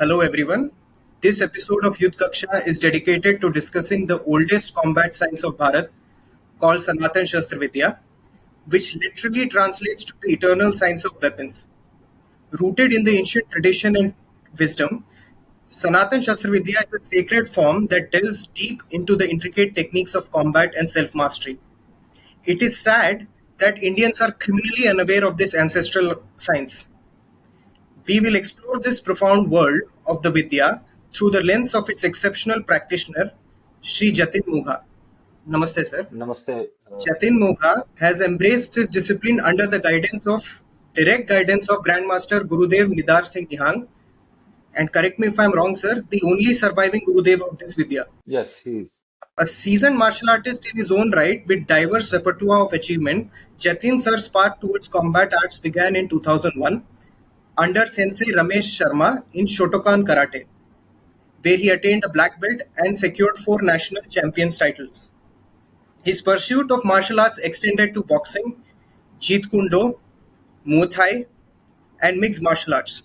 Hello everyone. This episode of Youth Kaksha is dedicated to discussing the oldest combat science of Bharat called Sanatan Shastra Vidya, which literally translates to the eternal science of weapons. Rooted in the ancient tradition and wisdom, Sanatan Shastra Vidya is a sacred form that delves deep into the intricate techniques of combat and self mastery. It is sad that Indians are criminally unaware of this ancestral science. We will explore this profound world of the Vidya through the lens of its exceptional practitioner, Sri Jatin Mugha. Namaste, sir. नमस्ते। Jatin Mugha has embraced this discipline under the direct guidance of Grandmaster Gurudev Nidar Singh Nihang, and correct me if I'm wrong, sir, the only surviving Gurudev of this Vidya. Yes, he is. A seasoned martial artist in his own right with diverse repertoire of achievement, Jatin sir's path towards combat arts began in 2001 under Sensei Ramesh Sharma in Shotokan Karate, where he attained a black belt and secured four national champions titles. His pursuit of martial arts extended to boxing, Jeet Kune Do, Muay Thai, and mixed martial arts,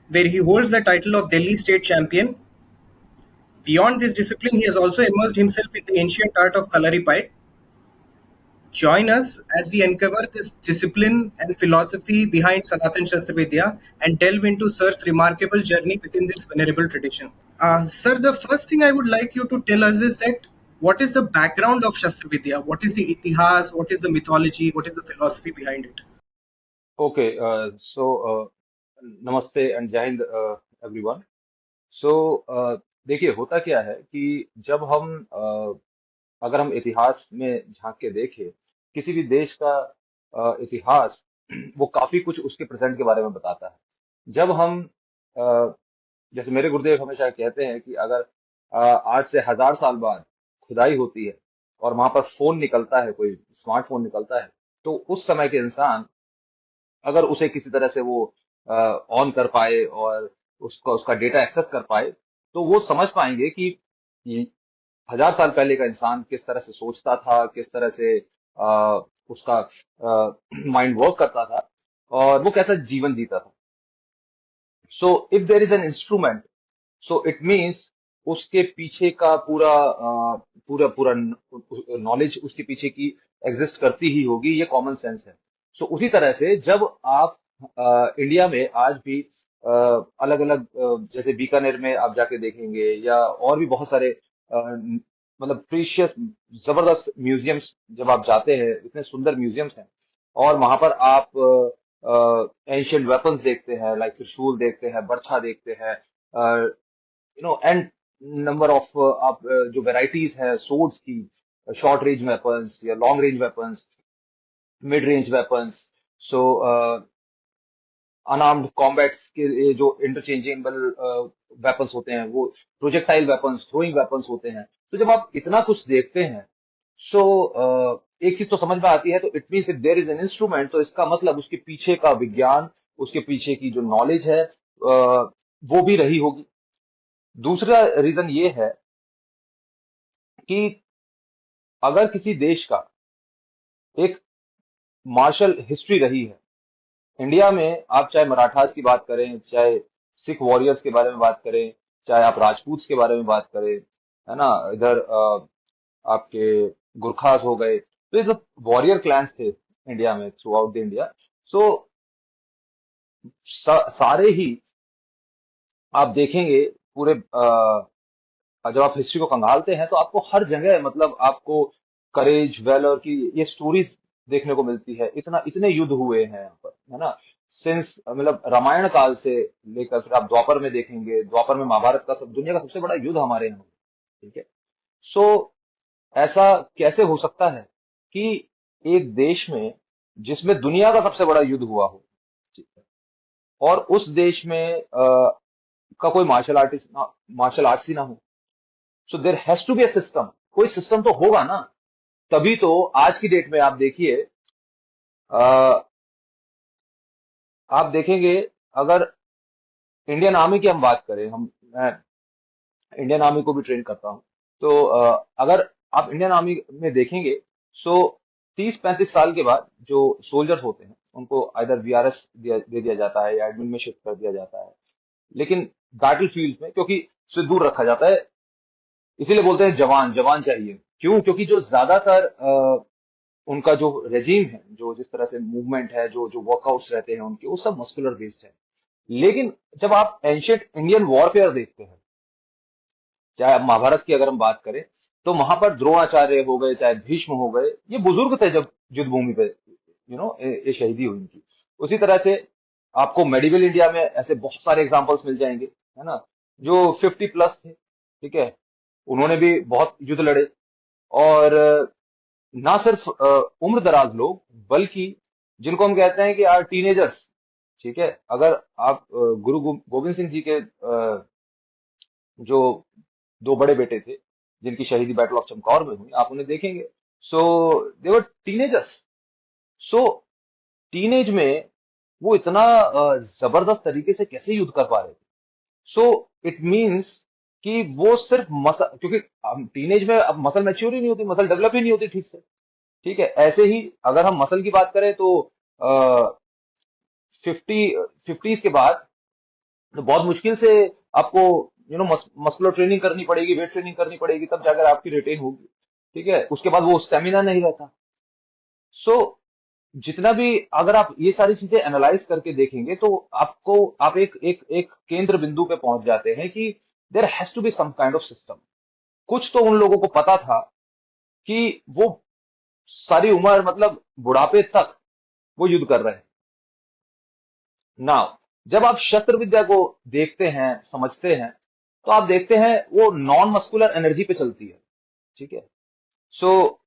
where he holds the title of Delhi State Champion. Beyond this discipline, he has also immersed himself in the ancient art of Kalaripai. Join us as we uncover this discipline and philosophy behind Sanatan Shastra Vidya and delve into Sir's remarkable journey within this venerable tradition. Sir, the first thing I would like you to tell us is that what is the background of Shastra Vidya? What is the itihas? What is the mythology? What is the philosophy behind it? Okay. So namaste and जय Hind everyone. सो देखिए, होता क्या है कि जब हम अगर हम इतिहास में झांक के देखें किसी भी देश का इतिहास, वो काफी कुछ उसके प्रेजेंट के बारे में बताता है। जब हम अ, जैसे मेरे गुरुदेव हमेशा कहते हैं कि अगर आज से 1000 साल बाद खुदाई होती है और वहां पर फोन निकलता है, कोई स्मार्टफोन निकलता है, तो उस समय के इंसान अगर उसे किसी तरह से वो ऑन कर पाए और उसका उसका डेटा एक्सेस कर पाए, तो वो समझ पाएंगे कि ये 1000 साल पहले का इंसान किस तरह से सोचता था, किस तरह से उसका माइंड वर्क करता था और वो कैसा जीवन जीता था। So if there is an instrument, so it means उसके पीछे का पूरा पूरा नॉलेज उसके पीछे की एग्जिस्ट करती ही होगी, ये कॉमन सेंस है। सो उसी तरह से जब आप इंडिया में आज भी अलग अलग, जैसे बीकानेर में आप जाके देखेंगे या और भी बहुत सारे मतलब प्रीशियस जबरदस्त म्यूजियम्स, जब आप जाते हैं, इतने सुंदर म्यूजियम्स हैं और वहां पर आप एंशियंट वेपन्स देखते हैं, लाइक त्रिशूल देखते हैं, बर्छा देखते हैं, एंड नंबर ऑफ आप जो वेराइटीज है सोर्ड्स की, शॉर्ट रेंज वेपन्स या long range weapons, mid range weapons. So unarmed combats के ये जो इंटरचेंजेबल वेपन्स होते हैं, वो प्रोजेक्टाइल वेपन्स, थ्रोइंग वेपन्स होते हैं। तो जब आप इतना कुछ देखते हैं, सो एक चीज तो समझ में आती है, तो it means if there is an instrument, तो इसका मतलब उसके पीछे का विज्ञान, उसके पीछे की जो नॉलेज है वो भी रही होगी। दूसरा रीजन ये है कि अगर किसी देश का एक मार्शल हिस्ट्री रही है, इंडिया में आप चाहे मराठास की बात करें, चाहे सिख वॉरियर्स के बारे में बात करें, चाहे आप राजपूत के बारे में बात करें, है ना, इधर आपके गुरखास हो गए, तो ये सब वॉरियर क्लैंस थे इंडिया में, थ्रू आउट द इंडिया। सो सारे ही आप देखेंगे पूरे जब आप हिस्ट्री को खंगालते हैं, तो आपको हर जगह मतलब आपको करेज, वेलर की ये स्टोरीज देखने को मिलती है। इतना इतने युद्ध हुए हैं यहाँ पर, है ना, सिंस मतलब रामायण काल से लेकर फिर आप द्वापर में देखेंगे, द्वापर में महाभारत का सब दुनिया का सबसे बड़ा युद्ध हमारे यहाँ, ठीक है। सो ऐसा कैसे हो सकता है कि एक देश में जिसमें दुनिया का सबसे बड़ा युद्ध हुआ हो, ठीक है, और उस देश में का कोई मार्शल आर्ट्स ही ना हो। So there has to be a system, कोई सिस्टम तो होगा ना। तभी तो आज की डेट में आप देखिए, आप देखेंगे, अगर इंडियन आर्मी की हम बात करें, मैं इंडियन आर्मी को भी ट्रेन करता हूं, तो अगर आप इंडियन आर्मी में देखेंगे, सो 30-35 साल के बाद जो सोल्जर्स होते हैं उनको आइदर वीआरएस दे दिया जाता है या एडमिन में शिफ्ट कर दिया जाता है। लेकिन बैटल फील्ड में क्योंकि उससे दूर रखा जाता है, इसीलिए बोलते हैं जवान जवान चाहिए। क्यों? क्योंकि जो ज्यादातर उनका जो रेजीम है, जो जिस तरह से मूवमेंट है, जो जो वर्कआउट्स रहते हैं उनके, वो सब मस्कुलर बेस्ड है। लेकिन जब आप एंशियंट इंडियन वॉरफेयर देखते हैं, चाहे अब महाभारत की अगर हम बात करें, तो वहां पर द्रोणाचार्य हो गए, चाहे भीष्म हो गए, ये बुजुर्ग थे जब युद्ध भूमि पे ये शहीदी हुई इनकी। उसी तरह से आपको मेडिवल इंडिया में ऐसे बहुत सारे एग्जांपल्स मिल जाएंगे, है ना, जो 50 प्लस थे, ठीक है, उन्होंने भी बहुत युद्ध लड़े। और ना सिर्फ उम्र दराज लोग, बल्कि जिनको हम कहते हैं कि यार टीनेजर्स, ठीक है, अगर आप गुरु गोविंद सिंह जी के जो दो बड़े बेटे थे जिनकी शहीदी बैटल ऑफ चमकौर में हुई, आप उन्हें देखेंगे, सो दे वर टीनेजर्स। सो टीनेज में वो इतना जबरदस्त तरीके से कैसे युद्ध कर पा रहे थे? सो इट मीन्स कि वो सिर्फ मसल, क्योंकि हम टीनेज में अब मसल मैच्योर ही नहीं होती, मसल डेवलप ही नहीं होती ठीक से, ठीक है। ऐसे ही अगर हम मसल की बात करें तो 50s के बाद तो बहुत मुश्किल से आपको मस्कुलर ट्रेनिंग करनी पड़ेगी, वेट ट्रेनिंग करनी पड़ेगी, तब जाकर आपकी रिटेन होगी, ठीक है। उसके बाद वो स्टेमिना नहीं रहता। सो जितना भी, अगर आप ये सारी चीजें एनालाइज करके देखेंगे, तो आपको आप एक एक एक केंद्र बिंदु पे पहुंच जाते हैं कि there has to be some kind of system. कुछ तो उन लोगों को पता था कि वो सारी उम्र, मतलब बुढ़ापे तक वो युद्ध कर रहे हैं। नाउ जब आप शस्त्र विद्या को देखते हैं, समझते हैं, तो आप देखते हैं वो नॉन मस्कुलर एनर्जी पे चलती है, ठीक है। सो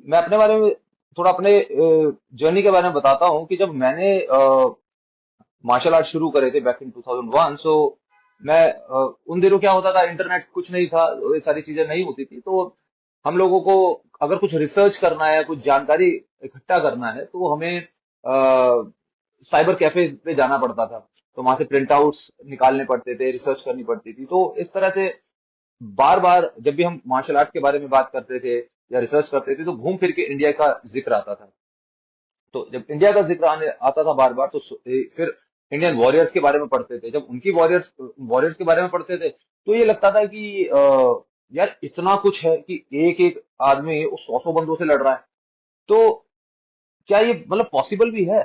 मैं अपने बारे में थोड़ा, अपने जर्नी के बारे में बताता हूँ कि जब मैंने मार्शल आर्ट शुरू करे थे बैक इन 2001। सो मैं उन दिनों क्या होता था, इंटरनेट कुछ नहीं था, ये सारी चीजें नहीं होती थी, तो हम लोगों को अगर कुछ रिसर्च करना है, कुछ जानकारी इकट्ठा करना है, तो हमें साइबर कैफे पे जाना पड़ता था। तो वहां से प्रिंट आउट्स निकालने पड़ते थे, रिसर्च करनी पड़ती थी। तो इस तरह से बार बार जब भी हम मार्शल आर्ट्स के बारे में बात करते थे या रिसर्च करते थे, तो घूम फिर के इंडिया का जिक्र आता था। तो जब इंडिया का जिक्र आने आता था बार बार, तो फिर इंडियन वॉरियर्स के बारे में पढ़ते थे। जब उनकी वॉरियर्स वॉरियर्स के बारे में पढ़ते थे, तो ये लगता था कि यार इतना कुछ है कि एक एक आदमी उस 100 बंदों से लड़ रहा है। तो क्या ये मतलब पॉसिबल भी है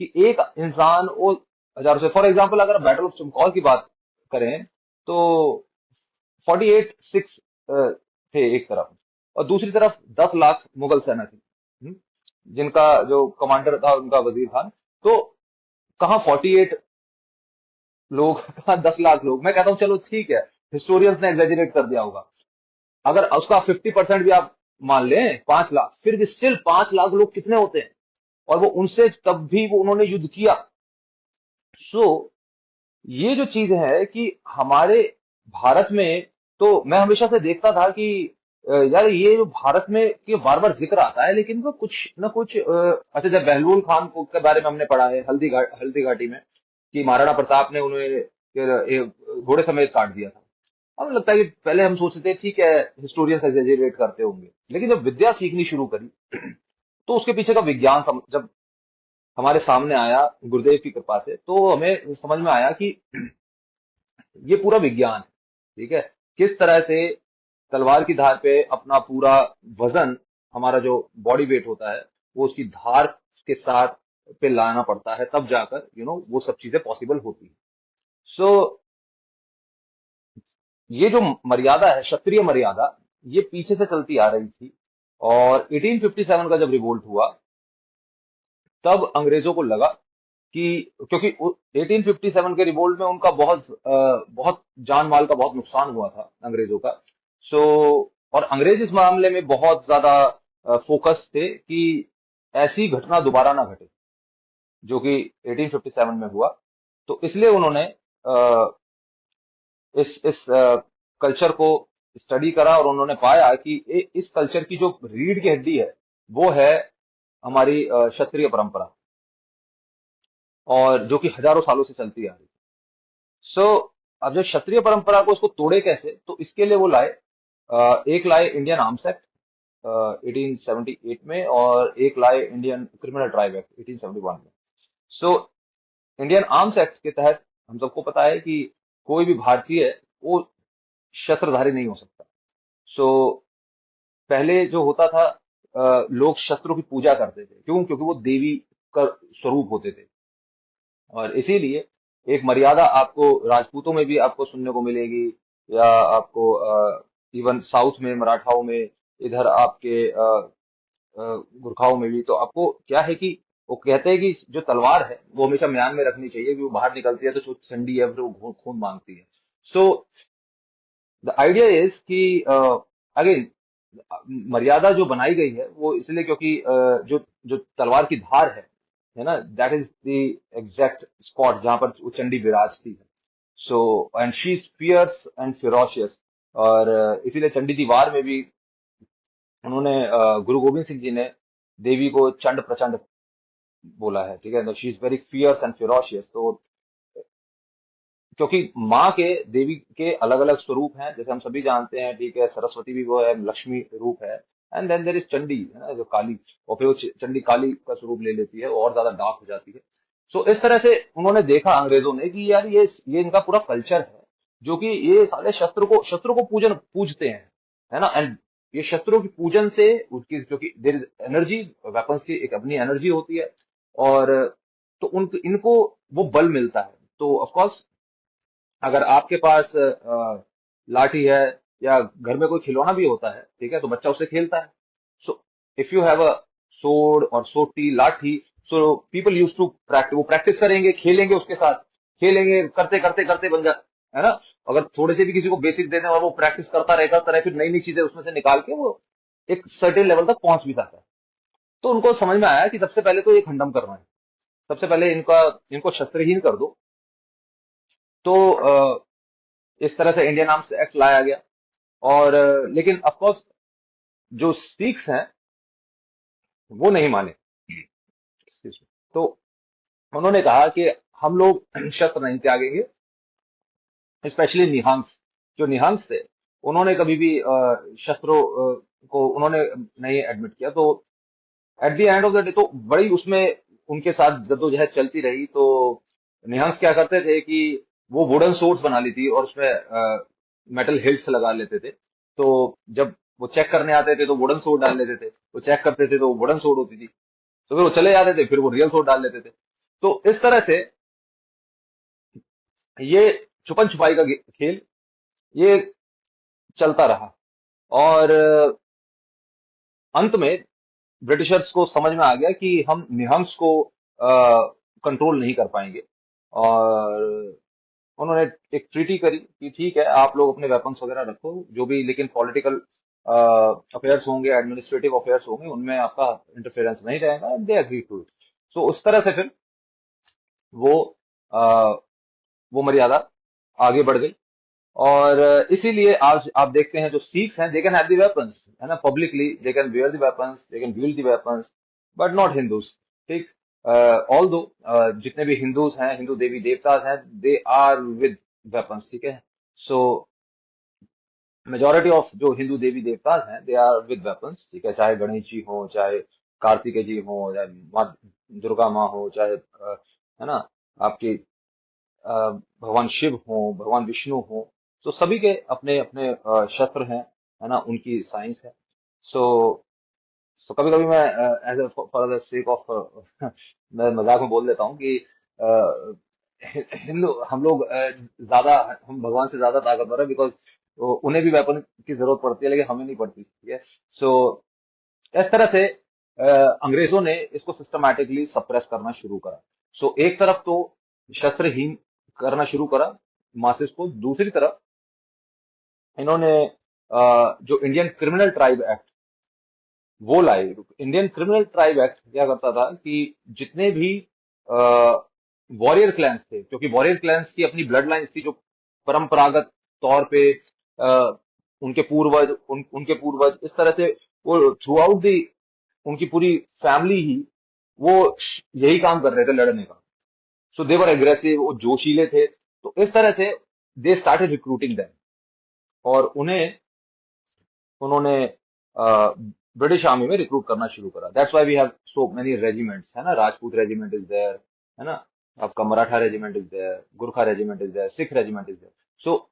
कि एक इंसान वो हजारों से, फॉर एग्जाम्पल अगर बैटल ऑफ चमकौर की बात करें, तो 48 सिख थे एक तरफ, और दूसरी तरफ 10 लाख मुगल सेना थी, जिनका जो कमांडर था उनका वजीर खान। तो कहाँ 48 लोग, कहाँ 10 लाख लोग। मैं कहता हूँ चलो ठीक है, हिस्टोरियंस ने एग्जेजरेट कर दिया होगा। अगर उसका 50% भी आप मान लें, 5 लाख, फिर भी स्टिल 5 लाख लोग कितने होते हैं? और वो उनसे तब भी वो उन्होंने युद्ध किया। सो ये जो चीज है कि हमारे भारत में, तो मैं हमेशा से देखता था कि यार ये जो भारत में के बार बार जिक्र आता है, लेकिन वो कुछ ना कुछ अच्छा, जब बहलूल खान के बारे में हमने पढ़ा है हल्दी घाटी में, कि महाराणा प्रताप ने उन्हें घोड़े समेत काट दिया था। हमें लगता है कि पहले हम सोचते थे ठीक है, हिस्टोरियंस एग्जेजरेट करते होंगे, लेकिन जब विद्या सीखनी शुरू करी, तो उसके पीछे का विज्ञान जब हमारे सामने आया गुरुदेव की कृपा से, तो हमें समझ में आया कि ये पूरा विज्ञान है, ठीक है। किस तरह से तलवार की धार पे अपना पूरा वजन, हमारा जो बॉडी वेट होता है, वो उसकी धार के साथ पे लाना पड़ता है, तब जाकर वो सब चीजें पॉसिबल होती है। सो ये जो मर्यादा है, क्षत्रिय मर्यादा, ये पीछे से चलती आ रही थी। और 1857 का जब रिवोल्ट हुआ, तब अंग्रेजों को लगा कि, क्योंकि 1857 के रिवोल्ट में उनका बहुत जान माल का बहुत नुकसान हुआ था अंग्रेजों का। सो और अंग्रेज इस मामले में बहुत ज्यादा फोकस थे कि ऐसी घटना दोबारा ना घटे, जो कि 1857 में हुआ। तो इसलिए उन्होंने इस कल्चर को स्टडी करा, और उन्होंने पाया कि इस कल्चर की जो रीढ़ की हड्डी है, वो है हमारी क्षत्रिय परंपरा, और जो कि हजारों सालों से चलती आ रही है। सो अब जो क्षत्रिय परंपरा को, उसको तोड़े कैसे, तो इसके लिए वो लाए, एक लाए इंडियन आर्म्स एक्ट 1878 में, और एक लाए इंडियन क्रिमिनल ट्राइब एक्ट 1871 में। सो इंडियन आर्म्स एक्ट के तहत हम सबको पता है कि कोई भी भारतीय वो शस्त्रधारी नहीं हो सकता। सो पहले जो होता था, लोग शस्त्रों की पूजा करते थे, क्यों? क्योंकि वो देवी का स्वरूप होते थे। और इसीलिए एक मर्यादा आपको राजपूतों में भी आपको सुनने को मिलेगी, या आपको इवन साउथ में, मराठाओं में, इधर आपके गुरखाओं में भी। तो आपको क्या है कि वो कहते हैं कि जो तलवार है वो हमेशा म्यान में रखनी चाहिए, कि वो बाहर निकलती है तो जो चंडी है फिर वो खून मांगती है। सो द आइडिया इज कि अगेन मर्यादा जो बनाई गई है वो इसलिए क्योंकि जो जो तलवार की धार है ना, that is the exact spot जहां पर वो चंडी विराजती है। So and she is fierce and ferocious. और इसीलिए चंडी दीवार में भी उन्होंने गुरु गोविंद सिंह जी ने देवी को चंड प्रचंड बोला है, ठीक है। तो she is very fierce and ferocious. तो क्योंकि माँ के, देवी के अलग अलग स्वरूप हैं, जैसे हम सभी जानते हैं, ठीक है। सरस्वती भी वो है, लक्ष्मी रूप है। And then there is Chandi, है ना, जो काली। और फिर वो चंडी काली का स्वरूप ले लेती है, वो और ज्यादा डार्क हो जाती है। सो इस तरह से उन्होंने देखा अंग्रेजों ने कि यार ये इनका पूरा कल्चर है, जो कि ये साले शस्त्र को पूजते हैं, है ना। एंड ये शस्त्रों की पूजन से उनकी, क्योंकि देयर इज एनर्जी, वेपन्स की एक अपनी एनर्जी होती है। और तो उन इनको वो बल मिलता है। तो ऑफ कोर्स अगर आपके पास लाठी है, या घर में कोई खिलौना भी होता है, ठीक है, तो बच्चा उससे खेलता है। So if you have a sword और सोटी, लाठी, so people use to practice, वो प्रैक्टिस करेंगे, खेलेंगे उसके साथ, खेलेंगे, करते करते करते बन जा, है ना। अगर थोड़े से भी किसी को बेसिक देने और वो प्रैक्टिस करता रहे, फिर नई नई चीजें उसमें से निकाल के वो एक सर्टेन लेवल तक पहुंच भी जाता है। तो उनको समझ में आया कि सबसे पहले तो ये खंडन करना है, सबसे पहले इनको शस्त्रहीन कर दो। तो इस तरह से इंडियन आर्म्स एक्ट लाया गया। और लेकिन ऑफ कोर्स जो सिख्स हैं वो नहीं माने। Excuse me। तो उन्होंने कहा कि हम लोग शस्त्र नहीं त्यागेंगे। स्पेशली निहंग्स, जो निहंग्स थे, उन्होंने कभी भी शस्त्रों को उन्होंने नहीं एडमिट किया। तो at the end of the day तो बड़ी उसमें उनके साथ जद्दोजहद चलती रही। तो निहंस क्या करते थे कि वो वुडन सोर्स बना ली थी और उसमें मेटल हिल्स लगा लेते थे। तो जब वो चेक करने आते थे तो वुडन सोर्ड डाल लेते थे, वो चेक करते थे तो वुडन सोर्ड होती थी। तो फिर वो चले जाते थे, फिर वो रियल सोर्ड डाल लेते थे। तो इस तरह से ये छुपन छुपाई का खेल ये चलता रहा। और अंत में ब्रिटिशर्स को समझ में आ गया कि हम निहंस को कंट्रोल नहीं कर पाएंगे। और उन्होंने एक ट्रीटी करी कि ठीक है, आप लोग अपने वेपन्स वगैरह रखो जो भी, लेकिन पॉलिटिकल अफेयर्स होंगे, एडमिनिस्ट्रेटिव अफेयर्स होंगे, उनमें आपका इंटरफेरेंस नहीं रहेगा। They agree to it. So उस तरह से फिर वो अ, वो मर्यादा आगे बढ़ गई। और इसीलिए आज आप देखते हैं जो सिख्स हैं, they can have the weapons, है ना, publicly they can wear the weapons, they can wield the weapons, but not Hindus. ठीक। ऑल दो जितने भी हिंदूज हैं, हिंदू देवी देवता हैं, दे आर विद वेपन्स, ठीक है। सो मेजोरिटी ऑफ जो हिंदू देवी देवता हैं, दे आर विद वेपन्स, ठीक है। चाहे गणेश जी हो, चाहे कार्तिकेय जी हो, चाहे माँ दुर्गा माँ हो, चाहे है ना, आपकी भगवान शिव हो, भगवान विष्णु हो। तो सभी के अपने अपने शस्त्र हैं, है ना, उनकी साइंस है। सो सो कभी कभी मैं as for the sake of मैं मजाक में बोल देता हूँ कि हिंदू हम लोग ज्यादा, हम भगवान से ज्यादा ताकतवर है, बिकॉज उन्हें भी वेपन की जरूरत पड़ती है लेकिन हमें नहीं पड़ती, ठीक है। सो इस तरह से अंग्रेजों ने इसको सिस्टमैटिकली सप्रेस करना शुरू करा। सो एक तरफ तो शस्त्रहीन करना शुरू करा मासेस को, दूसरी तरफ इन्होंने जो इंडियन क्रिमिनल ट्राइब एक्ट वो लाए। इंडियन क्रिमिनल ट्राइब एक्ट क्या करता था कि जितने भी वॉरियर क्लैंस थे, क्योंकि वॉरियर क्लैंस की अपनी ब्लड लाइन्स थी, जो परंपरागत तौर पे उनके पूर्वज इस तरह से वो थ्रू आउट दी, उनकी पूरी फैमिली ही वो यही काम कर रहे थे, लड़ने का। सो दे वर एग्रेसिव, वो जोशीले थे। तो इस तरह से दे स्टार्टेड रिक्रूटिंग देम। और उन्होंने ब्रिटिश आर्मी में रिक्रूट करना शुरू करा। That's why we have so many regiments, है ना। राजपूत रेजिमेंट इज देयर, है ना। आपका Maratha regiment is there, Gurkha regiment is there, Sikh regiment is there. So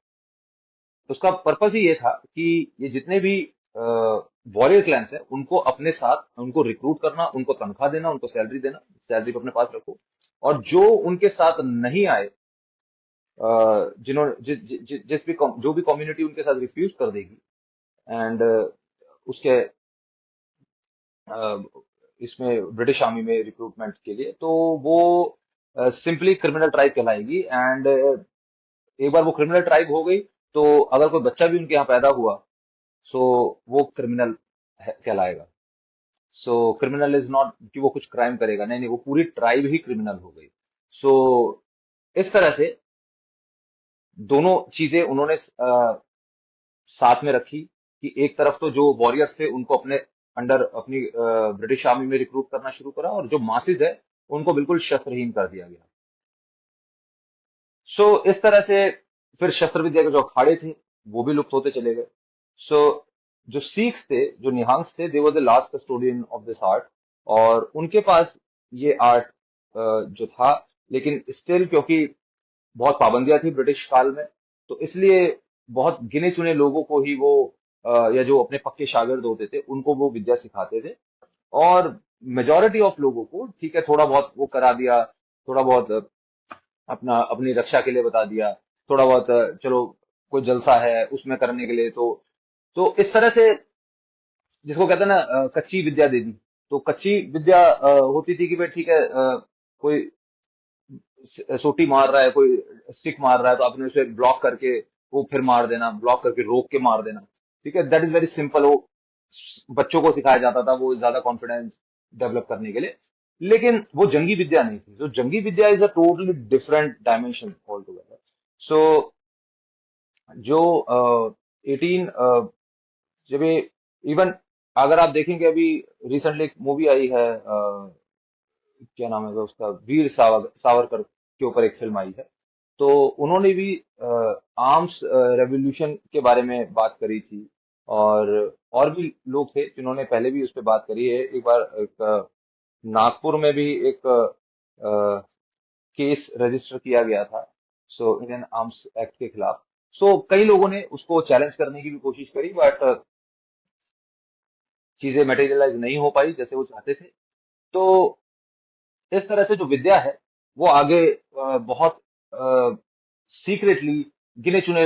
उसका पर्पस ही ये था कि ये जितने भी वॉरियर क्लैंस हैं उनको अपने साथ, उनको रिक्रूट करना, उनको तनख्वाह देना, उनको सैलरी देना, सैलरी को अपने पास रखो। और जो उनके साथ नहीं आए, जिन्होंने जिस भी जो भी कम्युनिटी उनके साथ रिफ्यूज कर देगी, एंड उसके अ, इसमें ब्रिटिश आर्मी में रिक्रूटमेंट के लिए, तो वो सिंपली क्रिमिनल ट्राइब कहलाएगी। एंड एक बार वो क्रिमिनल ट्राइब हो गई, तो अगर कोई बच्चा भी उनके यहाँ पैदा हुआ, सो वो क्रिमिनल कहलाएगा। सो क्रिमिनल इज नॉट कि वो कुछ क्राइम करेगा, नहीं नहीं, वो पूरी ट्राइब ही क्रिमिनल हो गई। सो इस तरह से दोनों चीजें उन्होंने साथ में रखी, कि एक तरफ तो जो वॉरियर्स थे उनको अपने अंडर अपनी ब्रिटिश आर्मी में रिक्रूट करना शुरू करा, और जो मासेस है उनको बिल्कुल शस्त्रहीन कर दिया गया। सो इस तरह से फिर शस्त्र विद्या के जो अखाड़े थे वो भी लुप्त होते चले गए। सो जो सिख्स थे, जो निहंग्स थे, they were the last custodian of this art. और उनके पास ये आर्ट जो था, लेकिन स्टिल क्योंकि बहुत पाबंदियां थी ब्रिटिश काल में, तो इसलिए बहुत गिने चुने लोगों को ही वो या जो अपने पक्के शागिर्द होते थे उनको वो विद्या सिखाते थे। और मेजोरिटी ऑफ लोगों को ठीक है, थोड़ा बहुत वो करा दिया, थोड़ा बहुत अपना अपनी रक्षा के लिए बता दिया, थोड़ा बहुत चलो कोई जलसा है उसमें करने के लिए, तो इस तरह से जिसको कहते हैं ना कच्ची विद्या दे दी। तो कच्ची विद्या होती थी कि भाई ठीक है, कोई सोटी मार रहा है, कोई स्टिक मार रहा है, तो आपने उसे ब्लॉक करके वो फिर मार देना, ब्लॉक करके रोक के मार देना। ठीक है, दैट इज वेरी सिंपल। वो बच्चों को सिखाया जाता था वो ज्यादा कॉन्फिडेंस डेवलप करने के लिए। लेकिन वो जंगी विद्या नहीं थी। जो जंगी विद्या is a totally different dimension all together. So जो 18 जब ये इवन अगर आप देखेंगे, अभी रिसेंटली एक मूवी आई है, क्या नाम है उसका, वीर सावरकर के ऊपर एक फिल्म आई है। तो उन्होंने भी आर्म्स रेवोल्यूशन के बारे में बात करी थी। और भी लोग थे जिन्होंने पहले भी उस पर बात करी है। एक बार एक नागपुर में भी एक केस रजिस्टर किया गया था, सो इंडियन आर्म्स एक्ट के खिलाफ। सो कई लोगों ने उसको चैलेंज करने की भी कोशिश करी, बट चीजें मटेरियलाइज नहीं हो पाई जैसे वो चाहते थे। तो इस तरह से जो विद्या है वो आगे बहुत सीक्रेटली गिने चुने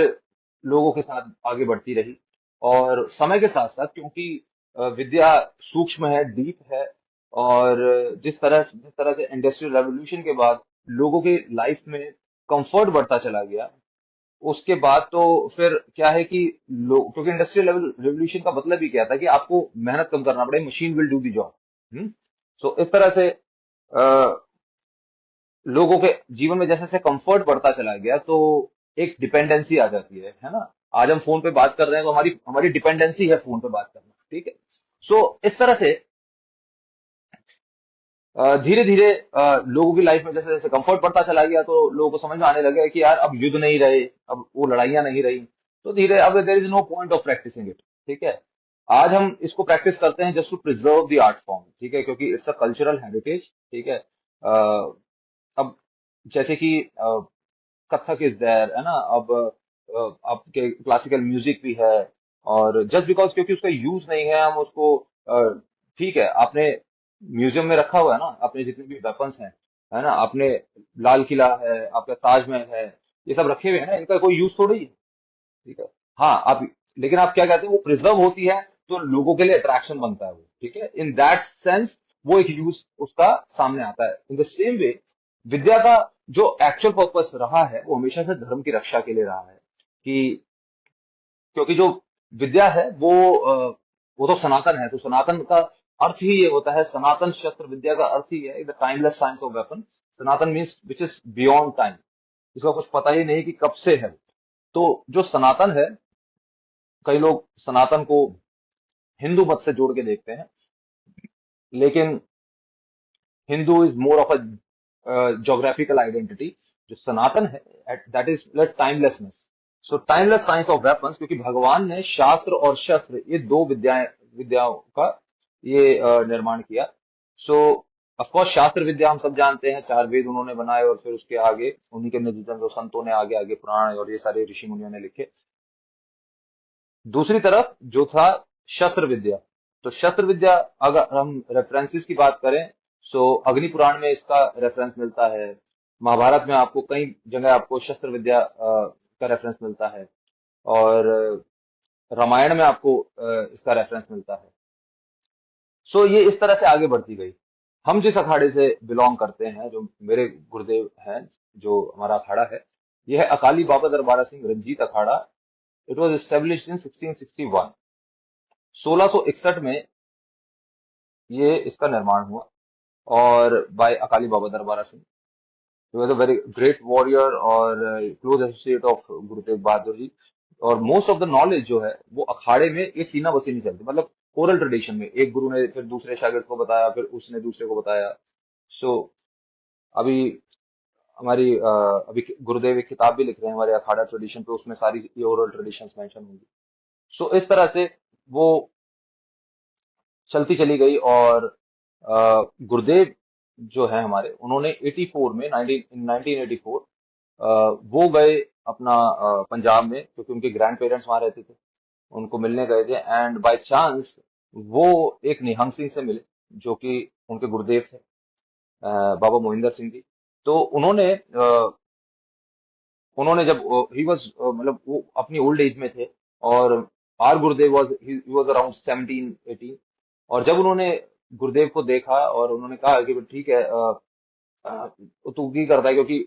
लोगों के साथ आगे बढ़ती रही। और समय के साथ साथ, क्योंकि विद्या सूक्ष्म है, डीप है, और जिस तरह से इंडस्ट्रियल रेवोल्यूशन के बाद लोगों के लाइफ में कंफर्ट बढ़ता चला गया, उसके बाद तो फिर क्या है कि लोग, क्योंकि इंडस्ट्रियल रेवोल्यूशन का मतलब ही क्या था कि आपको मेहनत कम करना पड़े, machine will do the job. So इस तरह से लोगों के जीवन में जैसे जैसे कंफर्ट बढ़ता चला गया, तो एक डिपेंडेंसी आ जाती है ना। आज हम फोन पे बात कर रहे हैं तो हमारी हमारी डिपेंडेंसी है फोन पे बात करना। ठीक है। सो इस तरह से धीरे धीरे लोगों की लाइफ में जैसे जैसे कंफर्ट बढ़ता चला गया, तो लोगों को समझ में आने लगा कि यार अब युद्ध नहीं रहे, अब वो लड़ाइयां नहीं रही, तो धीरे अब there is no point of practicing it. ठीक है। आज हम इसको प्रैक्टिस करते हैं just to preserve the art form. ठीक है, क्योंकि इट्स अ कल्चरल हेरिटेज। ठीक है। अब जैसे कि कथक इज देयर है ना, अब आपके क्लासिकल म्यूजिक भी है। और जस्ट बिकॉज क्योंकि उसका यूज नहीं है, हम उसको ठीक है, आपने म्यूजियम में रखा हुआ है ना, अपने जितने भी वेपन्स हैं, है ना, आपने लाल किला है, आपका ताजमहल है, ये सब रखे हुए हैं ना, इनका कोई यूज थोड़ी है। ठीक है। हाँ, आप, लेकिन आप क्या कहते हैं, वो प्रिजर्व होती है तो लोगों के लिए अट्रैक्शन बनता है वो। ठीक है, इन दैट सेंस वो एक यूज उसका सामने आता है। इन द सेम वे विद्या का जो एक्चुअल पर्पस रहा है वो हमेशा से धर्म की रक्षा के लिए रहा है। कि क्योंकि जो विद्या है वो तो सनातन है, तो सनातन का अर्थ ही ये होता है, सनातन शस्त्र विद्या का अर्थ ही है the timeless science of weapon. Sanatan means which is beyond time, इसका कुछ पता ही नहीं कि कब से है। तो जो सनातन है, कई लोग सनातन को हिंदू मत से जोड़ के देखते हैं, लेकिन Hindu is more of a geographical identity. जो सनातन है that is timelessness. So timeless science of weapons, क्योंकि भगवान ने शास्त्र और शस्त्र, ये दो विद्याओं का ये निर्माण किया। सो ऑफ कोर्स शास्त्र विद्या हम सब जानते हैं, चार वेद उन्होंने बनाए और फिर उसके आगे उन्हीं के निर्देशन जो संतों ने आगे आगे पुराण और ये सारे ऋषि मुनियों ने लिखे। दूसरी तरफ जो था शस्त्र विद्या, तो शस्त्र विद्या अगर हम रेफरेंसेस की बात करें, सो अग्नि पुराण में इसका रेफरेंस मिलता है। महाभारत में आपको कई जगह आपको शस्त्र विद्या का रेफरेंस मिलता है। और रामायण में आपको इसका रेफरेंस मिलता है। सो ये इस तरह से आगे बढ़ती गई। हम जिस अखाड़े से बिलोंग करते हैं, जो मेरे गुरुदेव हैं, जो हमारा अखाड़ा है, यह है अकाली बाबा दरबारा सिंह रंजीत अखाड़ा। It was established in 1661। 1661 में ये इसका निर्माण हुआ और by Akali Baba Darbara Singh. He was a very great warrior और close associate of Guru Tegh Bahadur ji. और मोस्ट ऑफ द नॉलेज जो है वो अखाड़े में ये सीना बसीनी चलती, मतलब ओरल ट्रेडिशन में, एक गुरु ने फिर दूसरे शागिर्द को बताया, फिर उसने दूसरे को बताया। सो अभी हमारी अभी गुरुदेव एक किताब भी लिख रहे हैं हमारे अखाड़ा ट्रेडिशन पे, उसमें सारी ये ओरल ट्रेडिशंस मेंशन होंगी। सो इस तरह से वो चलती चली गई। और गुरुदेव जो है हमारे, उन्होंने 84 में 1984 वो गए अपना पंजाब में, क्योंकि उनके ग्रैंड पेरेंट्स वहां रहते थे, उनको मिलने गए थे। एंड बाय चांस वो एक निहंग सिंह से मिले, जो कि उनके गुरुदेव थे, बाबा मोहिंदर सिंह जी। तो उन्होंने जब ही वॉज, मतलब वो अपनी ओल्ड एज में थे, और are Gurudev was he was around 17-18। और जब उन्होंने गुरुदेव को देखा और उन्होंने कहा कि ठीक है, तू की करता है, क्योंकि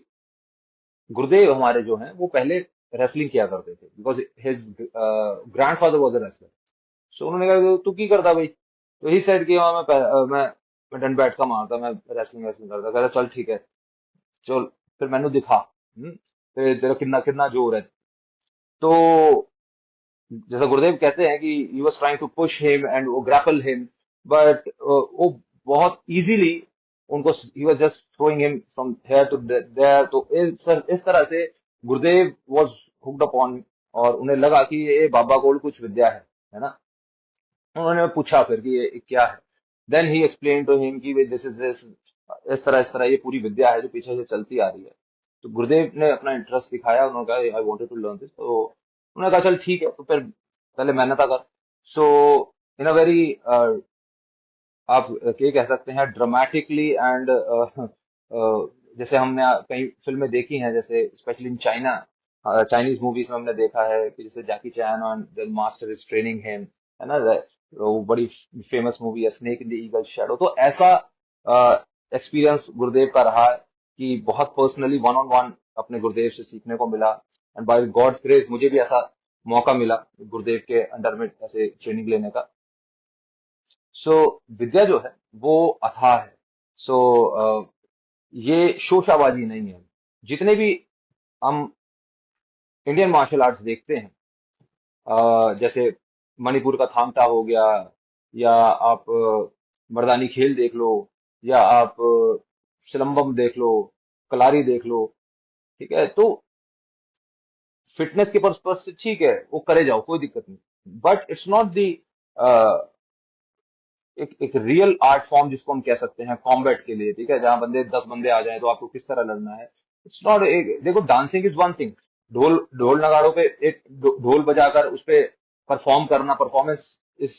गुरुदेव हमारे जो हैं वो पहले रेसलिंग किया करते थे, because his grandfather was a wrestler. So उन्होंने कहा तू की करता भाई, तो ही सेड कि हाँ मैं डंड बैठ का मारता, मैं रेसलिंग वेसलिंग करता। कह रहा चल ठीक है, चल फिर मैनू दिखा, फिर तेरा कितना कितना जोर है। तो जैसा गुरुदेव कहते हैं कि he was trying to push him and वो ग्रैपल हिम, बट वो बहुत इजीली उनको, he was just throwing him from here to there. तो इस तरह से गुरुदेव वाज हुक्ड अपॉन, और उन्हें लगा कि ये बाबा कोल कुछ विद्या है ना। उन्होंने पूछा फिर कि ये क्या है। Then he explain to him कि दिस इज दिस, इस तरह ये पूरी विद्या है जो पीछे से चलती आ रही है। तो गुरुदेव ने अपना इंटरेस्ट दिखाया, उन्होंने कहा I wanted to learn this. तो उन्होंने कहा चल ठीक है, तो फिर पहले मेहनत कर। सो इन अ वेरी, आप ये कह सकते हैं ड्रामेटिकली एंड, जैसे हमने कई फिल्में देखी हैं, जैसे specially in China, Chinese movies में हमने देखा है कि जैसे जैकी चैन और the master is training him, है ना, वो बड़ी फेमस मूवी है snake in the eagle shadow. तो ऐसा एक्सपीरियंस गुरुदेव का रहा है कि बहुत पर्सनली वन ऑन वन अपने गुरुदेव से सीखने को मिला। एंड बाय गॉड्स ग्रेस मुझे भी ऐसा मौका मिला गुरुदेव के अंडर में ऐसे ट्रेनिंग लेने का। सो विद्या जो है वो अथाह है। सो ये शोशाबाजी नहीं है। जितने भी हम इंडियन मार्शल आर्ट्स देखते हैं, जैसे मणिपुर का थांग टा हो गया, या आप मर्दानी खेल देख लो, या आप सिलंबम देख लो, कलारी देख लो, ठीक है, तो फिटनेस के पर्पज से ठीक है, वो करे जाओ, कोई दिक्कत नहीं। बट इट्स नॉट दी एक रियल आर्ट फॉर्म जिसको हम कह सकते हैं कॉम्बैट के लिए, ठीक है, जहां 10 बंदे आ जाए तो आपको किस तरह लड़ना है। इट्स नॉट एक, देखो डांसिंग इज वन थिंग, ढोल ढोल नगाड़ों पे एक ढोल बजाकर उस पे परफॉर्म करना, परफॉर्मेंस इज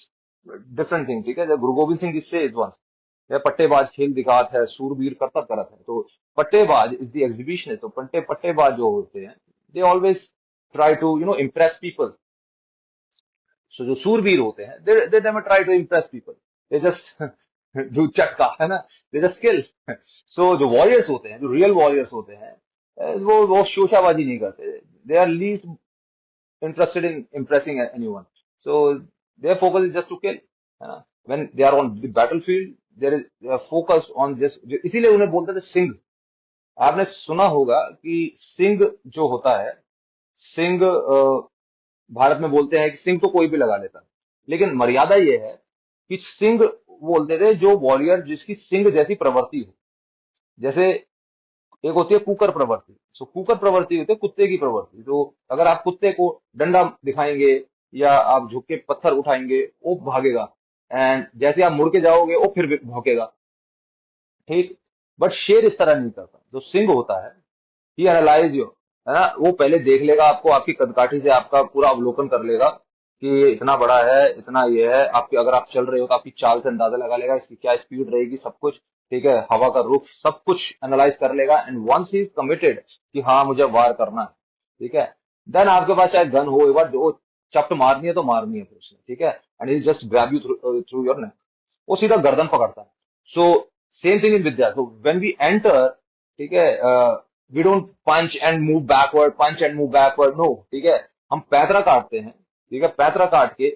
डिफरेंट थिंग, ठीक है। जब गुरु गोविंद सिंह इससे इज वन, यह पट्टेबाज खेल दिखात है, सूरबीर करतब करत है। तो पट्टेबाज इज द एग्जीबिशन, तो पट्टेबाज जो होते हैं, they always try to impress people. So जो सूरवीर होते हैं, they never try to impress people, they just do चटका, है ना, दे जस्ट किल। सो जो वॉरियर्स होते हैं, जो रियल वॉरियर्स होते हैं, वो शोशाबाजी नहीं करते। They are least interested in impressing anyone. So their focus is just to kill, है ना। When they are on the battlefield, they are focused on just, इसीलिए उन्हें बोलते थे सिंह। आपने सुना होगा कि सिंह जो होता है, सिंह भारत में बोलते हैं कि सिंह तो कोई भी लगा लेता है, लेकिन मर्यादा ये है कि सिंह बोलते थे जो वॉरियर जिसकी सिंह जैसी प्रवृत्ति हो। जैसे एक होती है कुकर प्रवृत्ति, सो कुकर प्रवृत्ति होती है कुत्ते की प्रवृत्ति। तो अगर आप कुत्ते को डंडा दिखाएंगे या आप झुक के पत्थर उठाएंगे, वो भागेगा, एंड जैसे आप मुड़ के जाओगे वो फिर भी भौंकेगा। ठीक। बट शेर इस तरह नहीं करता। जो सिंह होता है, ही एनालाइज यू, है ना, वो पहले देख लेगा आपको, आपकी कदकाठी से आपका पूरा अवलोकन कर लेगा कि ये इतना बड़ा है, इतना ये है। आपकी अगर आप चल रहे हो तो आपकी चाल से अंदाजा लगा लेगा इसकी क्या स्पीड रहेगी, सब कुछ। ठीक है, हवा का रुख सब कुछ एनालाइज कर लेगा। And once he is committed कि हाँ मुझे वार करना है, ठीक है, देन आपके पास चाहे गन हो, एक बार जो चपट मारनी है तो मारनी है फिर उसने, ठीक है। And he just grab you through your neck, वो सीधा गर्दन पकड़ता है। So same thing in vidya. So when we enter, ठीक है, we don't punch and move backward, no, ठीक है। हम पैतरा काटते हैं, ठीक है, पैतरा काट के,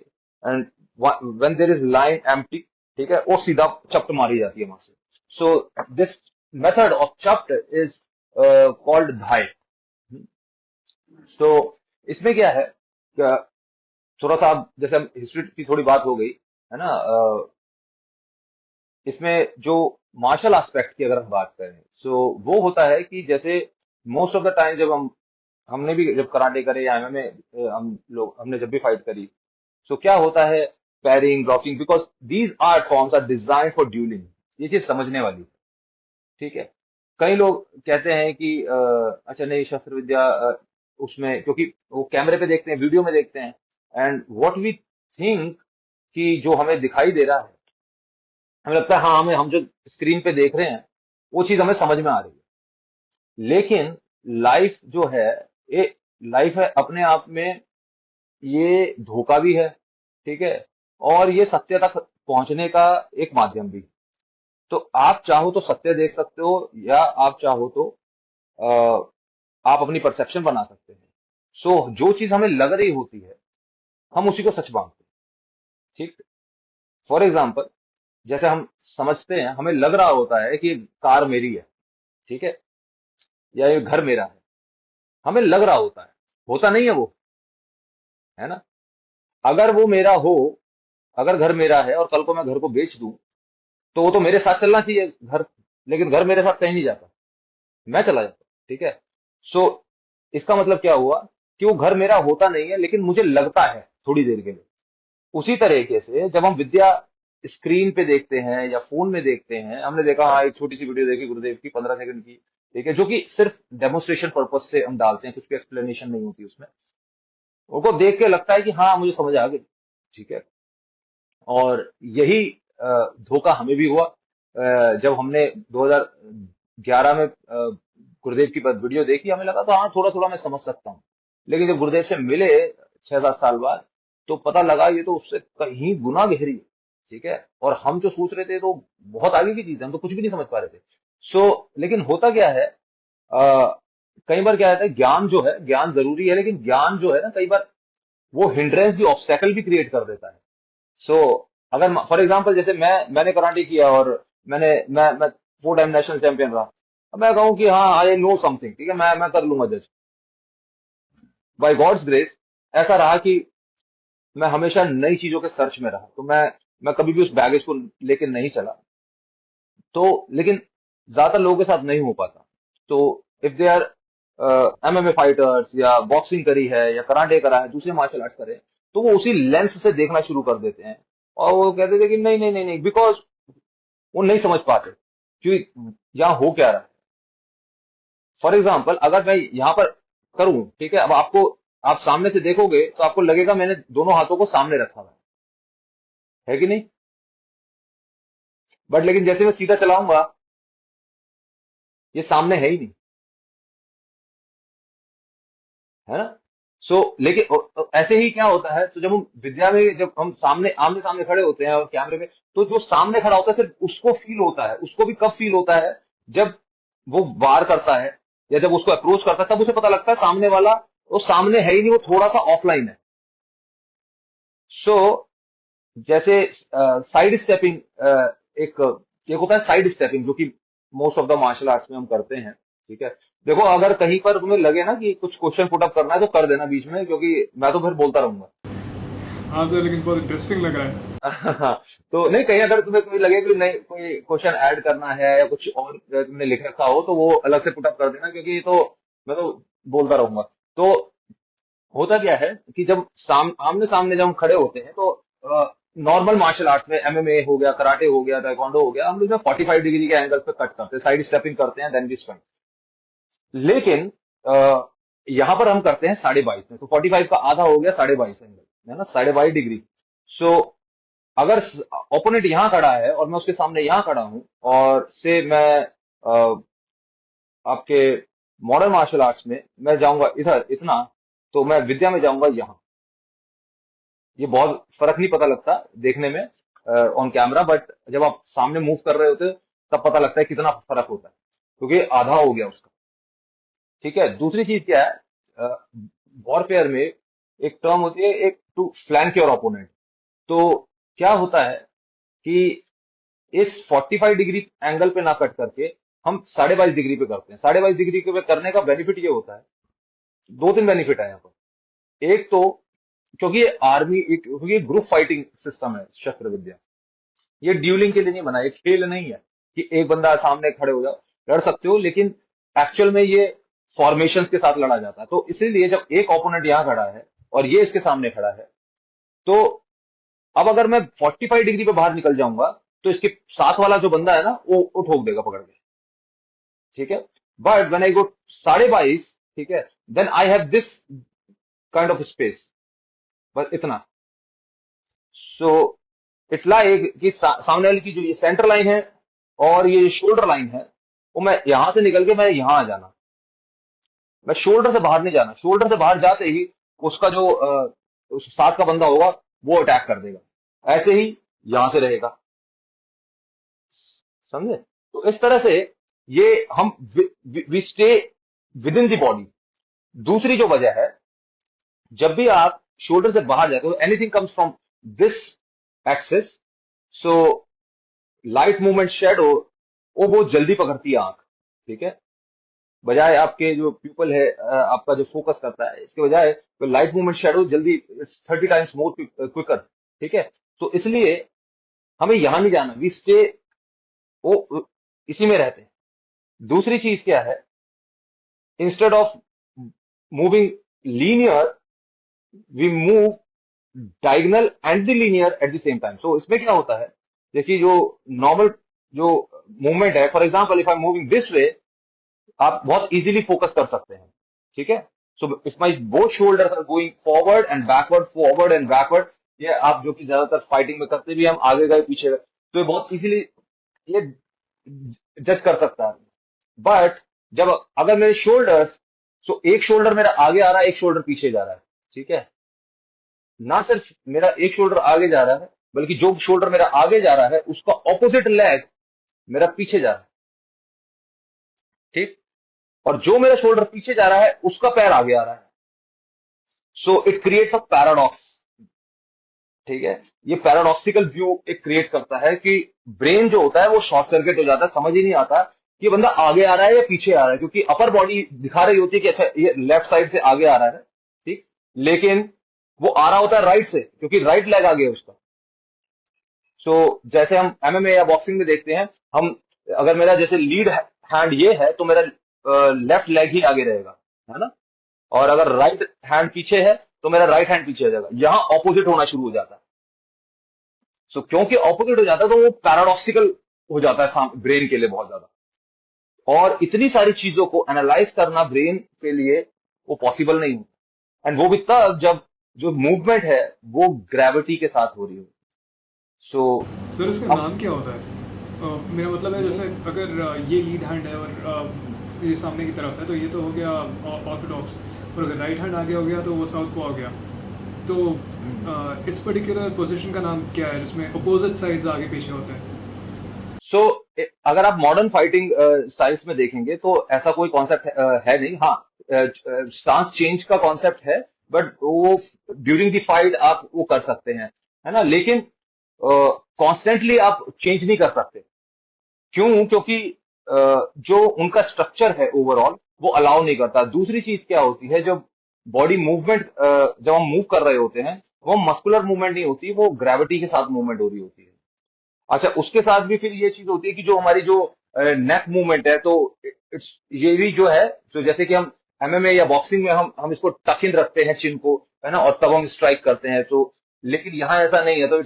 and when there is line empty, ठीक है, वो सीधा चपट मारी जाती है वहां से। सो दिस मेथड ऑफ चपट इज कॉल्ड धाई। सो इसमें क्या है, क्या, थोड़ा सा जैसे हम हिस्ट्री की थोड़ी बात हो गई, है ना, इसमें जो मार्शल एस्पेक्ट की अगर हम बात करें, सो वो होता है कि जैसे मोस्ट ऑफ द टाइम जब हमने भी जब कराटे करे या एमएमए, हमने जब भी फाइट करी, सो क्या होता है, parrying, blocking, because these art forms are design for duelling. ये चीज समझने वाली है, ठीक है। कई लोग कहते हैं कि अच्छा नहीं, शस्त्र विद्या उसमें, क्योंकि वो कैमरे पे देखते हैं, वीडियो में देखते हैं, एंड व्हाट वी थिंक कि जो हमें दिखाई दे रहा है, हमें लगता है हाँ, हमें हम जो स्क्रीन पे देख रहे हैं वो चीज हमें समझ में आ रही है। लेकिन लाइफ जो है, ये लाइफ है अपने आप में, ये धोखा भी है, ठीक है, और ये सत्य तक पहुंचने का एक माध्यम भी। तो आप चाहो तो सत्य देख सकते हो, या आप चाहो तो आप अपनी परसेप्शन बना सकते हैं। सो जो चीज हमें लग रही होती है, हम उसी को सच मानते हैं, ठीक। फॉर एग्जाम्पल, जैसे हम समझते हैं, हमें लग रहा होता है कि ये कार मेरी है, ठीक है, या ये घर मेरा है, हमें लग रहा होता है, होता नहीं है वो, है ना। अगर वो मेरा हो, अगर घर मेरा है और कल को मैं घर को बेच दूं, तो वो तो मेरे साथ चलना चाहिए घर, लेकिन घर मेरे साथ कहीं नहीं जाता, मैं चला जाता, ठीक है। सो इसका मतलब क्या हुआ कि वो घर मेरा होता नहीं है, लेकिन मुझे लगता है थोड़ी देर के लिए। उसी तरीके से जब हम विद्या स्क्रीन पे देखते हैं या फोन में देखते हैं, हमने देखा हाँ, एक छोटी सी वीडियो देखी गुरुदेव की 15 सेकंड की, ठीक है, जो कि सिर्फ डेमोन्स्ट्रेशन पर्पज से हम डालते हैं, कुछ भी एक्सप्लेनेशन नहीं होती उसमें। उनको देख के लगता है कि हाँ मुझे समझ आ गई, ठीक है। और यही धोखा हमें भी हुआ। जब हमने 2011 में गुरुदेव की वीडियो देखी, हमें लगा तो हाँ थोड़ा थोड़ा मैं समझ सकता हूँ। लेकिन जब गुरुदेव से मिले 6-7 साल बाद, तो पता लगा ये तो उससे कहीं गुना गहरी है, ठीक है। और हम जो सोच रहे थे तो बहुत आगे की चीज है, हम तो कुछ भी नहीं समझ पा रहे थे। लेकिन होता क्या है, कई बार क्या होता है, ज्ञान जो है, ज्ञान जरूरी है, लेकिन ज्ञान जो है ना, कई बार वो हिंड्रेंस भी, ऑब्स्टेकल भी क्रिएट कर देता है। सो अगर फॉर एग्जांपल, जैसे मैंने कराटे किया और मैं 4 टाइम नेशनल चैंपियन रहा, अब मैं कहूँ कि हाँ आई नो समथिंग, ठीक है, मैं कर लूंगा जज, बाय गॉड्स ग्रेस ऐसा रहा कि मैं हमेशा नई चीजों के सर्च में रहा, तो मैं कभी भी उस बैगेज को लेके नहीं चला। तो लेकिन ज्यादातर लोगों के साथ नहीं हो पाता। तो if they are MMA fighters, या बॉक्सिंग करी है, या कराटे करा है, दूसरे मार्शल आर्ट्स करे, तो वो उसी लेंस से देखना शुरू कर देते हैं। और वो कहते थे कि नहीं नहीं नहीं नहीं, बिकॉज वो नहीं समझ पाते कि यहाँ हो क्या रहा है। फॉर एग्जाम्पल, अगर मैं यहाँ पर करूं, ठीक है, अब आपको, आप सामने से देखोगे तो आपको लगेगा मैंने दोनों हाथों को सामने रखा हुआ है कि नहीं। बट लेकिन जैसे मैं सीधा चलाऊंगा, ये सामने है ही नहीं, है ना। लेकिन ऐसे ही क्या होता है, तो जब हम विद्या में, जब हम सामने आमने सामने खड़े होते हैं और कैमरे में, तो जो सामने खड़ा होता है सिर्फ उसको फील होता है। उसको भी कब फील होता है, जब वो वार करता है या जब उसको अप्रोच करता है, तब उसे पता लगता है सामने वाला, वो सामने है ही नहीं, वो थोड़ा सा ऑफलाइन है। सो जैसे साइड स्टेपिंग, एक एक होता है साइड स्टेपिंग, जो कि most of the martial arts में हम करते हैं, ठीक है। देखो, अगर कहीं पर तुम्हें लगे ना कि कुछ क्वेश्चन पुट अप करना है, तो कर देना बीच में, क्योंकि मैं तो फिर बोलता रहूंगा। हाँ सर, लेकिन बहुत इंटरेस्टिंग लग रहा है। तो नहीं, कहीं अगर तुम्हें कोई लगे कि नहीं, कोई क्वेश्चन ऐड करना है या कुछ और तुमने लिख रखा हो, तो वो अलग से पुट अप कर देना, क्योंकि ये तो मैं तो बोलता रहूंगा। तो होता क्या है कि जब आमने सामने जब हम खड़े होते हैं, तो नॉर्मल मार्शल आर्ट्स में एमएमए हो गया, कराटे हो गया, ताइक्वांडो हो गया, हम लोग 45 डिग्री के एंगल्स पे कट करते हैं, साइड स्टेपिंग करते हैं, देन वी स्विंग। लेकिन यहां पर हम करते हैं 22.5 में, तो 45 का आधा हो गया 22.5 एंगल, है ना, 22.5 डिग्री। सो अगर ओपोनेंट यहां खड़ा है और मैं उसके सामने यहां खड़ा हूं, और से मैं आपके मॉडर्न मार्शल आर्ट्स में मैं जाऊंगा इधर इतना, तो मैं विद्या में जाऊंगा यहाँ। ये बहुत फर्क नहीं पता लगता देखने में ऑन कैमरा, बट जब आप सामने मूव कर रहे होते हो तब पता लगता है कितना फर्क होता है, क्योंकि आधा हो गया उसका। ठीक है, दूसरी चीज क्या है, वॉरफेयर में एक टर्म होती है, एक टू फ्लैंक योर ओपोनेंट। तो क्या होता है कि इस 45 डिग्री एंगल पे ना कट करके हम 22.5 डिग्री पे करते हैं। 22.5 डिग्री पे करने का बेनिफिट ये होता है, दो तीन बेनिफिट है यहाँ पर। एक तो क्योंकि ये आर्मी, क्योंकि ग्रुप फाइटिंग सिस्टम है शस्त्र विद्या, ये ड्यूलिंग के लिए नहीं बना, ये खेल नहीं है कि एक बंदा सामने खड़े हो जाओ, लड़ सकते हो, लेकिन एक्चुअल में ये फॉर्मेशंस के साथ लड़ा जाता है। तो इसीलिए जब एक ओपोनेंट यहां खड़ा है और ये इसके सामने खड़ा है, तो अब अगर मैं 45 डिग्री पे बाहर निकल जाऊंगा तो इसके साथ वाला जो बंदा है ना, वो ठोक देगा पकड़ के। ठीक है, बट व्हेन आई गो 22.5, ठीक है, then I have this kind of space, बस इतना। सो इट्स लाइक कि सामने वाले की जो ये सेंटर लाइन है और ये शोल्डर लाइन है, वो मैं यहां से निकल के मैं यहां आ जाना, मैं शोल्डर से बाहर नहीं जाना। शोल्डर से बाहर जाते ही उसका जो उस साथ का बंदा होगा वो अटैक कर देगा, ऐसे ही यहां से रहेगा। समझे? तो इस तरह से ये हम we stay within the body. दूसरी जो वजह है, जब भी आप शोल्डर से बाहर जाते हो, anything comes from this axis, so light movement shadow वो बहुत जल्दी पकड़ती है आंख। ठीक है, बजाय आपके जो प्यूपल है, आपका जो फोकस करता है, इसके बजाय तो लाइट मूवमेंट शेडो जल्दी, इट्स 30 टाइम्स मोर क्विकर। ठीक है, तो इसलिए हमें यहां नहीं जाना, वी स्टे, वो इसी में रहते हैं। दूसरी चीज क्या है, instead of moving linear, we move diagonal and the linear at the same time. So इसमें क्या होता है, देखिए जो नॉर्मल जो मूवमेंट है, for example if I am moving this way, आप बहुत इजीली फोकस कर सकते हैं। ठीक है, so if my both shoulders are going forward and backward, ये आप जो कि ज्यादातर फाइटिंग में करते भी, हम आगे गए पीछे गए, तो ये बहुत इजीली ये जज कर सकता है। बट जब अगर मेरे शोल्डर्स, सो एक शोल्डर मेरा आगे आ रहा है, एक शोल्डर पीछे जा रहा है। ठीक है, ना सिर्फ मेरा एक शोल्डर आगे जा रहा है, बल्कि जो शोल्डर मेरा आगे जा रहा है उसका ऑपोजिट लेग मेरा पीछे जा रहा है। ठीक, और जो मेरा शोल्डर पीछे जा रहा है उसका पैर आगे आ रहा है। So it creates a paradox. ठीक है, ये पैराडॉक्सिकल व्यू एक क्रिएट करता है कि ब्रेन जो होता है वो शॉर्ट सर्किट हो जाता है, समझ ही नहीं आता कि ये बंदा आगे आ रहा है या पीछे आ रहा है, क्योंकि अपर बॉडी दिखा रही होती है कि अच्छा ये लेफ्ट साइड से आगे आ रहा है। ठीक, लेकिन वो आ रहा होता है राइट से, क्योंकि राइट लेग आगे है उसका। सो जैसे हम एमएमए या बॉक्सिंग में देखते हैं, हम अगर मेरा जैसे लीड हैंड ये है, तो मेरा लेफ्ट लेग ही आगे रहेगा, है ना, और अगर राइट हैंड पीछे है तो मेरा राइट हैंड पीछे हो जाएगा। यहां ऑपोजिट होना शुरू हो जाता है। सो क्योंकि ऑपोजिट हो जाता है तो वो पैराडॉक्सिकल हो जाता है ब्रेन के लिए बहुत ज्यादा, और इतनी सारी चीजों को एनालाइज करना ब्रेन के लिए वो पॉसिबल नहीं होता, एंड वो भी तब जब जो मूवमेंट है वो ग्रेविटी के साथ हो रही हो। सो सर इसका अब नाम क्या होता है? मेरा मतलब है जैसे अगर ये लीड हैंड है और ये सामने की तरफ है, तो ये तो हो गया ऑर्थोडॉक्स, और अगर राइट हैंड आगे हो गया तो वो साउथ पो आ गया। तो इस पर्टिकुलर पोजीशन का नाम क्या है जिसमें अपोजिट साइड्स आगे पीछे होते हैं? सो अगर आप मॉडर्न फाइटिंग स्टाइल्स में देखेंगे तो ऐसा कोई कॉन्सेप्ट है नहीं। हाँ, स्टांस चेंज का कॉन्सेप्ट है, बट वो ड्यूरिंग द फाइट आप वो कर सकते हैं, है ना, लेकिन कॉन्स्टेंटली आप चेंज नहीं कर सकते। क्यों? क्योंकि जो उनका स्ट्रक्चर है ओवरऑल वो अलाउ नहीं करता। दूसरी चीज क्या होती है, जब बॉडी मूवमेंट, जब हम मूव कर रहे होते हैं, वो मस्कुलर मूवमेंट नहीं होती, वो ग्रेविटी के साथ मूवमेंट हो रही होती है। अच्छा, उसके साथ भी फिर ये चीज होती है कि जो हमारी जो नेक मूवमेंट है, तो ये भी जो है, तो जैसे कि हम एमएमए या बॉक्सिंग में हम इसको टक इन रखते हैं चिन को, है ना, और तब हम स्ट्राइक करते हैं। तो लेकिन यहाँ ऐसा नहीं है, तो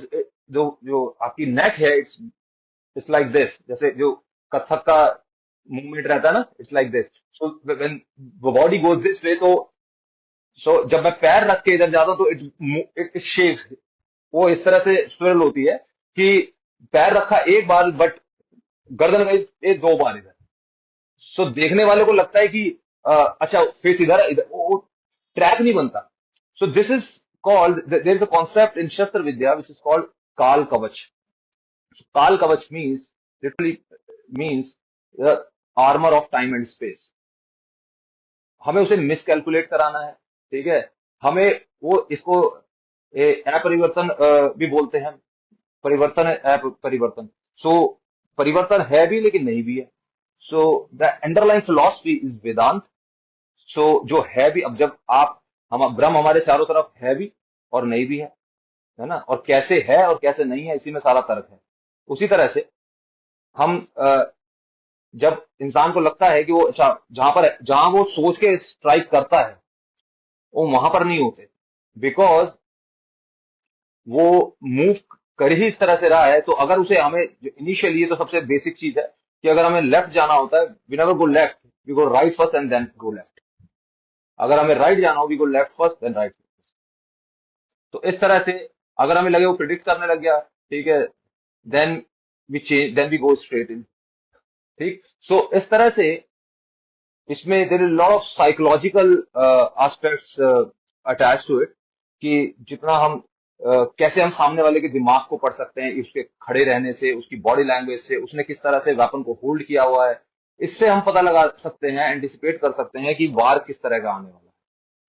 जो जो आपकी नेक है, इट्स लाइक दिस, जैसे जो कथक का मूवमेंट रहता है ना, it's like this. So when body goes this way, तो जब मैं पैर रख के इधर जाता हूँ तो इट शेक्स, वो इस तरह से स्विरल होती है कि पैर रखा एक बार, बट गर्दन गई एक दो बार इधर। सो देखने वाले को लगता है कि अच्छा फेस इधर है, इधर वो ट्रैक नहीं बनता। So this is called, there is a concept in Shastra Vidya which is called Kaal Kavach. Kaal Kavach means, literally means armour of time and space. हमें उसे मिसकैलकुलेट कराना है, ठीक है। हमें वो इसको अपरिवर्तन भी बोलते हैं। परिवर्तन है, परिवर्तन। सो परिवर्तन है भी लेकिन नहीं भी है। So the underline philosophy is Vedanta. So जो है भी, अब जब आप, हम ब्रह्म हमारे चारों तरफ है भी और नहीं भी है ना, और कैसे है और कैसे नहीं है, इसी में सारा तर्क है। उसी तरह से हम जब इंसान को लगता है कि वो, अच्छा, जहां वो सोच के स्ट्राइक करता है वो वहां पर नहीं होते, बिकॉज वो मूव कर ही इस तरह से रहा है। तो अगर उसे, हमें इनिशियली, ये तो सबसे बेसिक चीज है कि अगर हमें लेफ्ट जाना होता है, we never go left, we go right first and then go left. अगर हमें राइट जाना हो, we go left first then right. तो इस तरह से अगर हमें लगे वो प्रिडिक्ट करने लग गया, ठीक है, then then we go straight in. ठीक। सो इस तरह से इसमें there is lot of psychological aspects attach to it, कि जितना हम कैसे हम सामने वाले के दिमाग को पढ़ सकते हैं, उसके खड़े रहने से, उसकी बॉडी लैंग्वेज से, उसने किस तरह से वेपन को होल्ड किया हुआ है, इससे हम पता लगा सकते हैं, एंटिसिपेट कर सकते हैं कि वार किस तरह का आने वाला है।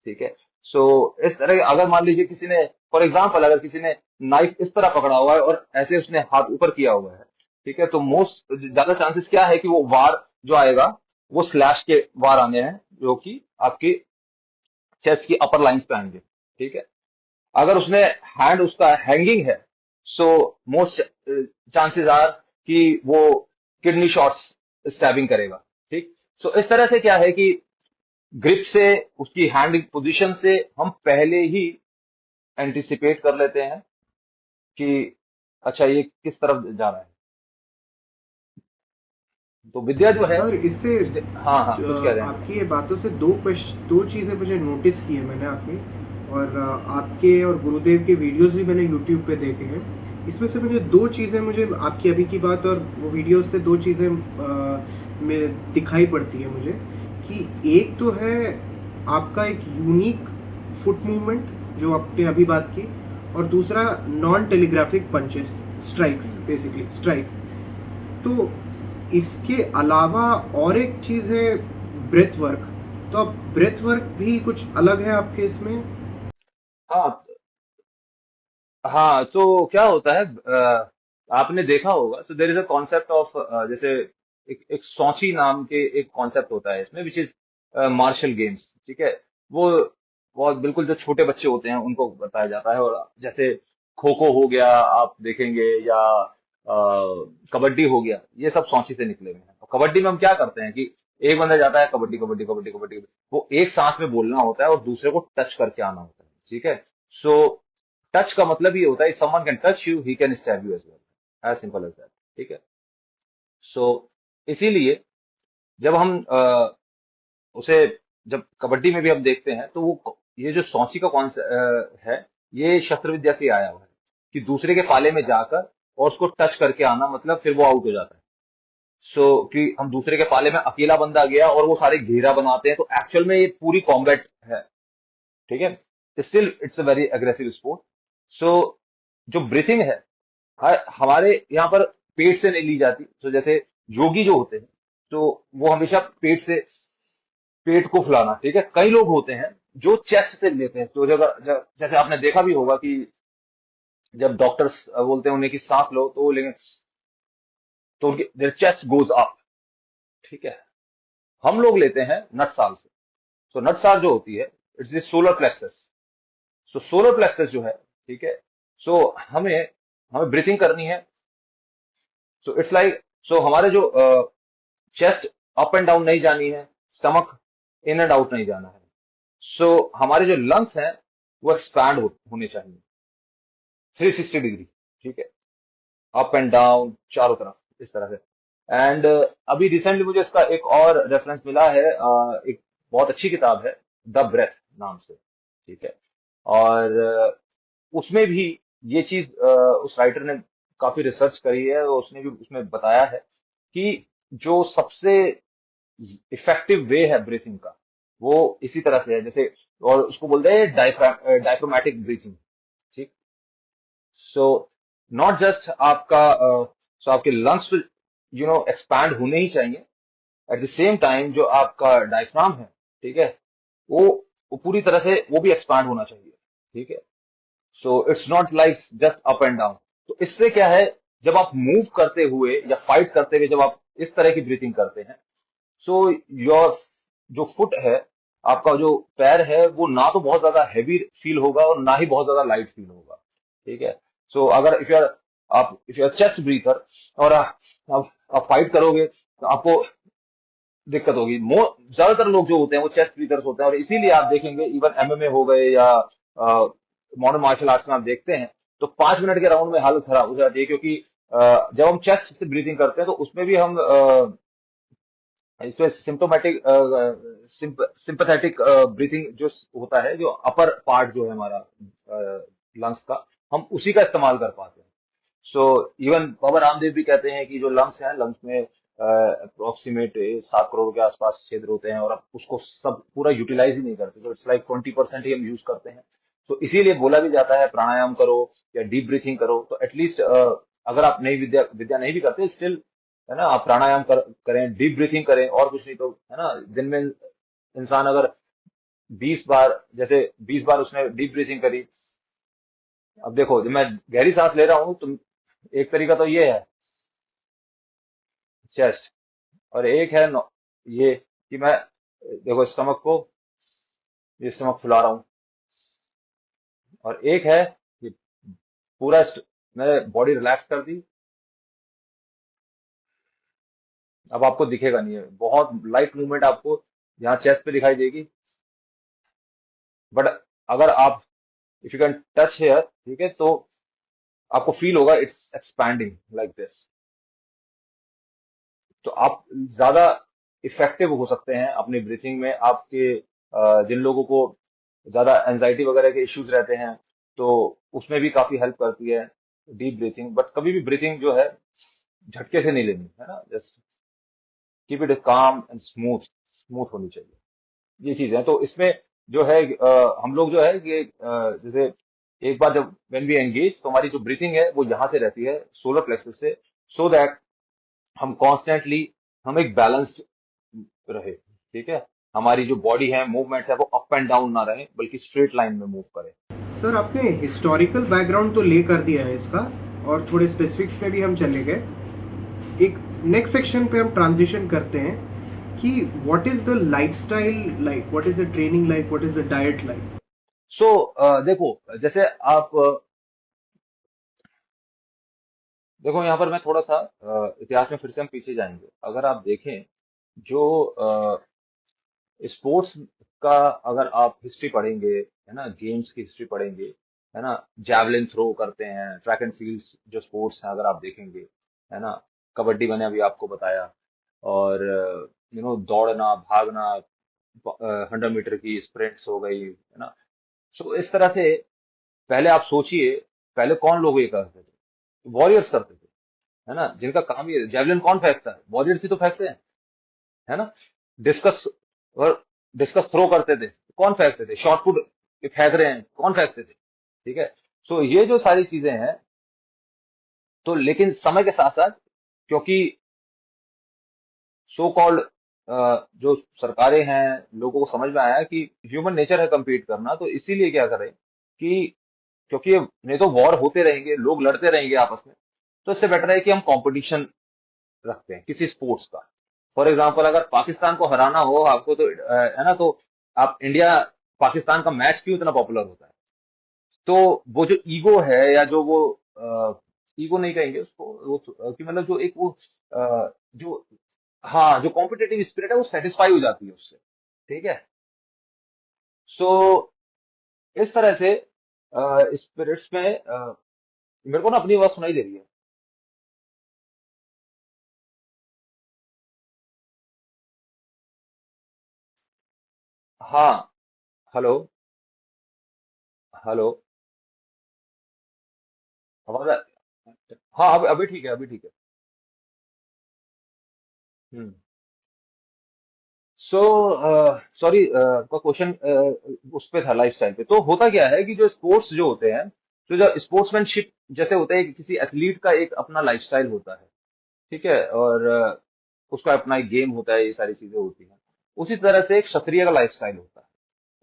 ठीक है। सो इस तरह, अगर मान लीजिए किसी ने, फॉर एग्जाम्पल, अगर किसी ने नाइफ इस तरह पकड़ा हुआ है और ऐसे उसने हाथ ऊपर किया हुआ है, ठीक है, तो मोस्ट ज्यादा चांसेस क्या है कि वो वार जो आएगा वो स्लैश के वार आने हैं, जो कि आपकी चेस्ट की अपर लाइंस पे आएंगे। ठीक है। अगर उसने हैंड, उसका हैंगिंग है, सो मोस्ट चांसेस आर कि वो किडनी शॉट्स स्टैबिंग करेगा। ठीक। सो इस तरह से क्या है कि ग्रिप से, उसकी हैंड पोजीशन से हम पहले ही एंटिसिपेट कर लेते हैं कि अच्छा ये किस तरफ जा रहा है। तो विद्या जो है, सर इससे विद्या, हाँ हाँ, कुछ कह रहे हैं। आपकी ये बातों से दो चीज़ें मुझे नोटिस की है मैंने आपकी, और आपके और गुरुदेव के वीडियोस भी मैंने यूट्यूब पे देखे हैं। इसमें से मुझे दो चीज़ें, मुझे आपकी अभी की बात और वो वीडियोस से दो चीज़ें में दिखाई पड़ती है मुझे, कि एक तो है आपका एक यूनिक फुट मूवमेंट जो आपने अभी बात की, और दूसरा non telegraphic punches, strikes, basically strikes. तो इसके अलावा और एक चीज़ है ब्रेथ वर्क। तो अब ब्रेथ वर्क भी कुछ अलग है आपके इसमें? हाँ हाँ, तो क्या होता है, आपने देखा होगा, so there is a concept of, जैसे एक सौची नाम के एक कॉन्सेप्ट होता है इसमें, विच इज मार्शल गेम्स। ठीक है। वो बहुत बिल्कुल जो छोटे बच्चे होते हैं उनको बताया जाता है। और जैसे खो खो हो गया, आप देखेंगे, या कबड्डी हो गया, ये सब सौची से निकले हुए हैं। और कबड्डी में हम क्या करते हैं कि एक बंदा जाता है, कबड्डी कबड्डी कबड्डी कबड्डी, वो एक सांस में बोलना होता है और दूसरे को टच करके आना होता है। ठीक है। सो टच का मतलब ये होता है, someone can touch you, he can stab you as well, as simple as that. ठीक है। सो इसीलिए जब हम उसे, जब कबड्डी में भी हम देखते हैं, तो वो ये जो सौची का कॉन्सेप्ट है, ये शस्त्र विद्या से आया हुआ है, कि दूसरे के पाले में जाकर और उसको टच करके आना, मतलब फिर वो आउट हो जाता है। सो कि हम दूसरे के पाले में, अकेला बंदा गया और वो सारे घेरा बनाते हैं, तो एक्चुअल में ये पूरी कॉम्बैट है। ठीक है। Still it's a very aggressive sport. So जो ब्रीथिंग है, हमारे यहाँ पर पेट से नहीं ली जाती। तो जैसे योगी जो होते हैं, तो वो हमेशा पेट से, पेट को फुलाना, ठीक है। कई लोग होते हैं जो चेस्ट से लेते हैं। तो जैसे आपने देखा भी होगा कि जब डॉक्टर्स बोलते हैं उन्हें कि सांस लो, तो वो लेंगे, तो उनकी देयर चेस्ट गोज अप। ठीक है। हम लोग लेते हैं नटसाल से। सो नटसाल जो होती है, it's the solar plexus. So solar plexus जो है, ठीक है, सो हमें हमें ब्रीथिंग करनी है। सो इट्स लाइक, सो हमारे जो चेस्ट अप एंड डाउन नहीं जानी है, स्टमक इन एंड आउट नहीं जाना है। सो हमारे जो लंग्स हैं वो एक्सपैंड होने चाहिए 360 डिग्री। ठीक है, अप एंड डाउन चारों तरफ इस तरह से। एंड अभी रिसेंटली मुझे इसका एक और रेफरेंस मिला है, एक बहुत अच्छी किताब है, द ब्रेथ नाम से, ठीक है। और उसमें भी ये चीज उस राइटर ने काफी रिसर्च करी है, और उसने भी उसमें बताया है कि जो सबसे इफेक्टिव वे है ब्रीथिंग का, वो इसी तरह से है जैसे, और उसको बोलते हैं डायफ्रामेटिक ब्रीथिंग, ठीक। सो नॉट जस्ट आपका सो आपके लंग्स एक्सपैंड होने ही चाहिए, एट द सेम टाइम जो आपका डायफ्राम है, ठीक है, वो वो पूरी तरह से वो भी एक्सपैंड होना चाहिए, ठीक है। So it's not like just up and down. तो इससे क्या है, जब आप मूव करते हुए या फाइट करते हुए जब आप इस तरह की ब्रीथिंग करते हैं, सो योर जो फुट है, आपका जो पैर है, वो ना तो बहुत ज्यादा हैवी फील होगा और ना ही बहुत ज्यादा लाइट फील होगा, ठीक है। सो अगर if you are chest breather और आप फाइट करोगे तो आपको दिक्कत होगी। ज्यादातर लोग जो होते हैं वो चेस्ट ब्रीथर्स होते हैं, और इसीलिए आप देखेंगे इवन एमएमए हो गए या मॉडर्न मार्शल आर्ट्स में आप देखते हैं तो 5 मिनट के राउंड में हालत खराब हो जाती है, क्योंकि जब हम चेस्ट से ब्रीथिंग करते हैं तो उसमें भी हम इस पे सिम्टोमेटिक सिंपैथेटिक ब्रीथिंग जो होता है, जो अपर पार्ट जो है हमारा लंग्स का, हम उसी का इस्तेमाल कर पाते हैं। सो इवन बाबा रामदेव भी कहते हैं कि जो लंग्स हैं, लंग्स में अप्रोक्सीमेट 7 करोड़ के आसपास क्षेत्र होते हैं, और अब उसको सब पूरा यूटिलाइज ही नहीं करते, तो इट्स लाइक 20% ही हम यूज करते हैं। तो इसीलिए बोला भी जाता है प्राणायाम करो या डीप ब्रीथिंग करो, तो एटलीस्ट अगर आप नई विद्या विद्या नहीं भी करते स्टिल, है ना, आप प्राणायाम करें, डीप ब्रीथिंग करें, और कुछ नहीं तो, है ना, दिन में इंसान अगर 20 बार, जैसे 20 बार उसने डीप ब्रीथिंग करी। अब देखो, जब मैं गहरी सांस ले रहा हूं तो एक तरीका तो ये है चेस्ट, और एक है ये कि मैं देखो स्टमक को, ये स्टमक फुला रहा हूं, और एक है कि पूरा मैंने बॉडी रिलैक्स कर दी। अब आपको दिखेगा नहीं है, बहुत लाइट मूवमेंट आपको यहाँ चेस्ट पे दिखाई देगी, बट अगर आप if you can touch hair, ठीक है, तो आपको फील होगा इट्स एक्सपैंडिंग लाइक दिस। तो आप ज्यादा इफेक्टिव हो सकते हैं अपनी ब्रीथिंग में। आपके जिन लोगों को ज्यादा एंजाइटी वगैरह के इश्यूज रहते हैं, तो उसमें भी काफी हेल्प करती है डीप ब्रीथिंग। बट कभी भी ब्रीथिंग जो है झटके से नहीं लेनी है ना, जस्ट कीप इट काम एंड स्मूथ, स्मूथ होनी चाहिए, ये चीज है। तो इसमें जो है हम लोग जो है कि जैसे एक बार जब व्हेन वी एंगेज, तो हमारी जो ब्रीथिंग है वो यहाँ से रहती है सोलर प्लेक्सस से, सो दैट हम कॉन्स्टेंटली, हम एक बैलेंस्ड रहे, ठीक है, हमारी जो बॉडी है, मूवमेंट्स है, वो अप एंड डाउन ना रहे बल्कि स्ट्रेट लाइन में मूव करे। सर आपने हिस्टोरिकल बैकग्राउंड तो ले कर दिया है इसका, और थोड़े स्पेसिफिक्स में भी हम चले गए। एक नेक्स्ट सेक्शन पे हम ट्रांजिशन करते हैं कि what is the lifestyle like, what is the training like, what is the diet like. So देखो, जैसे आप देखो यहाँ पर मैं थोड़ा सा इतिहास में फिर से हम पीछे जाएंगे। अगर आप देखें जो स्पोर्ट्स का, अगर आप हिस्ट्री पढ़ेंगे, है ना, गेम्स की हिस्ट्री पढ़ेंगे, है ना, जैवलिन थ्रो करते हैं, ट्रैक एंड फील्ड जो स्पोर्ट्स हैं अगर आप देखेंगे, है ना, कबड्डी मैंने अभी आपको बताया, और दौड़ना, भागना, 100 मीटर की स्प्रिंट्स हो गई, है ना। सो इस तरह से पहले आप सोचिए, पहले कौन लोग ये करते थे? वॉरियर्स करते थे, है ना, जिनका काम ये, जेवलिन कौन फेंकता है? वॉरियर्स ही तो फेंकते हैं, है ना। डिस्कस, और डिस्कस थ्रो करते थे, कौन फेंकते थे? शॉर्ट पुट फेंक रहे हैं, कौन फेंकते थे? ठीक है। सो ये जो सारी चीजें हैं, तो लेकिन समय के साथ साथ, क्योंकि सो कॉल्ड जो सरकारें हैं, लोगों को समझ में आया कि ह्यूमन नेचर है compete करना, तो इसीलिए क्या करें कि, क्योंकि नहीं तो वॉर होते रहेंगे, लोग लड़ते रहेंगे आपस में, तो इससे बेटर है कि हम कंपटीशन रखते हैं किसी स्पोर्ट्स का। फॉर एग्जाम्पल, अगर पाकिस्तान को हराना हो आपको, तो है ना, तो आप इंडिया पाकिस्तान का मैच क्यों इतना पॉपुलर होता है? तो वो जो ईगो है, या जो वो ईगो नहीं कहेंगे उसको, वो कि मतलब जो एक वो जो, हाँ, जो कॉम्पिटेटिव स्पिरिट है वो सेटिस्फाई हो जाती है उससे, ठीक है। सो इस तरह से स्पिरिट्स में मेरे को ना अपनी आवाज सुनाई दे रही है। हाँ। हेलो। हेलो। आवाज हाँ, अब अभी ठीक है, अभी ठीक है। हम्म। सो सॉरी, आपका क्वेश्चन उस पे था, लाइफस्टाइल पे। तो होता क्या है कि जो स्पोर्ट्स जो होते हैं, तो जो स्पोर्ट्समैनशिप जैसे होता है कि किसी एथलीट का एक अपना लाइफस्टाइल होता है, ठीक है, और उसका अपना एक गेम होता है, ये सारी चीजें होती हैं। उसी तरह से एक क्षत्रिय का लाइफस्टाइल होता है।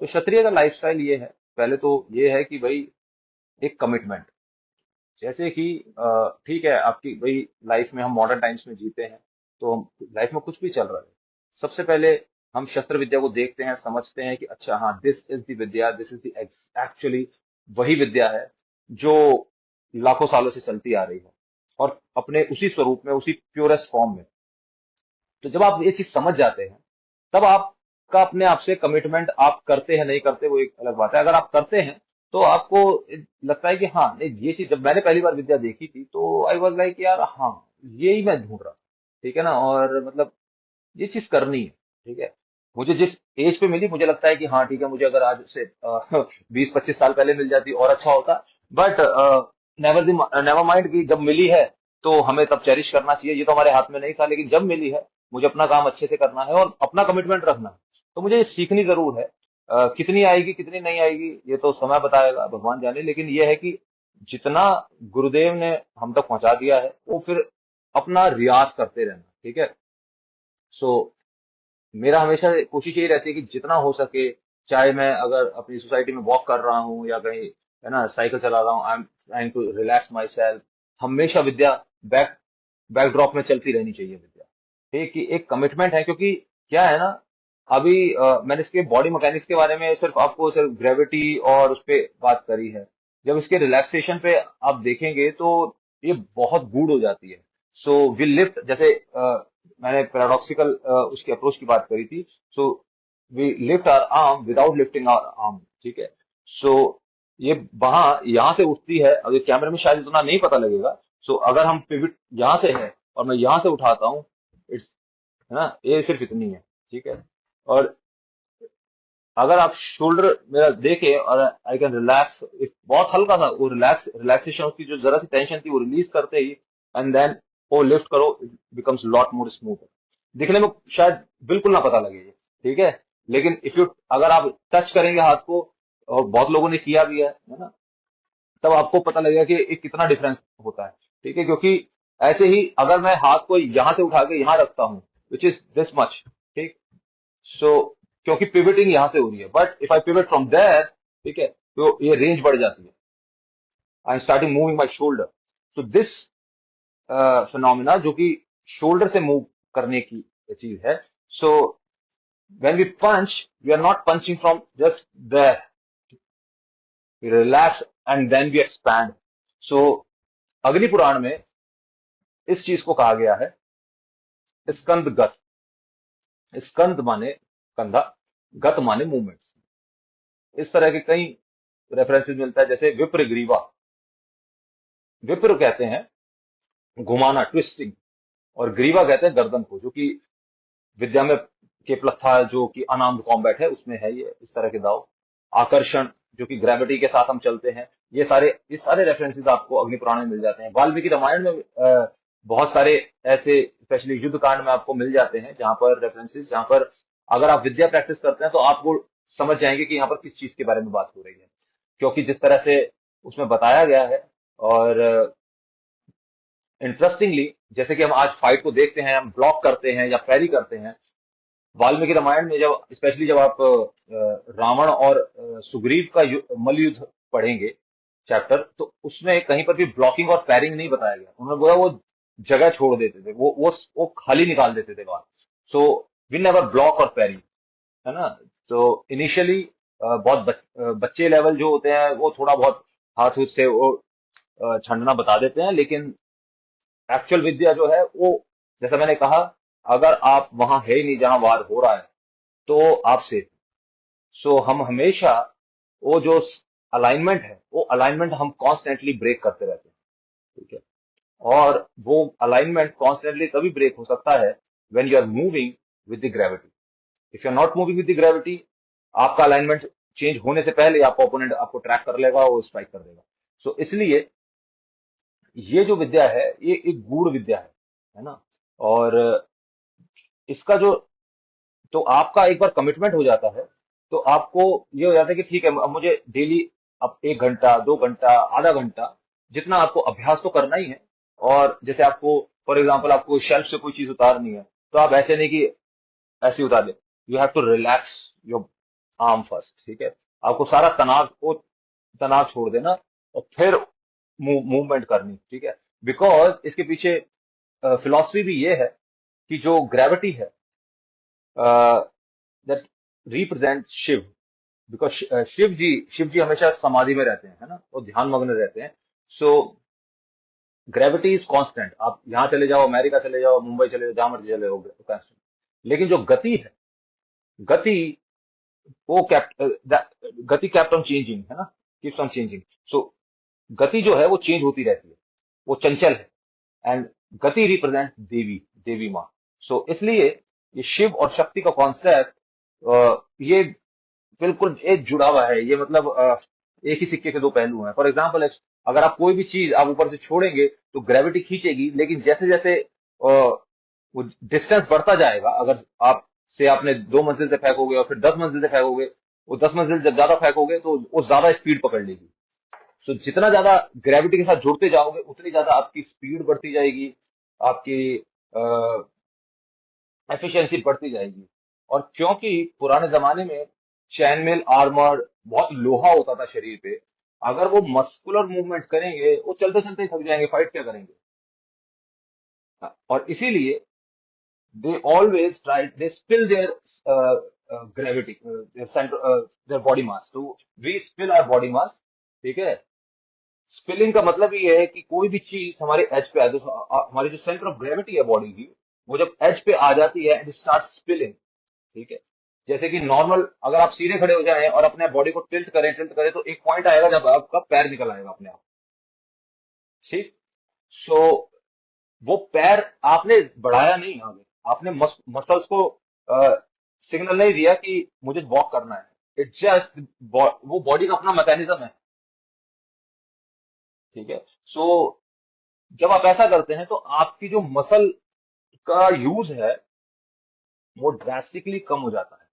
तो क्षत्रिय का लाइफस्टाइल ये है, पहले तो ये है कि भाई एक कमिटमेंट। जैसे कि ठीक है, आपकी भाई लाइफ में हम मॉडर्न टाइम्स में जीते हैं, तो लाइफ में कुछ भी चल रहा है, सबसे पहले हम शस्त्र विद्या को देखते हैं, समझते हैं कि अच्छा हाँ, this is the Vidya, this is the actually वही विद्या है जो लाखों सालों से चलती आ रही है, और अपने उसी स्वरूप में, उसी प्योरेस्ट फॉर्म में। तो जब आप ये चीज समझ जाते हैं, तब आपका अपने आप से कमिटमेंट, आप करते हैं नहीं करते वो एक अलग बात है। अगर आप करते हैं तो आपको लगता है कि हाँ नहीं, ये चीज जब मैंने पहली बार विद्या देखी थी तो आई वाज लाइक यार हाँ, यही मैं ढूंढ रहा था, ठीक है ना, और मतलब ये चीज करनी है, ठीक है। मुझे जिस एज पे मिली, मुझे लगता है कि हाँ ठीक है, मुझे अगर आज से 20-25 साल पहले मिल जाती और अच्छा होता। बट नेवर नेवर माइंड की जब मिली है तो हमें तब चेरिश करना चाहिए। ये तो हमारे हाथ में नहीं था, लेकिन जब मिली है, मुझे अपना काम अच्छे से करना है और अपना कमिटमेंट रखना है। तो मुझे ये सीखनी जरूर है। कितनी आएगी कितनी नहीं आएगी ये तो समय बताएगा, भगवान जाने, लेकिन ये है कि जितना गुरुदेव ने हम तक पहुंचा दिया है, वो फिर अपना रियाज करते रहना, ठीक है। सो मेरा हमेशा कोशिश यही रहती है कि जितना हो सके, चाहे मैं अगर अपनी सोसाइटी में वॉक कर रहा हूँ या कहीं, है ना, साइकिल चला रहा हूँ, I am trying to relax myself. हमेशा विद्या बैक बैकड्रॉप में चलती रहनी चाहिए विद्या, ठीक, कि एक कमिटमेंट है। क्योंकि क्या है ना, अभी मैंने इसके बॉडी मैकेनिक्स के बारे में सिर्फ आपको सिर्फ ग्रेविटी और उस पे बात करी है। जब इसके रिलैक्सेशन पे आप देखेंगे तो ये बहुत गूढ़ हो जाती है। सो विल लिफ्ट, जैसे मैंने पैराडॉक्सिकल उसकी अप्रोच की बात करी थी। So we lift our arm without lifting our arm, ठीक है। सो ये वहां यहाँ से उठती है, अगर कैमरे में शायद उतना नहीं पता लगेगा। सो अगर हम पिविट यहाँ से है और मैं यहाँ से उठाता हूँ, इट्स, है ना, ये सिर्फ इतनी है, ठीक है। और अगर आप शोल्डर मेरा देखे और आई कैन रिलैक्स, बहुत हल्का सा वो रिलैक्सेशन, उसकी जो जरा सी टेंशन थी वो रिलीज करते ही, एंड देन वो लिफ्ट करो, it becomes lot more smooth. दिखने में शायद बिल्कुल ना पता लगे ये, ठीक है, लेकिन इफ यू, अगर आप टच करेंगे हाथ को, और बहुत लोगों ने किया भी है ना, तब आपको पता लगेगा कि ये कितना डिफरेंस होता है, ठीक है। क्योंकि ऐसे ही अगर मैं हाथ को यहां से उठा के यहां रखता हूं, विच इज दिस मच, ठीक, सो क्योंकि पिवटिंग यहां से हो रही है, but if I pivot from there, ठीक है, तो ये रेंज बढ़ जाती है। I am starting moving my shoulder. So this phenomena जो कि शोल्डर से मूव करने की चीज है। So when we punch, we are not punching from just there, we relax and then we expand. So Agni Purana में इस चीज को कहा गया है स्कंद गत। स्कंद माने कंधा, गत माने मूवमेंट्स। इस तरह के कई रेफरेंसेस मिलता है, जैसे विप्र ग्रीवा, विप्र कहते हैं घुमाना, ट्विस्टिंग, और ग्रीवा कहते हैं गर्दन को, जो कि विद्या में केपलथा जो कि अनार्म्ड कॉम्बैट है उसमें है ये इस तरह के दाव। आकर्षण, जो कि ग्रेविटी के साथ हम चलते हैं। ये सारे रेफरेंसेस आपको अग्नि पुराण में मिल जाते हैं। वाल्मीकि रामायण में बहुत सारे ऐसे, स्पेशली युद्ध कांड में आपको मिल जाते हैं, जहां पर रेफरेंसेस, जहां पर अगर आप विद्या प्रैक्टिस करते हैं तो आपको समझ जाएंगे कि यहाँ पर किस चीज के बारे में बात हो रही है। क्योंकि जिस तरह से उसमें बताया गया है, और इंटरेस्टिंगली जैसे कि हम आज फाइट को देखते हैं, हम ब्लॉक करते हैं या पैरी करते हैं, वाल्मीकि रामायण में जब, स्पेशली जब आप रावण और सुग्रीव का मल्ल युद्ध पढ़ेंगे चैप्टर, तो उसमें कहीं पर भी ब्लॉकिंग और पैरिंग नहीं बताया गया। उन्होंने बोला वो जगह छोड़ देते थे, वो खाली निकाल देते थे बाहर। सो वी नेवर ब्लॉक और पैरी, है ना। तो इनिशियली बहुत बच्चे लेवल जो होते हैं वो थोड़ा बहुत हाथ हुथ से वो छंडना बता देते हैं, लेकिन एक्चुअल विद्या जो है वो, जैसा मैंने कहा, अगर आप वहां है ही नहीं जहां वार हो रहा है, तो आप सेफ। सो हम हमेशा वो जो अलाइनमेंट है, वो अलाइनमेंट हम कॉन्स्टेंटली ब्रेक करते रहते हैं। ठीक है। और वो अलाइनमेंट कॉन्स्टेंटली तभी ब्रेक हो सकता है when you are moving with the gravity. If you are not moving with the gravity, आपका अलाइनमेंट चेंज होने से पहले आपका ओपोनेंट आपको ट्रैक कर लेगा और स्ट्राइक कर देगा। सो इसलिए ये जो विद्या है ये एक गूढ़ विद्या है ना। और इसका जो, तो आपका एक बार कमिटमेंट हो जाता है तो आपको ये हो जाता है कि ठीक है, अब मुझे डेली अब 1 घंटा 2 घंटा आधा घंटा जितना आपको अभ्यास तो करना ही है। और जैसे आपको फॉर एग्जाम्पल आपको शेल्फ से कोई चीज उतारनी है तो आप ऐसे नहीं कि ऐसे ही उतार ले, you have to relax your arm first. ठीक है, आपको सारा तनाव को तनाव छोड़ देना और फिर मूवमेंट करनी। ठीक है, बिकॉज इसके पीछे फिलॉसफी भी ये है कि जो ग्रेविटी है that represent Shiva. Because Shiva ji हमेशा समाधि में रहते हैं, है ना, और ध्यान मग्न रहते हैं। सो ग्रेविटी इज कांस्टेंट। आप यहाँ चले जाओ, अमेरिका चले जाओ, मुंबई चले जाओ, जहां मर्जी चले जाओ, कांस्टेंट। लेकिन जो गति है, गति वो गति केप्ट ऑन चेंजिंग, है ना, कीप्स ऑन चेंजिंग। सो गति जो है वो चेंज होती रहती है, वो चंचल है। एंड गति रिप्रेजेंट देवी, देवी माँ। सो इसलिए ये शिव और शक्ति का कॉन्सेप्ट ये बिल्कुल एक जुड़ा हुआ है। ये मतलब एक ही सिक्के के दो पहलू हैं। फॉर एग्जाम्पल, अगर आप कोई भी चीज आप ऊपर से छोड़ेंगे तो ग्रेविटी खींचेगी, लेकिन जैसे जैसे वो डिस्टेंस बढ़ता जाएगा, अगर आप से आपने 2 मंजिल से फेंकोगे और फिर 10 मंजिल से फेंकोगे, वो 10 मंजिल जब ज्यादा फेंकोगे तो वो ज्यादा स्पीड पकड़ लेगी। सो जितना ज्यादा ग्रेविटी के साथ जुड़ते जाओगे उतनी ज्यादा आपकी स्पीड बढ़ती जाएगी, आपकी एफिशिएंसी बढ़ती जाएगी। और क्योंकि पुराने जमाने में चैन मेल आर्मर बहुत लोहा होता था शरीर पे, अगर वो मस्कुलर मूवमेंट करेंगे वो चलते चलते ही थक जाएंगे, फाइट क्या करेंगे। और इसीलिए they always try, they spill their gravity, their center, their body mass. तो we spill our body mass। ठीक है, स्पिलिंग का मतलब ये है कि कोई भी चीज हमारे एज पे आ तो हमारी जो सेंटर ऑफ ग्रेविटी है बॉडी की, वो जब एज पे आ जाती है, इट स्टार्ट स्पिलिंग। ठीक है, जैसे कि नॉर्मल अगर आप सीधे खड़े हो जाएं और अपने बॉडी को टिल्ट करें तो एक पॉइंट आएगा जब आपका पैर निकल आएगा अपने आप। ठीक। सो वो पैर आपने बढ़ाया नहीं आगे, आपने मसल्स को सिग्नल नहीं दिया कि मुझे वॉक करना है। इट जस्ट, वो बॉडी का अपना मैकेनिज्म है। ठीक है। सो जब आप ऐसा करते हैं तो आपकी जो मसल का यूज है वो ड्रास्टिकली कम हो जाता है।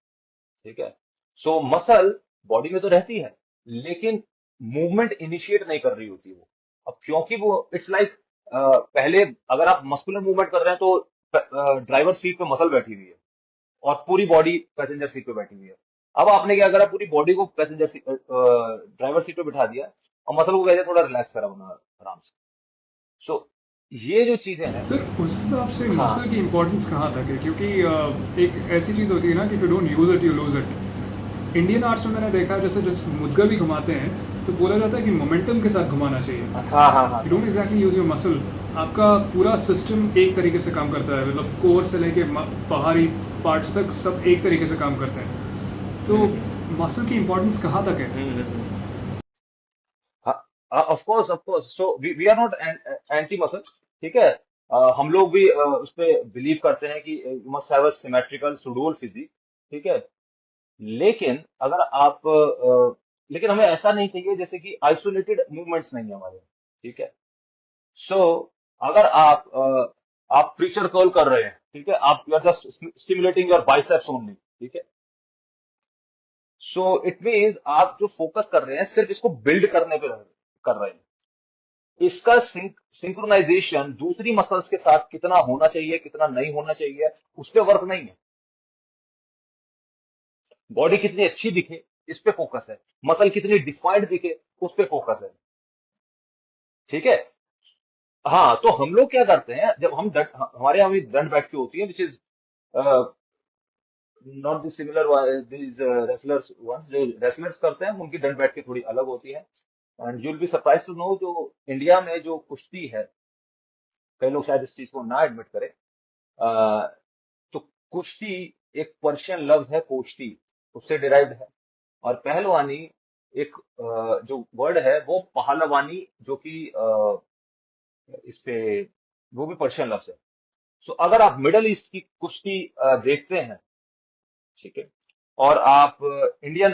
ठीक है। सो मसल बॉडी में तो रहती है लेकिन मूवमेंट इनिशिएट नहीं कर रही होती वो। अब क्योंकि वो इट्स लाइक पहले अगर आप मस्कुलर मूवमेंट कर रहे हैं तो ड्राइवर सीट पे मसल बैठी हुई है और पूरी बॉडी पैसेंजर सीट पे बैठी हुई है। अब आपने क्या करा, पूरी बॉडी को पैसेंजर सीट ड्राइवर सीट पे बिठा दिया और मसल को कहते थोड़ा रिलैक्स करा अपना आराम से। सो ये जो चीजें हैं। सर उस हिसाब से हाँ। मसल की इम्पोर्टेंस कहाँ तक है, क्योंकि एक ऐसी चीज़ होती है ना कि if you don't use it you lose it. Indian arts में मैंने देखा है जैसे जिस मुद्गा भी घुमाते हैं तो बोला जाता है कि मोमेंटम के साथ घुमाना चाहिए। हाँ हाँ हाँ you don't exactly use your muscle. आपका पूरा सिस्टम एक तरीके से काम करता है, मतलब कोर से लेके बाहरी पार्ट्स तक सब एक तरीके से काम करते हैं। तो मसल की इम्पोर्टेंस कहाँ तक है? Of course, of course. So we are not anti muscle. ठीक है। हम लोग भी उस पे बिलीव करते हैं कि you must have a symmetrical सुडोल फिजिक। ठीक है। लेकिन अगर आप लेकिन हमें ऐसा नहीं चाहिए जैसे कि आइसोलेटेड मूवमेंट्स नहीं है हमारे। ठीक है। सो अगर आप प्रीचर कर्ल कर रहे हैं, ठीक है, आप you are just stimulating your biceps only. ठीक है। सो इट मीन्स आप जो फोकस कर रहे हैं सिर्फ इसको बिल्ड करने पे कर रहे हैं। इसका सिंक्रोनाइजेशन दूसरी मसल्स के साथ कितना होना चाहिए कितना नहीं होना चाहिए उस पर वर्क नहीं है। बॉडी कितनी अच्छी दिखे इस पे फोकस है, मसल कितनी डिफाइंड दिखे उस पे फोकस है। ठीक है। हाँ, तो हम लोग क्या करते हैं जब हम हमारे यहाँ भी दंड बैठकी होती है, which is not the similar this wrestlers ones. जो रेसलर्स करते हैं उनकी दंड बैठकी थोड़ी अलग होती है। And you will be surprise to know, जो इंडिया में जो कुश्ती है, कई लोग शायद इस चीज को ना एडमिट करें, अ, तो कुश्ती एक पर्शियन लफ्ज है कोश्ती, उससे डिराइव्ड है। और पहलवानी एक जो वर्ड है वो पहलवानी, जो कि इस पे, वो भी पर्शियन लफ्ज है। सो अगर आप मिडल ईस्ट की कुश्ती देखते हैं, ठीक है, और आप इंडियन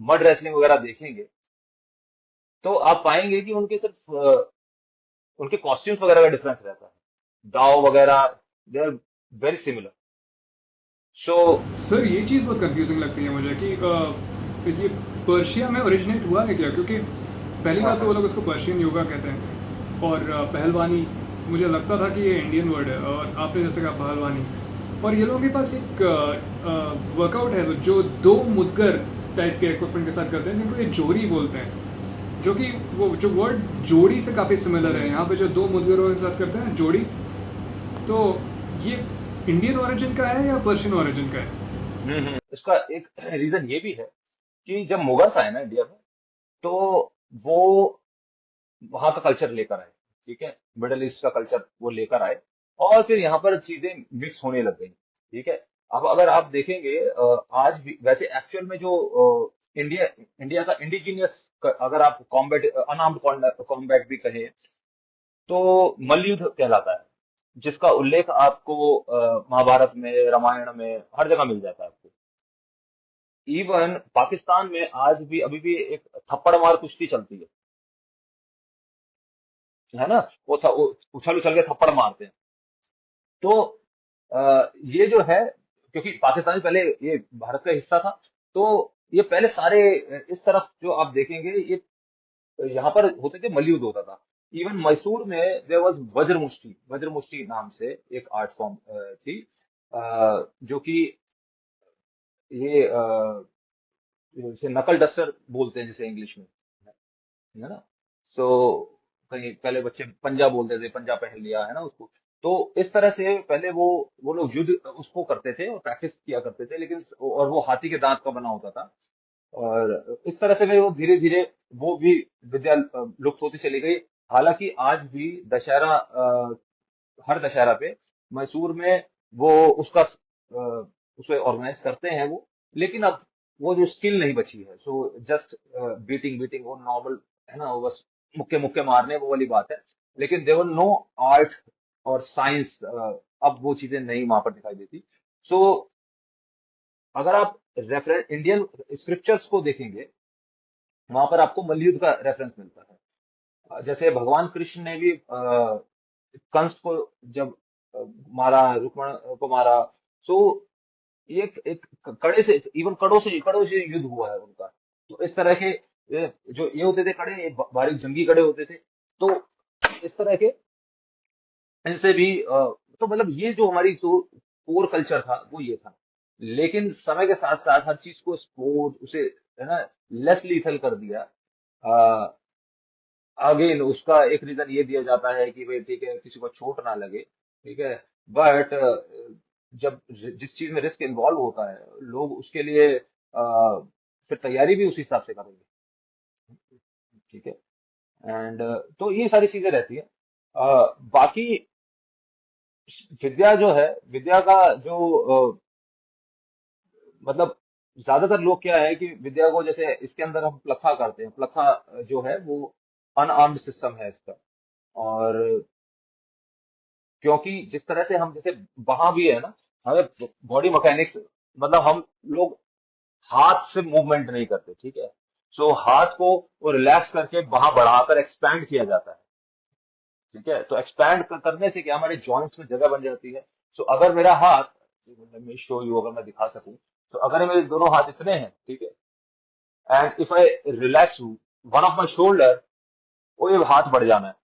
मड रेसलिंग वगैरह देखेंगे, तो आप पाएंगे कि उनके सिर्फ उनके कॉस्ट्यूम्स वगैरह का डिफरेंस रहता है, दाव वगैरह, they are very similar. So sir ये चीज़ बहुत कंफ्यूजिंग लगती है मुझे कि ये पर्शिया में ओरिजिनेट हुआ है क्या, क्योंकि पहली हाँ बात तो वो हाँ लोग उसको पर्शियन योगा कहते हैं, और पहलवानी मुझे लगता था कि ये इंडियन वर्ड है, और आपने जैसे कहा पहलवानी, और ये लोगों के पास एक वर्कआउट है जो दो मुदगर टाइप के इक्विपमेंट के साथ करते हैं, जिनको ये जोड़ी बोलते हैं, जो कि वो जो वर्ड जोड़ी से काफ़ी सिमिलर है। यहाँ पे जो दो मुदगरों के साथ करते हैं जोड़ी, तो ये इंडियन ओरिजिन का है या पर्शियन ओरिजिन का है? इसका एक रीजन ये भी है कि जब मुगल्स आए ना इंडिया में, तो वो वहां का कल्चर लेकर आए, ठीक है, मिडल ईस्ट का कल्चर वो लेकर आए, और फिर यहाँ पर चीजें मिक्स होने लग गई, ठीक है। अब अगर आप देखेंगे आज भी वैसे एक्चुअल में जो इंडिया इंडिया का इंडिजीनियस, अगर आप कॉम्बैट अनआर्म्ड कॉम्बैट भी कहें, तो मल्लयुद्ध कहलाता है, जिसका उल्लेख आपको महाभारत में, रामायण में, हर जगह मिल जाता है आपको। इवन पाकिस्तान में आज भी अभी भी एक थप्पड़ मार कुश्ती चलती है ना, वो उछल उछल के थप्पड़ मारते हैं। तो ये जो है, क्योंकि पाकिस्तान पहले ये भारत का हिस्सा था, तो ये पहले सारे इस तरफ जो आप देखेंगे, ये यहाँ पर होते थे, मलयुद्ध होता था। इवन मैसूर में देयर वाज वज्र मुष्टि नाम से एक आर्ट फॉर्म थी, जो कि ये इसे नकल डस्टर बोलते हैं जिसे इंग्लिश में, है ना। सो कहीं पहले बच्चे पंजा बोलते थे, पंजा पहन लिया, है ना उसको। तो इस तरह से पहले वो लोग युद्ध उसको करते थे और प्रैक्टिस किया करते थे, लेकिन और वो हाथी के दांत का बना होता था, और इस तरह से वो धीरे धीरे वो भी विद्या लुप्त होती चली गई। हालांकि आज भी दशहरा, हर दशहरा पे मैसूर में वो उसका उसे ऑर्गेनाइज करते हैं वो, लेकिन अब वो जो स्किल नहीं बची है, सो जस्ट बीटिंग बीटिंग वो नॉर्मल, है ना, वो बस मुक्के मुक्के मारने, वो वाली बात है। लेकिन देवर नो आर्ट और साइंस, अब वो चीजें नहीं वहां पर दिखाई देती। सो अगर आप रेफरेंस इंडियन स्क्रिप्चर्स को देखेंगे, वहां पर आपको मलयुद्ध का रेफरेंस मिलता है। जैसे भगवान कृष्ण ने भी कंस को जब मारा, रुक्मण को मारा, तो एक एक कड़े से, इवन कड़ों से युद्ध हुआ है उनका। तो इस तरह के जो ये होते थे कड़े, ये भारी जंगी कड़े होते थे। तो इस तरह के इनसे भी तो मतलब ये जो हमारी जो कोर कल्चर था वो ये था। लेकिन समय के साथ साथ हर चीज को स्पोर्ट उसे, है ना, लेस लीथल कर दिया। अगेन उसका एक रीजन ये दिया जाता है कि भाई ठीक है, किसी को चोट ना लगे, ठीक है। बट जब जिस चीज में रिस्क इन्वॉल्व होता है, लोग उसके लिए फिर तैयारी भी उसी हिसाब से करेंगे, ठीक है। एंड तो ये सारी चीजें रहती है। बाकी विद्या जो है, विद्या का जो मतलब ज्यादातर लोग क्या है कि विद्या को, जैसे इसके अंदर हम प्लखा करते हैं, प्लखा जो है वो अनआर्म्ड सिस्टम है इसका। और क्योंकि जिस तरह से हम जैसे वहां भी है ना, हमें बॉडी मैकेनिक्स, मतलब हम लोग हाथ से मूवमेंट नहीं करते, ठीक है। सो हाथ को वो रिलैक्स करके वहां बढ़ाकर एक्सपैंड किया जाता है, ठीक है। तो एक्सपैंड करने से क्या, हमारे जॉइंट्स में जगह बन जाती है। सो अगर मेरा हाथ, मैं शो यू, अगर मैं दिखा सकूं, तो अगर मेरे दोनों हाथ इतने हैं, ठीक है, and if I relax one of my shoulder, वो ये हाथ बढ़ जाना है,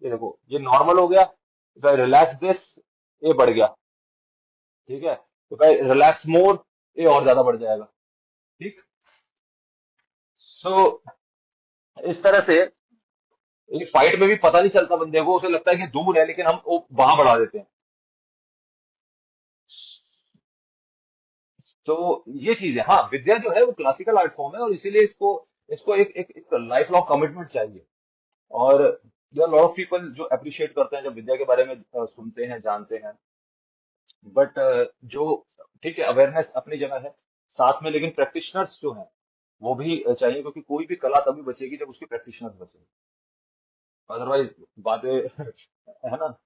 ये देखो ये नॉर्मल हो गया। इफ आई रिलैक्स दिस, ये बढ़ गया, ठीक है। तो भाई रिलैक्स मोर, ये और ज्यादा बढ़ जाएगा, ठीक। सो इस तरह से ये फाइट में भी पता नहीं चलता बंदे को, उसे लगता है कि दूर है, लेकिन हम वो वहां बढ़ा देते हैं। तो ये चीज है। हाँ, विद्या जो है वो क्लासिकल आर्ट फॉर्म है, और इसीलिए इसको इसको एक लाइफ लॉन्ग कमिटमेंट चाहिए। और there are lot of people जो अप्रिशिएट करते हैं जब विद्या के बारे में सुनते हैं, जानते हैं। बट जो, ठीक है, अवेयरनेस अपनी जगह है साथ में, लेकिन प्रैक्टिशनर्स जो हैं वो भी चाहिए, क्योंकि कोई भी कला तभी बचेगी जब उसके प्रैक्टिशनर्स बचेंगे। अदरवाइज बातें है ना।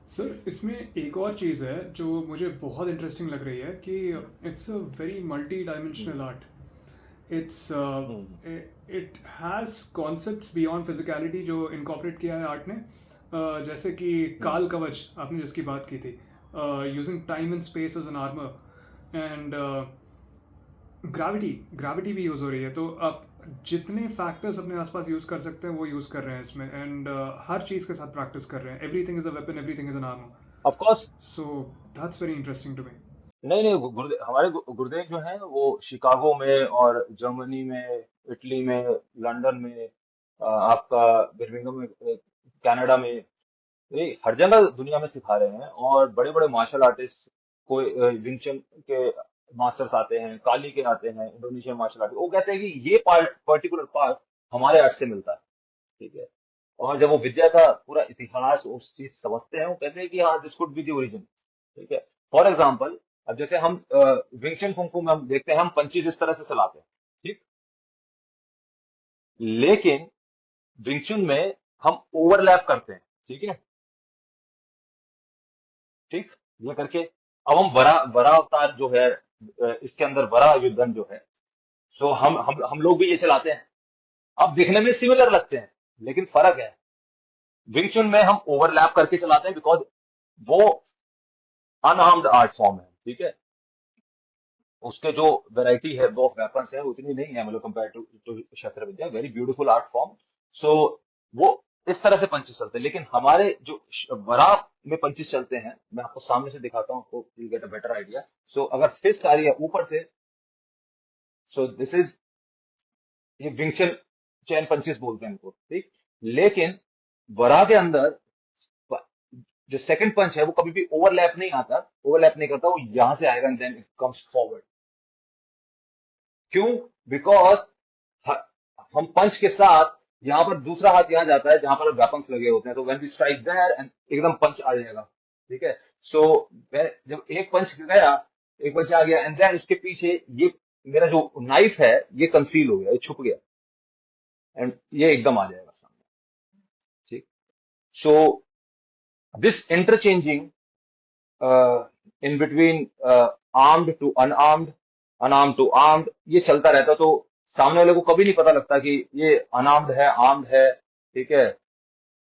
सर इसमें एक और चीज़ है जो मुझे बहुत इंटरेस्टिंग लग रही है कि it's a very multi hmm dimensional art. It's hmm it has concepts beyond physicality जो इनकॉर्पोरेट किया है आर्ट ने। जैसे कि हम्म काल कवच आपने जिसकी बात की थी, using time and space as an armour, and gravity gravity भी यूज़ हो रही है। तो आप जितने फैक्टर्स अपने आसपास यूज़ कर सकते हैं वो यूज़ कर रहे हैं इसमें, एंड हर चीज़ के साथ प्रैक्टिस कर रहे हैं। Everything is a weapon, everything is an armour. Of course. So that's very interesting to me. नहीं नहीं, गुरुदेव हमारे गुरुदेव जो हैं वो शिकागो में और जर्मनी में, इटली में, लंदन में, आपका बर्मिंघम में, कनाडा में, ये हर जगह दुनिया में सिखा रहे हैं। और बड़े बड़े मार्शल आर्टिस्ट, कोई विंचन के मास्टर्स आते हैं, काली के आते हैं, इंडोनेशियन मार्शल आर्टिस्ट, वो कहते हैं कि ये पार्ट, पर्टिकुलर पार्ट हमारे आर्ट से मिलता है। ठीक है। और जब वो विद्या का पूरा इतिहास उस चीज समझते हैं, वो कहते हैं कि हाँ, this could be the origin. ठीक है। फॉर एग्जाम्पल, अब जैसे हम विंग फुंफू में हम देखते हैं, हम पंचीज इस तरह से चलाते हैं। ठीक। लेकिन विंग में हम ओवरलैप करते हैं। ठीक है। ठीक। ये करके अब हम बड़ा बड़ा अवतार जो है, इसके अंदर बड़ा युद्धन जो है, सो हम लोग भी ये चलाते हैं। अब दिखने में सिमिलर लगते हैं, लेकिन फर्क है। विंग में हम ओवरलैप करके चलाते हैं, बिकॉज वो अनआर्म्ड आर्ट फॉर्म है। ठीक है। उसके जो वैरायटी है ऑफ वेपन्स है उतनी नहीं है, मतलब कंपेयर टू शस्त्र विद्या, वेरी ब्यूटीफुल आर्ट फॉर्म। सो वो इस तरह से पंचेस चलते हैं। लेकिन हमारे जो बरात में पंचेस चलते हैं, मैं आपको सामने से दिखाता हूँ, तो you get a better idea. So अगर फिस्ट आ रही है ऊपर से, सो दिस इज, ये विंगचन चैन पंचेस बोलते हैं इनको। ठीक। लेकिन वरा के अंदर प- जो सेकंड पंच है वो कभी भी ओवरलैप नहीं आता, ओवरलैप नहीं करता, वो यहां से आएगा and then it comes forward. क्यों? बिकॉज हम पंच के साथ यहाँ पर दूसरा हाथ यहाँ जाता है जहां पर वेपन्स लगे होते हैं, तो when we strike there and एकदम पंच आ जाएगा। ठीक है। सो जब एक पंच गया, एक पंच आ गया, एंड देन इसके पीछे ये मेरा जो नाइफ है ये कंसील हो गया, ये छुप गया, एंड ये एकदम आ जाएगा सामने। ठीक। So this interchanging in between armed to unarmed, unarmed to armed, ये चलता रहता। तो सामने वाले को कभी नहीं पता लगता कि ये अनआर्म्ड है, आर्म्ड है। ठीक है।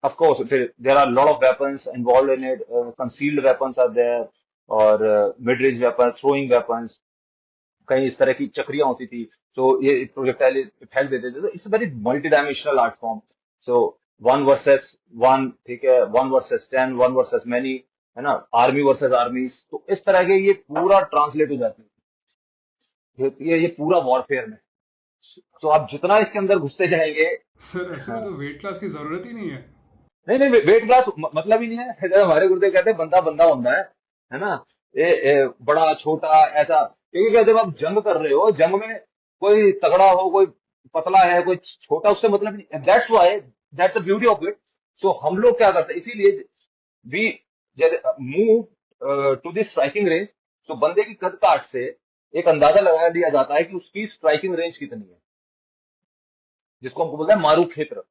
ऑफ कोर्स फिर there are lot of weapons involve in it, concealed weapons are there, और mid range weapon, throwing weapons, कहीं इस तरह की चक्रियां होती थी, तो ये प्रोजेक्टाइल फेंक देते थे। तो it's very multi dimensional art form. So one versus one, ठीक है, one versus ten, one versus many, है ना, आर्मी वर्सेस आर्मीज, तो इस तरह के ये पूरा ट्रांसलेट हो जाते हैं, ये पूरा वॉरफेयर में। तो आप जितना इसके अंदर घुसते जाएंगे। सर ऐसे में हाँ। तो वेट क्लास की ज़रूरत ही नहीं है। नहीं नहीं, वेट क्लास मतलब ही नहीं है। जब हमारे गुरुदेव कहते हैं बंदा बंदा होता है ना, बड़ा छोटा ऐसा, क्योंकि क्या, जब आप जंग कर रहे हो, जंग में कोई तगड़ा हो, कोई पतला है, कोई छोटा, उससे मतलब नहीं। That's why, that's the beauty of it. So हम लोग क्या करते हैं, इसीलिए we move to this striking range. तो बंदे की कद काठ से एक अंदाजा लगा लिया जाता है कि उसकी स्ट्राइकिंग रेंज कितनी है, जिसको हमको बोलते हैं मारू क्षेत्र।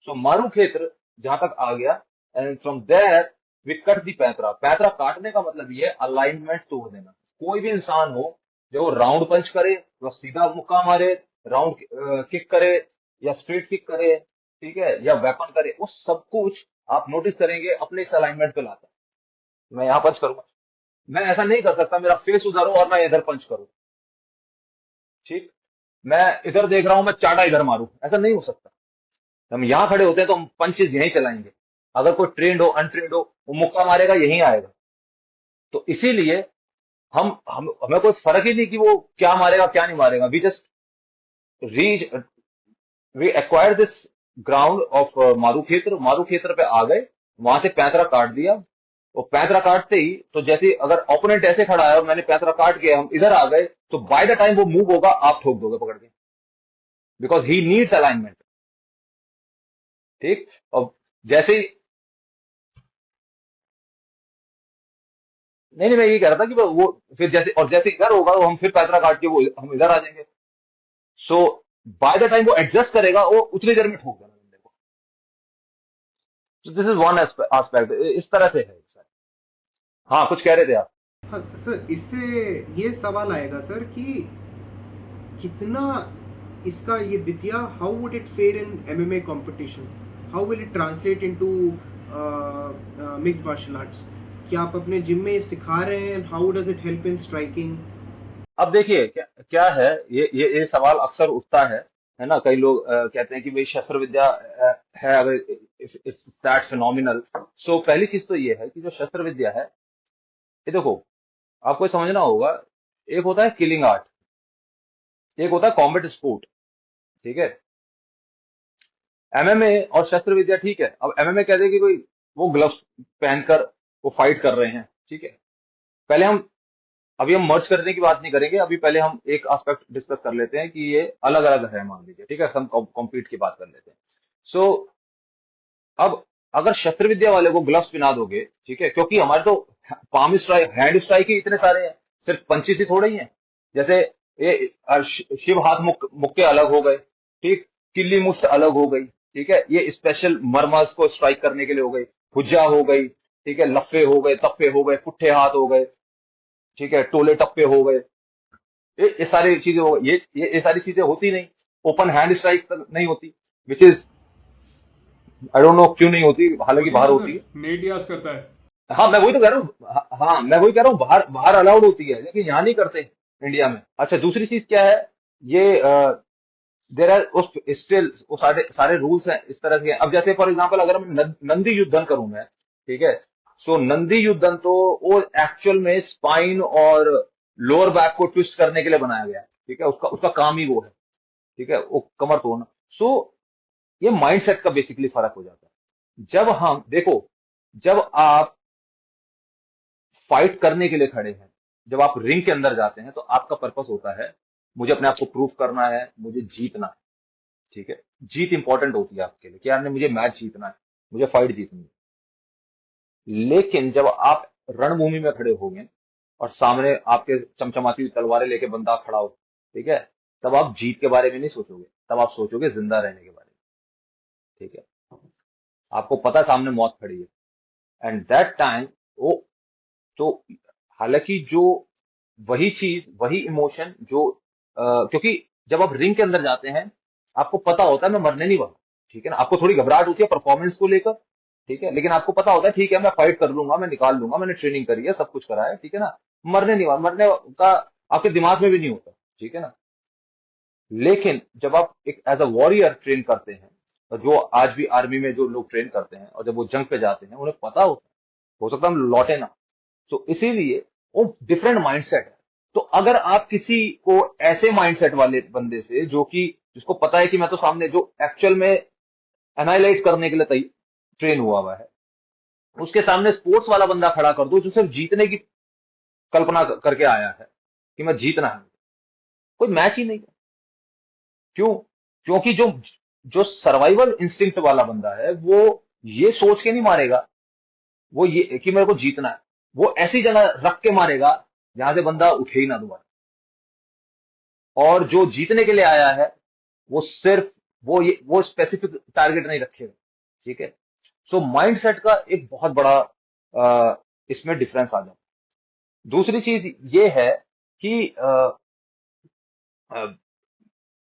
सो मारू क्षेत्र जहां तक आ गया, and from there we cut the पैतरा। पैतरा काटने का मतलब ये अलाइनमेंट तोड़ देना। कोई भी इंसान हो, जो राउंड पंच करे, वो सीधा मुक्का मारे, राउंड किक करे, या स्ट्रेट किक करे, ठीक है, या वेपन करे, वो सब कुछ आप नोटिस करेंगे अपने इस अलाइनमेंट पे लाता है। मैं यहाँ पंच करूंगा, मैं ऐसा नहीं कर सकता मेरा फेस उधर हो और मैं इधर पंच करूं। ठीक। मैं इधर देख रहा हूं, मैं चाटा इधर मारूं, ऐसा नहीं हो सकता। हम यहाँ खड़े होते हैं तो हम पंचेस यहीं चलाएंगे। अगर कोई ट्रेंड हो, अनट्रेंड हो, वो मुक्का मारेगा, यहीं आएगा। तो इसीलिए हम हमें कोई फर्क ही नहीं कि वो क्या मारेगा क्या नहीं मारेगा। We just reach, we acquire this ground of मारूखेत्र। मारूखेत्र पे आ गए, वहां से पैंतरा काट दिया। वो पैंतरा काटते ही, तो जैसे अगर ओपोनेंट ऐसे खड़ा है और मैंने पैंतरा काट के हम इधर आ गए, तो बाय द टाइम वो मूव होगा, आप ठोक दोगे पकड़ के, बिकॉज ही नीड्स अलाइनमेंट। ठीक। और जैसे ही, नहीं नहीं, मैं ये कह रहा था कि वो फिर जैसे, और जैसे इधर होगा, वो हम फिर पैतरा काट के वो हम इधर आ जाएंगे। सो बाय द टाइम वो एडजस्ट करेगा, वो उतनी देर में ठोक देना बंदे को। तो दिस इज वन एस्पेक्ट, इस तरह से है सर। हाँ, कुछ कह रहे थे आप? हाँ सर, इससे ये सवाल आएगा सर कि कितना इसका ये विद्या, how would it fare in MMA competition, how will it translate into mixed martial arts? क्या आप अपने जिम में सिखा रहे हैं? How does it help in striking? अब देखिए क्या क्या है, ये सवाल अक्सर उठता है ना। कई लोग कहते हैं कि भाई शस्त्र विद्या है, अगर इट्स दैट फिनोमिनल। सो पहली चीज तो ये है कि जो शस्त्र विद्या है, ये देखो, आपको ये समझना होगा, एक होता है किलिंग आर्ट, एक होता है कॉम्बैट स्पोर्ट, ठीक है। एमएमए और शस्त्र विद्या, ठीक है। अब एमएमए कहते हैं कि कोई वो ग्लव्स पहनकर वो फाइट कर रहे हैं, ठीक है। पहले हम अभी हम मर्ज करने की बात नहीं करेंगे, अभी पहले हम एक एस्पेक्ट डिस्कस कर लेते हैं कि ये अलग अलग है, मान लीजिए, ठीक है। हम कॉम्पीट की बात कर लेते हैं। सो अब अगर शस्त्र विद्या वाले को ग्लव्स पहना दोगे, ठीक है, क्योंकि हमारे तो पाम स्ट्राइक, हैंड स्ट्राइक ही इतने सारे हैं, सिर्फ पंचिस ही थोड़े ही हैं। जैसे ये शिव हाथ मुक्के अलग हो गए, ठीक, किल्ली मुष्ट अलग हो गई, ठीक है। ये स्पेशल मरमस को स्ट्राइक करने के लिए हो गई, भुजा हो गई, ठीक है, लफे हो गए, तप्पे हो गए, पुट्ठे हाथ हो गए, ठीक है, टोले टप्पे हो गए। ये सारी चीजें हो, ये सारी चीजें होती नहीं। ओपन हैंड स्ट्राइक तक नहीं होती, which is I don't know क्यों नहीं होती, हालांकि होती है बाहर ना होती सर, है। नेट डियाज करता है। हाँ, मैं वही तो कह रहा हूँ। हाँ, मैं वही कह रहा हूँ, बाहर बाहर अलाउड होती है, लेकिन यहाँ नहीं करते इंडिया में। अच्छा, दूसरी चीज क्या है, ये देर आर उस स्टिल वो सारे सारे रूल्स हैं इस तरह के हैं। अब जैसे फॉर एग्जांपल अगर मैं नंदी युद्धन करूं मैं, ठीक है। सो नंदी युद्धन तो वो एक्चुअल में स्पाइन और लोअर बैक को ट्विस्ट करने के लिए बनाया गया है, ठीक है। उसका उसका काम ही वो है, ठीक है, वो कमर तोड़ना। सो ये माइंडसेट का बेसिकली फर्क हो जाता है। जब हम देखो, जब आप फाइट करने के लिए खड़े हैं, जब आप रिंग के अंदर जाते हैं, तो आपका पर्पस होता है, मुझे अपने आप को प्रूव करना है, मुझे जीतना है, ठीक है। जीत इंपॉर्टेंट होती है आपके लिए कि यार नहीं, मुझे मैच जीतना है, मुझे फाइट जीतनी है। लेकिन जब आप रणभूमि में खड़े होंगे और सामने आपके चमचमाती हुई तलवारें लेके बंदा खड़ा हो, ठीक है, तब आप जीत के बारे में नहीं सोचोगे, तब आप सोचोगे जिंदा रहने के बारे में, ठीक है। आपको पता है सामने मौत खड़ी है, एंड दैट टाइम वो, तो हालांकि जो वही चीज, वही इमोशन जो क्योंकि जब आप रिंग के अंदर जाते हैं, आपको पता होता है मैं मरने नहीं वाला, ठीक है ना। आपको थोड़ी घबराहट होती है परफॉर्मेंस को लेकर, ठीक है, लेकिन आपको पता होता है ठीक है मैं फाइट कर लूंगा, मैं निकाल लूंगा, मैंने ट्रेनिंग करी है, सब कुछ करा है, ठीक है ना। मरने नहीं वाला, मरने का आपके दिमाग में भी नहीं होता, ठीक है ना। लेकिन जब आप एक एज अ वॉरियर ट्रेन करते हैं, और जो आज भी आर्मी में जो लोग ट्रेन करते हैं और जब वो जंग पे जाते हैं, उन्हें पता होता है, हो सकता है हम लौटे ना। तो इसीलिए वो डिफरेंट माइंडसेट है। तो अगर आप किसी को ऐसे माइंडसेट वाले बंदे से, जो कि जिसको पता है कि मैं तो सामने जो एक्चुअल में एनालाइज करने के लिए ट्रेन हुआ हुआ है, उसके सामने स्पोर्ट्स वाला बंदा खड़ा कर दो जो सिर्फ जीतने की कल्पना करके आया है कि मैं जीतना है, कोई मैच ही नहीं है। क्यों? क्योंकि जो जो सर्वाइवल इंस्टिंक्ट वाला बंदा है, वो ये सोच के नहीं मारेगा, वो ये कि मेरे को जीतना है, वो ऐसी जगह रख के मारेगा जहां से बंदा उठे ही ना दोबारा। और जो जीतने के लिए आया है, वो सिर्फ वो स्पेसिफिक टारगेट नहीं रखेगा, ठीक है। सो माइंडसेट का एक बहुत बड़ा इसमें डिफरेंस आ जाता है। दूसरी चीज ये है कि अ,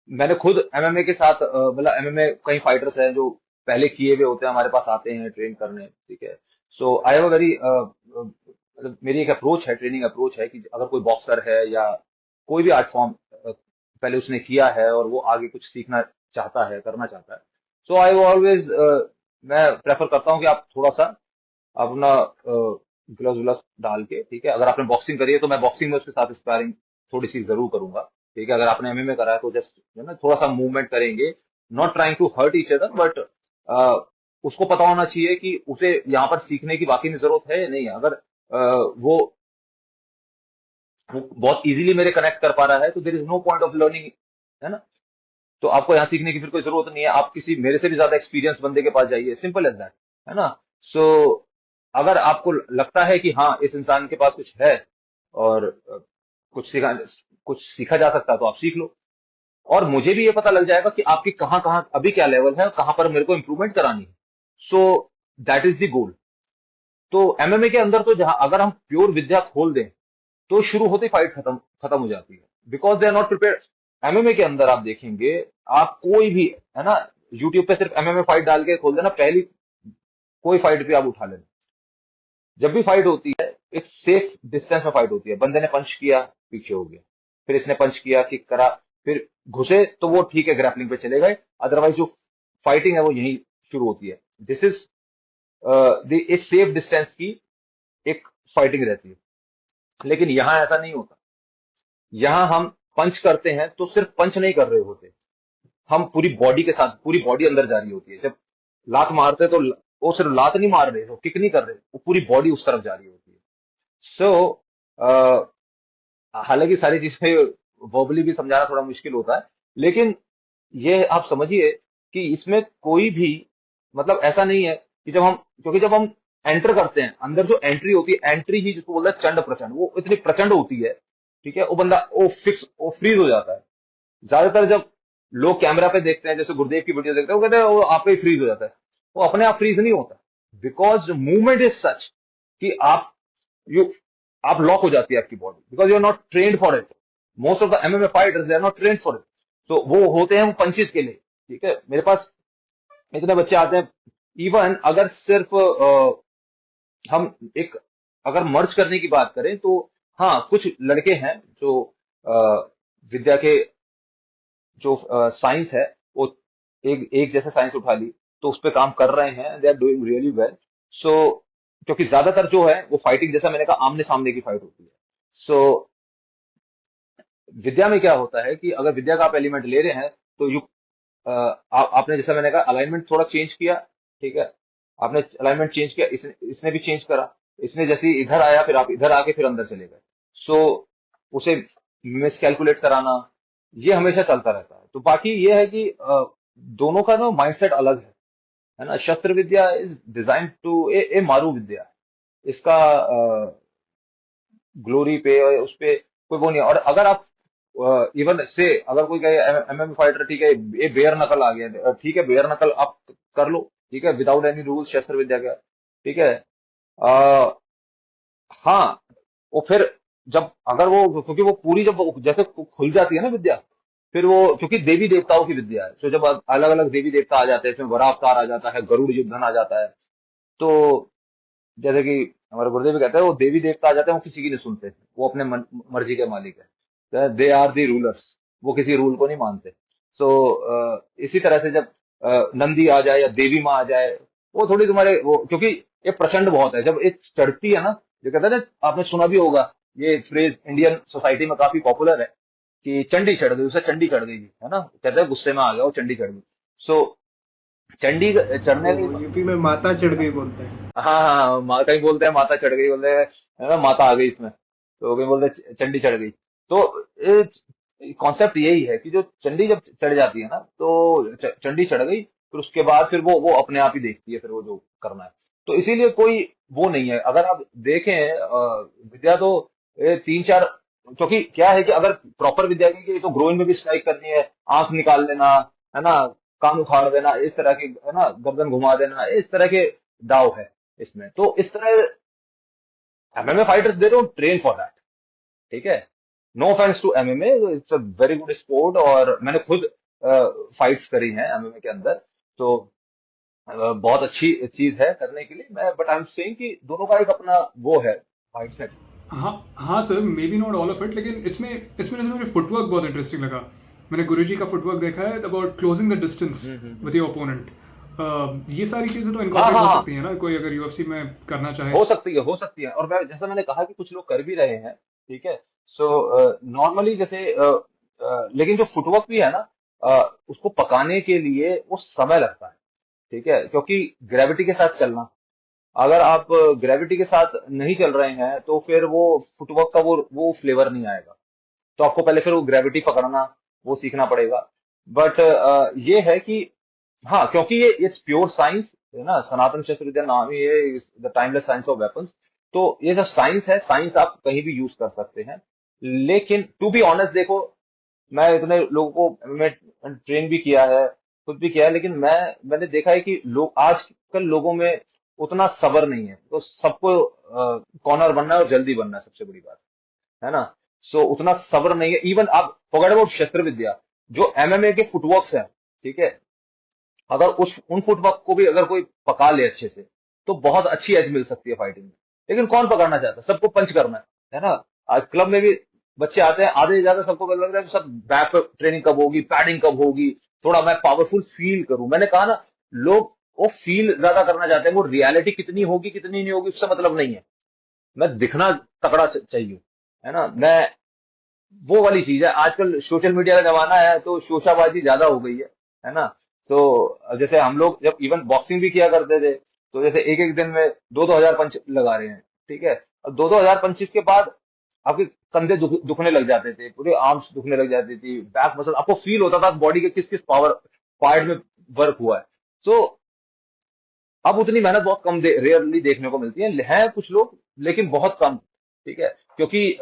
मैंने खुद एमएमए के साथ मतलब एमएमए कई फाइटर्स हैं जो पहले किए हुए होते हैं, हमारे पास आते हैं ट्रेन करने, ठीक है। सो आई हैव अ वेरी मतलब मेरी एक अप्रोच है, ट्रेनिंग अप्रोच है, कि अगर कोई बॉक्सर है या कोई भी आर्ट फॉर्म पहले उसने किया है और वो आगे कुछ सीखना चाहता है, करना चाहता है, सो आई ऑलवेज मैं प्रेफर करता हूँ कि आप थोड़ा सा अपना ग्लव्स व्लव्स डाल के, ठीक है। अगर आपने बॉक्सिंग करी है तो मैं बॉक्सिंग में उसके साथ स्पारिंग थोड़ी सी जरूर करूंगा, ठीक है। अगर आपने एमएमए करा है तो जस्ट ना थोड़ा सा मूवमेंट करेंगे, not trying to hurt each other, but उसको पता होना चाहिए कि उसे यहाँ पर सीखने की वाकई में जरूरत है या नहीं है। अगर वो बहुत इजीली मेरे कनेक्ट कर पा रहा है, तो there is no point of learning, है ना। तो आपको यहाँ सीखने की फिर कोई जरूरत नहीं है, आप किसी मेरे से भी ज्यादा एक्सपीरियंस बंदे के पास जाइए, सिंपल एज दैट, है ना। सो अगर आपको लगता है कि हाँ इस इंसान के पास कुछ है और कुछ सीखा जा सकता है, तो आप सीख लो। और मुझे भी ये पता लग जाएगा कि आपकी कहाँ कहाँ अभी क्या लेवल है और कहाँ पर मेरे को इंप्रूवमेंट करानी है। So that is the goal. तो एमएमए के अंदर तो जहां अगर हम प्योर विद्या खोल दें तो शुरू होते फाइट खत्म खत्म हो जाती है, because they are not prepared. MMA के अंदर आप देखेंगे, आप कोई भी, है ना, यूट्यूब पे सिर्फ एमएमए फाइट डाल के खोल देना, पहली कोई फाइट भी आप उठा लेना, जब भी फाइट होती है एक सेफ डिस्टेंस में फाइट होती है। बंदे ने पंच किया, पीछे हो गया, फिर इसने पंच किया, किक करा, फिर घुसे तो वो ठीक है, ग्रैपलिंग पे चले गए, अदरवाइज जो फाइटिंग है वो यही शुरू होती है। दिस इज एक सेफ डिस्टेंस की एक फाइटिंग रहती है। लेकिन यहां ऐसा नहीं होता। यहां हम पंच करते हैं तो सिर्फ पंच नहीं कर रहे होते, हम पूरी बॉडी के साथ, पूरी बॉडी अंदर जा रही होती है। जब लात मारते हैं तो वो सिर्फ लात नहीं मार रहे, वो किक नहीं कर रहे, वो पूरी बॉडी उस तरफ जा रही होती है। सो हालांकि सारी चीजें वर्बली भी समझाना थोड़ा मुश्किल होता है, लेकिन ये आप समझिए कि इसमें कोई भी, मतलब ऐसा नहीं है कि जब हम, क्योंकि जब हम एंटर करते हैं, अंदर जो एंट्री होती है, एंट्री ही जिसको बोलते हैं चंड प्रचंड, वो इतनी प्रचंड होती है, ठीक है, वो बंदा वो फिक्स, वो फ्रीज हो जाता है। ज्यादातर जब लोग कैमरा पे देखते हैं, जैसे गुरुदेव की वीडियो देखते हैं, वो कहते हैं वो आप ही फ्रीज हो जाता है। वो अपने आप फ्रीज नहीं होता, बिकॉज मूवमेंट इज सच कि यू आप लॉक हो जाती है आपकी body, because you are not trained for it. Most of the MMA fighters they are not trained for it. तो वो होते हैं वो पंचेस के लिए, ठीक है। मेरे पास इतने बच्चे आते हैं, इवन अगर सिर्फ हम एक, अगर मर्ज करने की बात करें तो हाँ, कुछ लड़के हैं जो विद्या के जो साइंस है, वो एक एक जैसे साइंस उठा ली तो उस पर काम कर रहे हैं, they are doing really well. So क्योंकि ज्यादातर जो है वो फाइटिंग, जैसा मैंने कहा, आमने सामने की फाइट होती है। सो विद्या में क्या होता है कि अगर विद्या का आप एलिमेंट ले रहे हैं तो आपने, जैसा मैंने कहा, अलाइनमेंट थोड़ा चेंज किया, ठीक है, आपने अलाइनमेंट चेंज किया, इसने भी चेंज करा, इसने जैसे ही इधर आया फिर आप इधर आके फिर अंदर चले गए। सो उसे मिस कैलकुलेट कराना, ये हमेशा चलता रहता है। तो बाकी ये है कि दोनों का ना माइंडसेट अलग है ना। शस्त्र विद्या इज डिजाइन टू ए मारू विद्या है। इसका ग्लोरी पे और उस पे कोई वो नहीं है। और अगर आप इवन से अगर कोई कहे एमएम फाइटर, ठीक है, ये बेयर नकल आ गया, ठीक है, बेयर नकल आप कर लो, ठीक है, विदाउट एनी रूल्स शस्त्र विद्या का, ठीक है। आ, हाँ, वो फिर जब अगर वो, क्योंकि वो पूरी जब जैसे खुल जाती है ना विद्या, फिर वो, क्योंकि देवी देवताओं की विद्या है, तो जब अलग अलग देवी देवता आ जाते हैं, इसमें वरा अवतार आ जाता है, गरुड़ युद्धन आ जाता है, तो जैसे कि हमारे गुरुदेव भी कहते हैं, वो देवी देवता आ जाते हैं, वो किसी की नहीं सुनते, वो अपने मर्जी के मालिक है, दे आर दी रूलर्स, वो किसी रूल को नहीं मानते। सो इसी तरह से जब नंदी आ जाए या देवी माँ आ जाए, वो थोड़ी तुम्हारे वो, क्योंकि ये प्रचंड बहुत है, जब एक चढ़ती है ना, जो कहते हैं ना, आपने सुना भी होगा, ये फ्रेज इंडियन सोसाइटी में काफी पॉपुलर है कि चंडी चढ़ गई, उसे चंडी चढ़ गई, है ना, कहते हैं गुस्से में आ गया वो, चंडी चढ़ गई। सो चंडी चढ़ने वो की, यूपी में माता चढ़ गई बोलते हैं। हाँ हाँ हाँ, कहीं बोलते हैं माता चढ़ गई, बोलते हैं, है ना, माता आ गई इसमें, तो कहीं बोलते हैं चंडी चढ़ गई। तो कॉन्सेप्ट यही है कि जो चंडी जब चढ़ जाती है ना, तो चंडी चढ़ गई, फिर उसके बाद फिर वो अपने आप ही देखती है फिर वो जो करना है। तो इसीलिए कोई वो नहीं है। अगर आप देखें विद्या तो तीन चार, क्योंकि क्या है कि अगर प्रॉपर विद्या की तो ग्रोइन में भी स्ट्राइक करनी है, आंख निकाल लेना, है ना, कान उखाड़ देना, इस तरह के, है ना, गर्दन घुमा देना, इस तरह के दाव है इसमें। तो इस तरह MMA fighters, they don't train for that, ठीक है। No offence to MMA, it's a very good sport, और मैंने खुद फाइट्स करी हैं एमएमए के अंदर, तो बहुत अच्छी चीज है करने के लिए। मैं बट आई एम सेइंग कि दोनों का एक अपना वो है माइंडसेट। हाँ हाँ sir, may be not all of it, लेकिन इसमें इसमें जैसे मुझे फुटवर्क बहुत इंटरेस्टिंग लगा। मैंने गुरुजी का फुटवर्क देखा है about closing the distance with your opponent. ये सारी चीज़ें तो हाँ इनकॉर्पोरेट हाँ हो हाँ, सकती है ना, कोई अगर यूएफसी में करना चाहे। हो सकती है, हो सकती है। और मैं, जैसा मैंने कहा कि कुछ लोग कर भी रहे हैं, ठीक है। सो नॉर्मली जैसे लेकिन जो फुटवर्क भी है ना, उसको पकाने के लिए वो समय लगता है, ठीक है, क्योंकि ग्रेविटी के साथ चलना, अगर आप ग्रेविटी के साथ नहीं चल रहे हैं तो फिर वो फुटवर्क का वो फ्लेवर नहीं आएगा। तो आपको पहले फिर वो ग्रेविटी पकड़ना वो सीखना पड़ेगा। बट ये है कि हाँ, क्योंकि ये इट्स प्योर साइंस है ना, सनातन शस्त्र विद्या नाम ही है, the timeless science of weapons. तो ये जो साइंस है, साइंस आप कहीं भी यूज कर सकते हैं। लेकिन टू बी ऑनेस्ट, देखो, मैं इतने लोगों को मैं ट्रेन भी किया है, खुद भी किया है, लेकिन मैंने देखा है कि लोग आजकल लोगों में उतना सब्र नहीं है। तो सबको कॉर्नर बनना है और जल्दी बनना है, सबसे बड़ी बात है ना। सो उतना सब्र नहीं है। इवन आप फॉरगेट अबाउट शस्त्र विद्या, जो एमएमए के फुटवर्क्स है, ठीक है, अगर उस उन फुटवर्क को भी अगर कोई पका ले अच्छे से, तो बहुत अच्छी एज मिल सकती है फाइटिंग में। लेकिन कौन पकड़ना चाहता है? सबको पंच करना है ना। आज क्लब में भी बच्चे आते हैं, आधे से ज्यादा सबको लग रहा है कि सब बैक पे ट्रेनिंग कब होगी, पैडिंग कब होगी, थोड़ा मैं पावरफुल फील करूं। मैंने कहा ना, लोग वो फील ज्यादा करना चाहते हैं, वो रियलिटी कितनी होगी कितनी नहीं होगी उससे मतलब नहीं है। मैं दिखना तगड़ा चाहिए, है ना। मैं वो वाली चीज है। आजकल सोशल मीडिया का जमाना है, तो शोशाबाजी ज्यादा हो गई है ना। तो जैसे हम लोग जब इवन बॉक्सिंग भी किया करते थे, तो जैसे एक एक दिन में 2-2 हजार पंच लगा रहे हैं, ठीक है। और 2-2 हजार पंचिस के बाद आपके कंधे दुखने लग जाते थे, पूरे आर्म्स दुखने लग जाती थी, बैक मसल, आपको फील होता था बॉडी के किस किस पावर पार्ट में वर्क हुआ है। तो अब उतनी मेहनत बहुत कम रेयरली देखने को मिलती है कुछ लोग, लेकिन बहुत कम, ठीक है। क्योंकि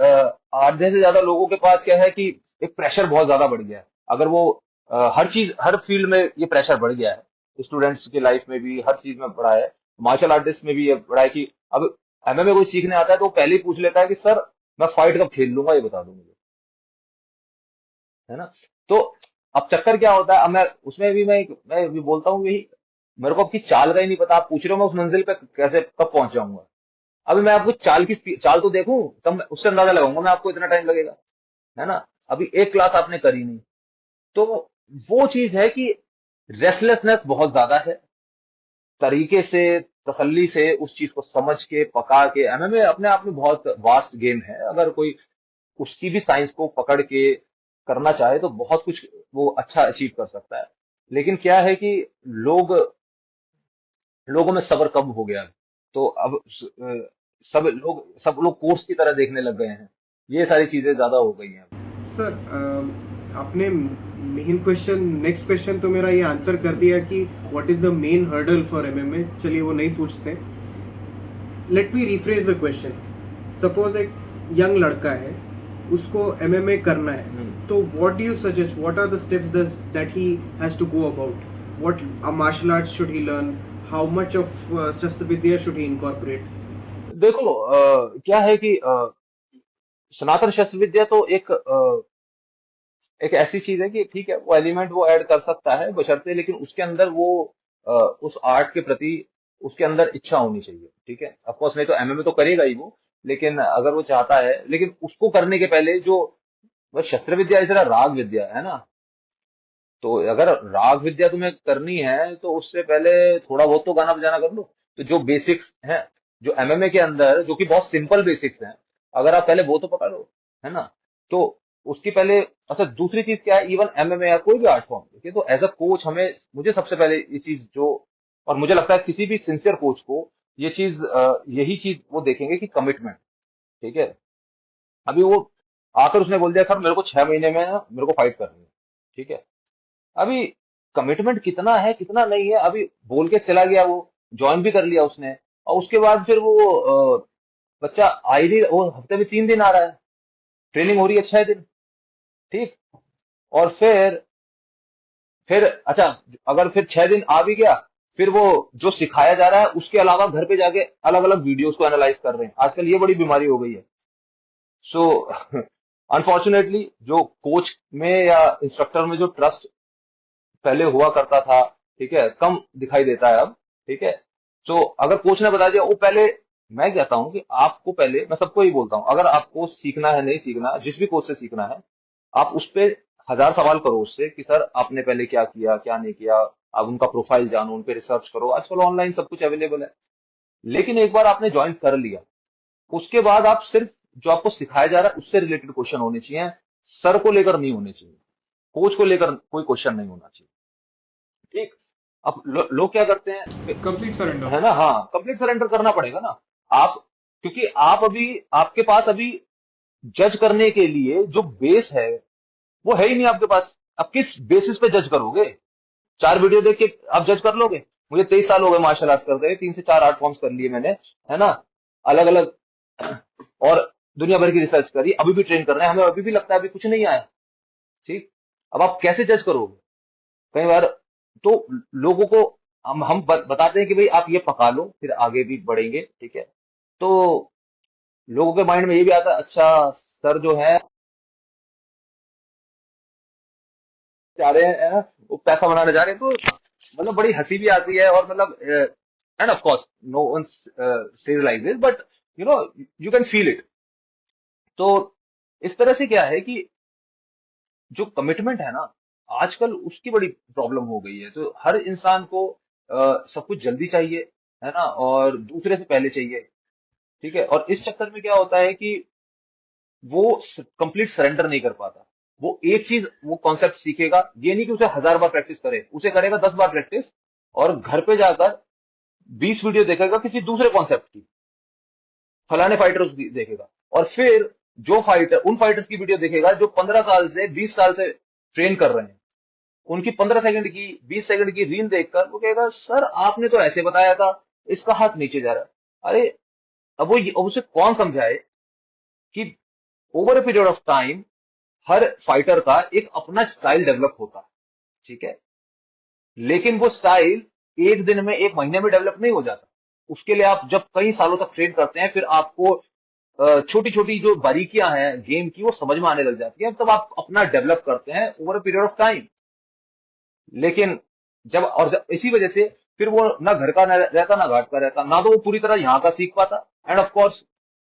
आधे से ज्यादा लोगों के पास क्या है कि एक प्रेशर बहुत ज्यादा बढ़ गया है। अगर वो हर चीज हर फील्ड में ये प्रेशर बढ़ गया है, स्टूडेंट्स की लाइफ में भी हर चीज में बढ़ा है, मार्शल आर्टिस्ट में भी ये बढ़ा है कि अब एमएमए कोई सीखने आता है तो वो पहले ही पूछ लेता है कि सर मैं फाइट कब खेल लूंगा, ये बता दो मुझे, है ना। तो अब चक्कर क्या होता है, अब मैं उसमें भी मैं भी बोलता हूँ यही, मेरे को आपकी चाल का ही नहीं पता। आप पूछ रहे हो मैं उस मंजिल पे कैसे कब पहुंच जाऊंगा। अभी मैं आपको चाल तो देखूं, तब मैं उससे अंदाजा लगाऊंगा मैं आपको इतना टाइम लगेगा, है ना। अभी एक क्लास आपने करी नहीं, तो वो चीज है कि रेस्टलेसनेस बहुत ज्यादा है। तरीके से, तसल्ली से उस चीज को समझ के पका के, एमएमए अपने आप में बहुत वास्ट गेम है। अगर कोई उसकी भी साइंस को पकड़ के करना चाहे तो बहुत कुछ वो अच्छा अचीव कर सकता है। लेकिन क्या है कि लोग लोगों में सब्र कम हो गया है। तो अब सब लोग कोर्स की तरह देखने लग गए हैं। ये सारी चीजें ज्यादा हो गई हैं। सर आपने मेन क्वेश्चन, नेक्स्ट क्वेश्चन तो मेरा ये आंसर कर दिया कि what is the main hurdle for MMA. चलिए वो नहीं पूछते। Let me rephrase the question. Suppose एक यंग लड़का है, उसको एमएमए करना है, हम्म। तो what do you suggest, what are the steps that he has to go about, what martial arts should he learn, how much of Shastra Vidya should he incorporate? देखो क्या है कि सनातन शस्त्र विद्या तो एक ऐसी चीज है कि ठीक है, वो एलिमेंट वो ऐड कर सकता है बशर्ते, लेकिन उसके अंदर वो उस आर्ट के प्रति उसके अंदर इच्छा होनी चाहिए, ठीक है। ऑफकोर्स नहीं तो एमएमए तो करेगा ही वो, लेकिन अगर वो चाहता है, लेकिन उसको करने के पहले जो बस शस्त्र विद्या इस तरह राग विद्या है ना। तो अगर राग विद्या तुम्हें करनी है तो उससे पहले थोड़ा बहुत तो गाना बजाना कर लो। तो जो बेसिक्स हैं, जो एमएमए के अंदर जो कि बहुत सिंपल बेसिक्स हैं, अगर आप पहले वो तो पकड़ लो, है ना। तो उसकी पहले, अच्छा दूसरी चीज क्या है, इवन एमएमए या कोई भी आर्ट फॉर्म, देखिए, तो एज अ कोच हमें, मुझे सबसे पहले ये चीज जो, और मुझे लगता है किसी भी सिंसियर कोच को ये चीज यही चीज वो देखेंगे कि कमिटमेंट, ठीक है। अभी वो आकर उसने बोल दिया सर मेरे को 6 महीने में ना मेरे को फाइट करनी है, ठीक है। अभी कमिटमेंट कितना है कितना नहीं है, अभी बोल के चला गया, वो ज्वाइन भी कर लिया उसने, और उसके बाद फिर वो बच्चा आ ही नहीं, वो हफ्ते में 3 दिन आ रहा है, ट्रेनिंग हो रही है 6 दिन, ठीक। और फिर अच्छा, अगर फिर 6 दिन आ भी गया, फिर वो जो सिखाया जा रहा है उसके अलावा घर पे जाके अलग अलग वीडियोस को एनालाइज कर रहे हैं। आजकल ये बड़ी बीमारी हो गई है। सो अनफॉर्चुनेटली जो कोच में या इंस्ट्रक्टर में जो ट्रस्ट पहले हुआ करता था, ठीक है, कम दिखाई देता है अब, ठीक है। तो अगर कोच ने बता दिया वो पहले, मैं कहता हूं कि आपको पहले, मैं सबको ही बोलता हूं, अगर आपको सीखना है नहीं सीखना, जिस भी कोच से सीखना है, आप उस पे 1000 सवाल करो उससे कि सर आपने पहले क्या किया क्या नहीं किया। आप उनका प्रोफाइल जानो, उन पे रिसर्च करो, आजकल ऑनलाइन सब कुछ अवेलेबल है। लेकिन एक बार आपने ज्वाइन कर लिया, उसके बाद आप सिर्फ जो आपको सिखाया जा रहा है उससे रिलेटेड क्वेश्चन होने चाहिए, सर को लेकर नहीं होने चाहिए, कोच को लेकर कोई क्वेश्चन नहीं होना चाहिए, ठीक। अब लोग क्या करते हैं, कंप्लीट सरेंडर। है ना, हाँ, कंप्लीट सरेंडर करना पड़ेगा ना। आप, क्योंकि आप अभी, आपके पास अभी जज करने के लिए जो बेस है वो है ही नहीं आपके पास। आप किस बेसिस पे जज करोगे? 4 वीडियो देख के आप जज कर लोगे? मुझे 23 साल हो गए मार्शल आर्ट्स करते हुए, 3 से 4 आर्ट फॉर्म्स कर लिए मैंने, है ना, अलग अलग, और दुनिया भर की रिसर्च करी, अभी भी ट्रेन कर रहे हैं, हमें अभी भी लगता है अभी कुछ नहीं आया, ठीक। अब आप कैसे जज करोगे? कई बार तो लोगों को हम बताते हैं कि भाई आप ये पका लो फिर आगे भी बढ़ेंगे, ठीक है। तो लोगों के माइंड में ये भी आता है, अच्छा सर जो है जा रहे हैं वो पैसा बनाने जा रहे हैं, तो मतलब बड़ी हंसी भी आती है, और मतलब end of course no one says like this, but you know you can feel it. तो इस तरह से क्या है कि जो कमिटमेंट है ना, आजकल उसकी बड़ी प्रॉब्लम हो गई है। तो हर इंसान को सब कुछ जल्दी चाहिए, है ना, और दूसरे से पहले चाहिए, ठीक है। और इस चक्कर में क्या होता है कि वो कंप्लीट सरेंडर नहीं कर पाता। वो एक चीज वो कॉन्सेप्ट सीखेगा, ये नहीं कि उसे 1000 बार प्रैक्टिस करे, उसे करेगा 10 बार प्रैक्टिस, और घर पे जाकर 20 वीडियो देखेगा किसी दूसरे कॉन्सेप्ट की, फलाने फाइटर्स की देखेगा, और फिर जो फाइटर उन फाइटर्स की वीडियो देखेगा जो 15 साल से 20 साल से ट्रेन कर रहे हैं, उनकी 15 सेकंड की 20 सेकंड की रील देखकर वो कहेगा सर आपने तो ऐसे बताया था, इसका हाथ नीचे जा रहा है। अरे अब उसे कौन समझाए कि over a period of time her fighter का एक अपना स्टाइल डेवलप होता है, ठीक है। लेकिन वो स्टाइल एक दिन में एक महीने में डेवलप नहीं हो जाता। उसके लिए आप जब कई सालों तक ट्रेन करते हैं, फिर आपको छोटी छोटी जो बारीकियां हैं गेम की वो समझ में आने लग जाती है, तब आप अपना डेवलप करते हैं over a period of time. लेकिन इसी वजह से फिर वो ना घर का रहता ना घाट का रहता, ना तो वो पूरी तरह यहाँ का सीख पाता। एंड ऑफ कोर्स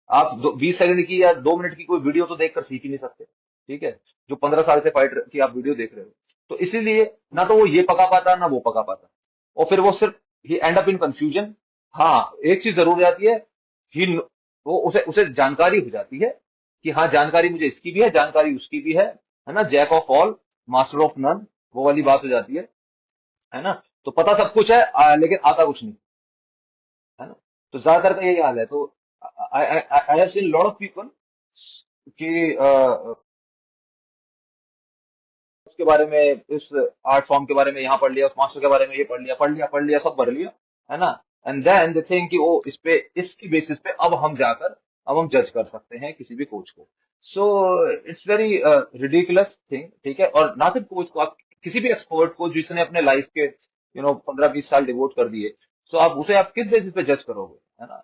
आप 20 सेकंड की या 2 मिनट की कोई वीडियो तो देखकर सीख ही नहीं सकते, ठीक है, जो 15 साल से फाइटर की आप वीडियो देख रहे हो। तो इसीलिए ना तो वो ये पका पाता ना वो पका पाता, और फिर वो सिर्फ ही एंड अप इन कंफ्यूजन। हाँ, एक चीज जरूर हो जाती है, ही वो उसे उसे जानकारी हो जाती है कि हाँ जानकारी मुझे इसकी भी है, जानकारी उसकी भी है ना, jack of all master of none, वो वाली बात हो जाती है ना। तो पता सब कुछ है, लेकिन आता कुछ नहीं, है ना। तो ज्यादातर का यही हाल है। तो I have seen lot of people कि उसके बारे में, इस आर्ट फॉर्म के बारे में यहाँ पढ़ लिया, उस मास्टर के बारे में ये पढ़ लिया सब भर लिया, है ना। एंड देन दे थिंक कि ओ इस पे इसकी बेसिस पे अब हम जज कर सकते हैं किसी भी कोच को। So it's very ridiculous thing, ठीक है। और ना सिर्फ कोच को, आप किसी भी एक्सपर्ट को जिसने अपने लाइफ के 15-20 साल डिवोट कर दिए, सो आप किस बेसिस पे जज करोगे, है ना।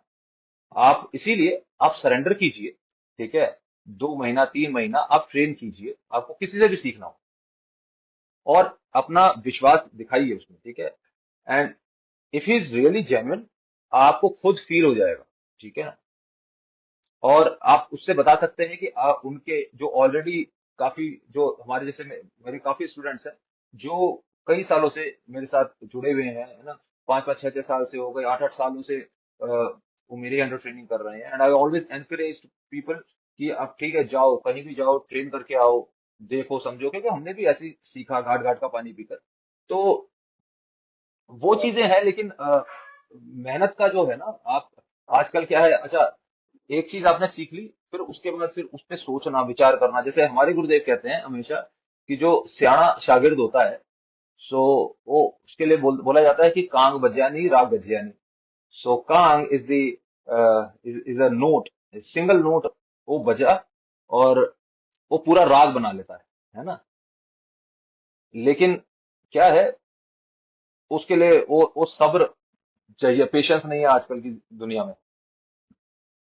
आप इसीलिए आप सरेंडर कीजिए, ठीक है। 2 महीना 3 महीना आप ट्रेन कीजिए, आपको किसी से भी सीखना हो, और अपना विश्वास दिखाइए उसमें, ठीक है। And if he is really genuine, आपको खुद फील हो जाएगा, ठीक है ना। और आप उससे बता सकते हैं कि आप उनके जो ऑलरेडी काफी, जो हमारे जैसे मेरे काफी स्टूडेंट्स हैं जो कई सालों से मेरे साथ जुड़े हुए हैं, है ना, 5-5 6-6 साल से हो गए, 8-8 सालों से वो मेरे अंडर ट्रेनिंग कर रहे हैं। And I always encourage people कि आप ठीक है जाओ, कहीं भी जाओ, ट्रेन करके आओ, देखो समझो, क्योंकि हमने भी ऐसे ही सीखा घाट घाट का पानी पीकर। तो वो चीजें हैं, लेकिन मेहनत का जो है ना, आप आजकल क्या है, अच्छा एक चीज आपने सीख ली, फिर उसके बाद फिर उस पर सोचना विचार करना। जैसे हमारे गुरुदेव कहते हैं हमेशा कि जो सियाणा शागिर्द होता है, सो वो उसके लिए बोला जाता है कि कांग बज्यानी राग गज्यानी। सो कांग is the note, single note वो बजा, और वो पूरा राग बना लेता है ना। लेकिन क्या है, उसके लिए वो सब्र चाहिए, पेशेंस नहीं है आजकल की दुनिया में,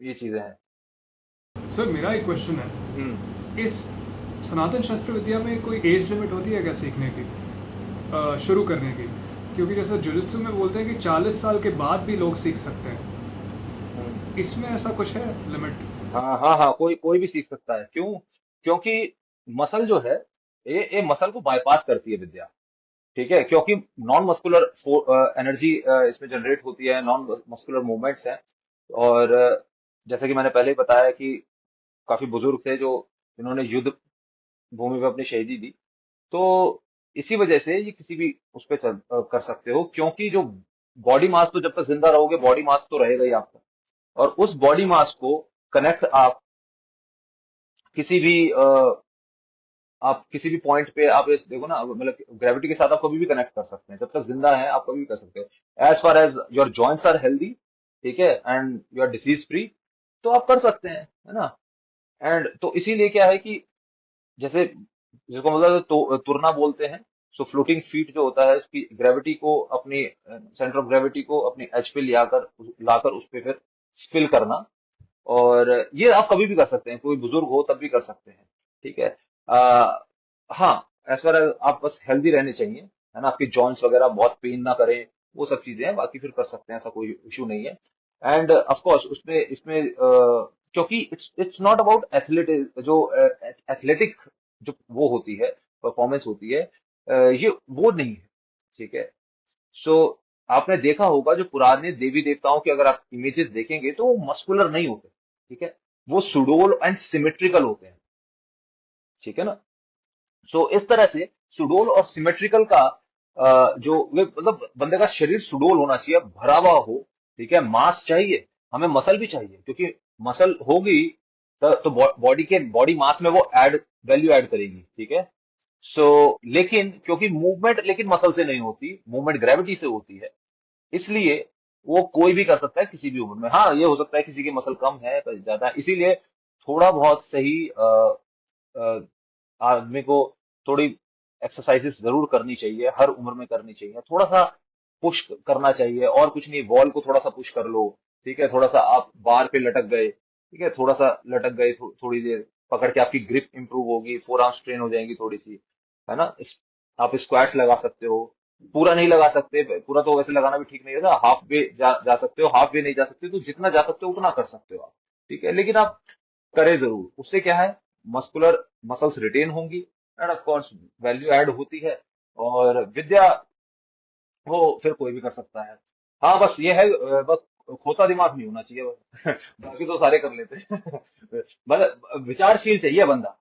ये चीजें हैं। सर मेरा एक क्वेश्चन है, हम्म। इस सनातन शास्त्र विद्या में कोई एज लिमिट होती है क्या सीखने की, शुरू करने की? क्योंकि जैसे जुजुत्सु में बोलते हैं कि 40 साल के बाद भी लोग सीख सकते हैं, हम्म। इसमें ऐसा कुछ है लिमिट? हाँ हाँ हाँ, कोई कोई भी सीख सकता है, क्यों? क्योंकि मसल जो है, ये मसल को बाईपास करती है विद्या, ठीक है। क्योंकि नॉन मस्कुलर एनर्जी इसमें जनरेट होती है, नॉन मस्कुलर मूवमेंट्स हैं। और जैसे कि मैंने पहले ही बताया कि काफी बुजुर्ग थे जो इन्होंने युद्ध भूमि में अपनी शहीदी दी। तो इसी वजह से ये किसी भी उस पर कर सकते हो, क्योंकि जो बॉडी मास, तो जब तक जिंदा रहोगे बॉडी मास तो रहेगा ही आपका, और उस बॉडी मास को कनेक्ट किसी भी आप किसी भी पॉइंट पे आप इस देखो ना, मतलब ग्रेविटी के साथ आप कभी भी कनेक्ट कर सकते हैं, जब तक जिंदा है आप कभी भी कर सकते हो, as far as your joints are healthy, ठीक है, and you are disease free, तो आप कर सकते हैं, है ना। एंड तो इसीलिए क्या है कि जैसे जिसको मतलब तुरना बोलते हैं, सो फ्लोटिंग फीट जो होता है उसकी ग्रेविटी को अपनी सेंटर ऑफ ग्रेविटी को अपनी एज पे लाकर लाकर उस पे फिर स्पिल करना। और ये आप कभी भी कर सकते हैं, कोई बुजुर्ग हो तब भी कर सकते हैं। ठीक है। आ, हाँ, एज फार एज आप बस हेल्दी रहने चाहिए, है ना, आपके जॉइंट्स वगैरह बहुत पेन ना करें, वो सब चीजें हैं, बाकी फिर कर सकते हैं, ऐसा कोई इशू नहीं है। एंड ऑफ कोर्स उसमें इसमें क्योंकि इट्स नॉट अबाउट एथलेटिक, जो एथलेटिक जो वो होती है, परफॉर्मेंस होती है, ये वो नहीं है। ठीक है। सो आपने देखा होगा जो पुराने देवी देवताओं के अगर आप इमेजेस देखेंगे तो वो मस्कुलर नहीं होते। ठीक है। वो सुडोल एंड सिमेट्रिकल होते हैं। ठीक है ना। सो इस तरह से सुडोल और सिमेट्रिकल का जो मतलब बंदे का शरीर सुडोल होना चाहिए, भरा हुआ हो। ठीक है। मास चाहिए, हमें मसल भी चाहिए, क्योंकि मसल होगी तो बॉडी के बॉडी मास में वो ऐड वैल्यू ऐड करेगी। ठीक है। सो लेकिन क्योंकि मूवमेंट लेकिन मसल से नहीं होती, मूवमेंट ग्रेविटी से होती है, इसलिए वो कोई भी कर सकता है किसी भी उम्र में। हाँ, ये हो सकता है किसी की मसल कम है कहीं ज्यादा है, इसीलिए थोड़ा बहुत सही अ, आदमी को थोड़ी एक्सरसाइजेस जरूर करनी चाहिए, हर उम्र में करनी चाहिए। थोड़ा सा पुश करना चाहिए, और कुछ नहीं, वॉल को थोड़ा सा पुश कर लो। ठीक है। थोड़ा सा आप बार पे लटक गए, ठीक है, थोड़ा सा लटक गए, थोड़ी देर पकड़ के आपकी ग्रिप इंप्रूव होगी, फोर आर्म स्ट्रेन हो जाएंगी थोड़ी सी, है ना। आप स्क्वाट्स लगा सकते हो। पूरा नहीं लगा सकते, पूरा तो वैसे लगाना भी ठीक नहीं होता, हाफ वे जा सकते हो, हाफ वे नहीं जा सकते तो जितना जा सकते हो उतना कर सकते हो आप। ठीक है। लेकिन आप करें जरूर, उससे क्या है, मस्कुलर मसल्स रिटेन होंगी, and of course value add होती है। और विद्या वो फिर कोई भी कर सकता है। हाँ, बस ये है, बस खोता दिमाग नहीं होना चाहिए बस। बाकी तो सारे कर लेते हैं। मतलब विचारशील चाहिए बंदा।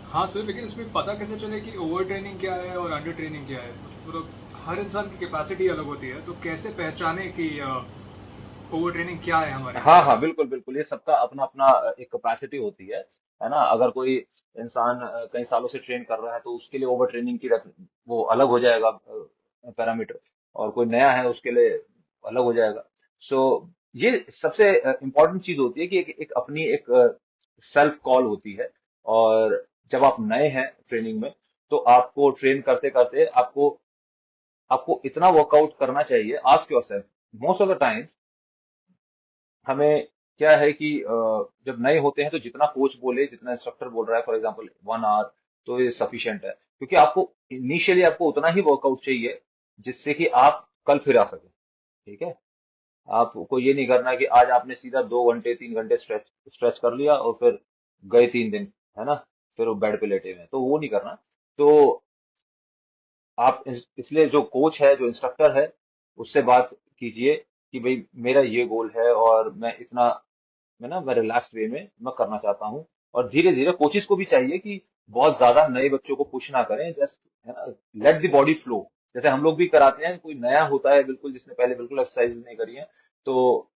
हाँ सर, लेकिन इसमें पता कैसे चले कि ओवर ट्रेनिंग क्या है और अंडर ट्रेनिंग क्या है? मतलब हर इंसान की कैपेसिटी अलग होती है, तो कैसे पहचाने कि ओवर ट्रेनिंग क्या है हमारे हाँ लिए? हाँ, बिल्कुल बिल्कुल, ये सबका अपना अपना एक कैपेसिटी होती है ना। अगर कोई इंसान कई सालों से ट्रेन कर रहा है तो उसके लिए ओवर ट्रेनिंग की वो अलग हो जाएगा पैरामीटर, और कोई नया है उसके लिए अलग हो जाएगा। सो ये सबसे इम्पोर्टेंट चीज होती है कि एक अपनी एक सेल्फ कॉल होती है। और जब आप नए हैं ट्रेनिंग में, तो आपको ट्रेन करते करते आपको आपको इतना वर्कआउट करना चाहिए। Ask yourself, most of the time हमें क्या है कि जब नए होते हैं तो जितना कोच बोले, जितना इंस्ट्रक्टर बोल रहा है, फॉर एग्जांपल 1 आवर, तो ये सफिशिएंट है, क्योंकि आपको इनिशियली आपको उतना ही वर्कआउट चाहिए जिससे कि आप कल फिर आ सके। ठीक है। आपको ये नहीं करना कि आज आपने सीधा 2 घंटे 3 घंटे स्ट्रेच स्ट्रेच कर लिया और फिर गए 3 दिन, है ना, फिर वो बेड पे लेटे हुए हैं, तो वो नहीं करना। तो आप इसलिए जो कोच है, जो इंस्ट्रक्टर है, उससे बात कीजिए कि भाई मेरा ये गोल है और मैं इतना, मैं रिलैक्स वे में मैं करना चाहता हूँ। और धीरे धीरे कोचिज को भी चाहिए कि बहुत ज्यादा नए बच्चों को पुश ना करें, जस्ट, है ना, लेट द बॉडी फ्लो। जैसे हम लोग भी कराते हैं, कोई नया होता है बिल्कुल, जिसने पहले बिल्कुल एक्सरसाइज नहीं करी है, तो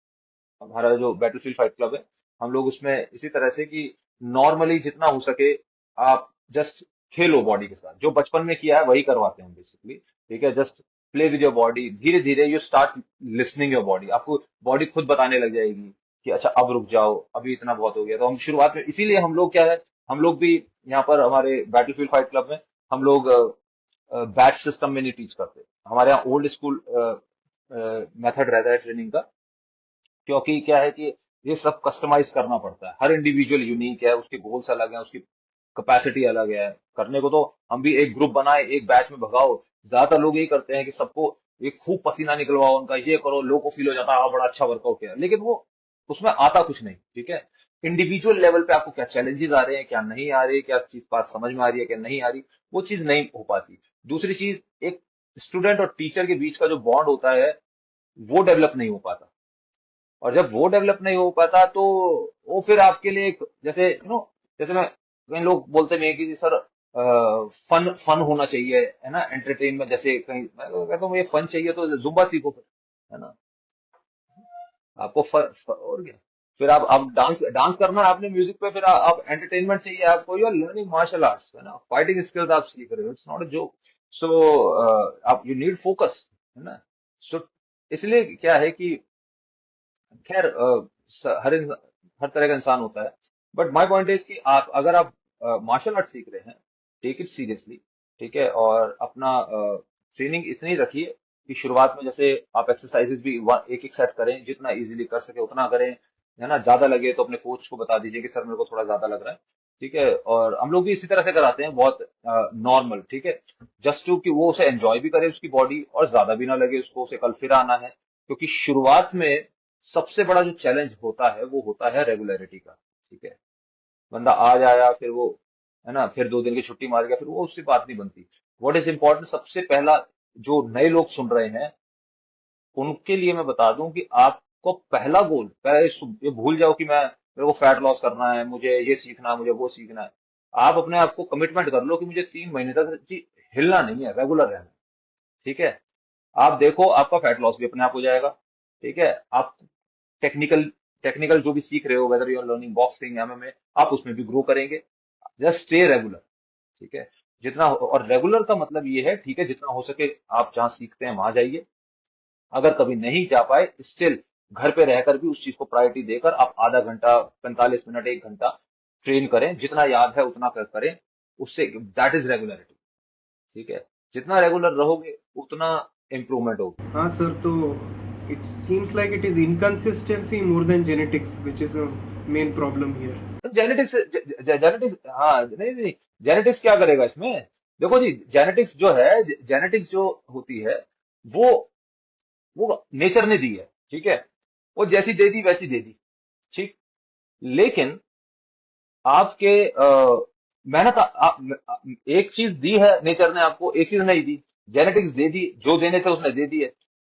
हमारा जो बैटलफील्ड फाइट क्लब है, हम लोग उसमें इसी तरह से कि नॉर्मली जितना हो सके आप जस्ट खेलो बॉडी के साथ, जो बचपन में किया है वही करवाते हैं बेसिकली। ठीक है। Just play with your body, धीरे धीरे you start listening your body, आपको बॉडी खुद बताने लग जाएगी कि अच्छा अब रुक जाओ, अभी इतना बहुत हो गया। तो हम शुरुआत में इसीलिए हम लोग क्या है, हम लोग भी यहाँ पर हमारे बैटलफील्ड फाइट क्लब में हम लोग बैच सिस्टम में नहीं टीच करते। हमारे यहाँ ओल्ड स्कूल मेथड रहता है ट्रेनिंग का, क्योंकि क्या है कि ये सब कस्टमाइज करना पड़ता है, हर इंडिविजुअल यूनिक है, उसके गोल्स अलग हैं, उसकी कैपेसिटी अलग है करने को। तो हम भी एक ग्रुप बनाए, एक बैच में भगाओ। ज्यादातर लोग यही करते हैं कि सबको ये खूब पसीना निकलवाओ उनका, ये करो, लोग को फील हो जाता है हाँ बड़ा अच्छा वर्कआउट किया, लेकिन वो उसमें आता कुछ नहीं। ठीक है। इंडिविजुअल लेवल पे आपको क्या चैलेंजेस आ रहे हैं, क्या नहीं आ रहे, क्या चीज बात समझ में आ रही है, क्या नहीं आ रही, वो चीज नहीं हो पाती। दूसरी चीज, एक स्टूडेंट और टीचर के बीच का जो बॉन्ड होता है वो डेवलप नहीं हो पाता। और जब वो डेवलप नहीं हो पाता तो वो फिर आपके लिए एक, जैसे जैसे मैं, कई लोग बोलते हैं कि जी सर फन फन होना चाहिए, है ना, एंटरटेनमेंट, जैसे कहीं मैं तो कहता हूँ ये फन चाहिए तो जुम्बा सीखो फिर, है ना। आपको और क्या, फिर आप डांस डांस करना है आपने म्यूजिक पे, फिर आप एंटरटेनमेंट चाहिए आपको, you are learning martial arts, है ना, फाइटिंग स्किल्स आप सीख रहे हो, it's not a joke. So आप यू नीड फोकस, है ना। सो इसलिए क्या है कि खैर हर तरह का इंसान होता है, बट माय पॉइंट इज कि आप अगर आप मार्शल आर्ट सीख रहे हैं, टेक इट सीरियसली। ठीक है। और अपना ट्रेनिंग इतनी रखिए कि शुरुआत में जैसे आप एक्सरसाइजेज भी एक एक सेट करें, जितना इजीली कर सके उतना करें, है ना। ज्यादा लगे तो अपने कोच को बता दीजिए कि सर मेरे को थोड़ा ज्यादा लग रहा है, ठीक है। और हम लोग भी इसी तरह से कराते हैं, बहुत नॉर्मल, ठीक है। जस्ट टू कि वो उसे एंजॉय भी करे उसकी बॉडी, और ज्यादा भी ना लगे उसको, उसे कल फिर आना है। क्योंकि शुरुआत में सबसे बड़ा जो चैलेंज होता है वो होता है रेगुलरिटी का, ठीक है। बंदा आज आया, फिर वो, है ना, फिर 2 दिन की छुट्टी मार गया, फिर वो उससे बात नहीं बनती। व्हाट इज इंपॉर्टेंट, सबसे पहला, जो नए लोग सुन रहे हैं उनके लिए मैं बता दूं कि आपको पहला गोल, पहले ये भूल जाओ कि मैं, मेरे को फैट लॉस करना है, मुझे ये सीखना है, मुझे वो सीखना है। आप अपने आप को कमिटमेंट कर लो कि मुझे 3 महीने तक जी हिलना नहीं है, रेगुलर रहना है, ठीक है। आप देखो आपका फैट लॉस भी अपने आप हो जाएगा, ठीक है। आप टेक्निकल टेक्निकल जो भी सीख रहे हो, whether you are learning boxing, MMA, आप उसमें भी ग्रो करेंगे। जस्ट स्टे रेगुलर, ठीक है। और रेगुलर का मतलब ये है, ठीक है, जितना हो सके आप जहाँ सीखते हैं वहां जाइए। अगर कभी नहीं जा पाए, स्टिल घर पे रहकर भी उस चीज को प्रायोरिटी देकर आप आधा घंटा, 45 मिनट, 1 घंटा ट्रेन करें, जितना याद है उतना करें। उससे दैट इज रेगुलरिटी, ठीक है। जितना रेगुलर रहोगे उतना इम्प्रूवमेंट होगी। हाँ सर, तो it seems like it is inconsistency more than genetics, which is a main problem here. तो जेनेटिक्स, जेनेटिक्स, हाँ, नहीं नहीं, जेनेटिक्स क्या करेगा इसमें। देखो जी, जेनेटिक्स जो है, जेनेटिक्स जो होती है वो वो नेचर ने दी है, ठीक है। वो जैसी दे दी वैसी दे दी, ठीक। लेकिन आपके मेहनत, एक चीज दी है नेचर ने आपको, एक चीज नहीं दी। जेनेटिक्स दे दी, जो देने थे उसने दे दिए।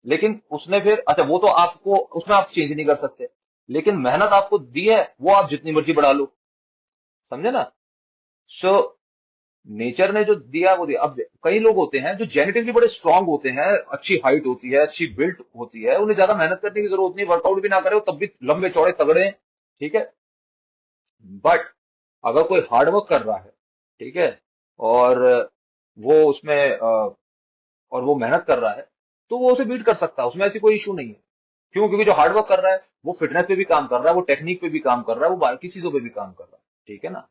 लेकिन उसने फिर, अच्छा वो तो आपको, उसमें आप चेंज नहीं कर सकते। लेकिन मेहनत आपको दी है, वो आप जितनी मर्जी बढ़ा लो, समझे ना। सो नेचर ने जो दिया वो दिया। अब कई लोग होते हैं जो जेनेटिकली बड़े स्ट्रांग होते हैं, अच्छी हाइट होती है, अच्छी बिल्ट होती है, उन्हें ज्यादा मेहनत करने की जरूरत नहीं, वर्कआउट भी ना करे, वो तब भी लंबे चौड़े तगड़े हैं, ठीक है। बट अगर कोई हार्ड वर्क कर रहा है, ठीक है, और वो उसमें और वो मेहनत कर रहा है, तो वो उसे बीट कर सकता है, उसमें ऐसी कोई इशू नहीं है। क्यों? क्योंकि जो हार्ड वर्क कर रहा है वो फिटनेस पे भी काम कर रहा है, वो टेक्निक पे भी काम कर रहा है, वो बाकी चीजों पे भी काम कर रहा है, ठीक है ना।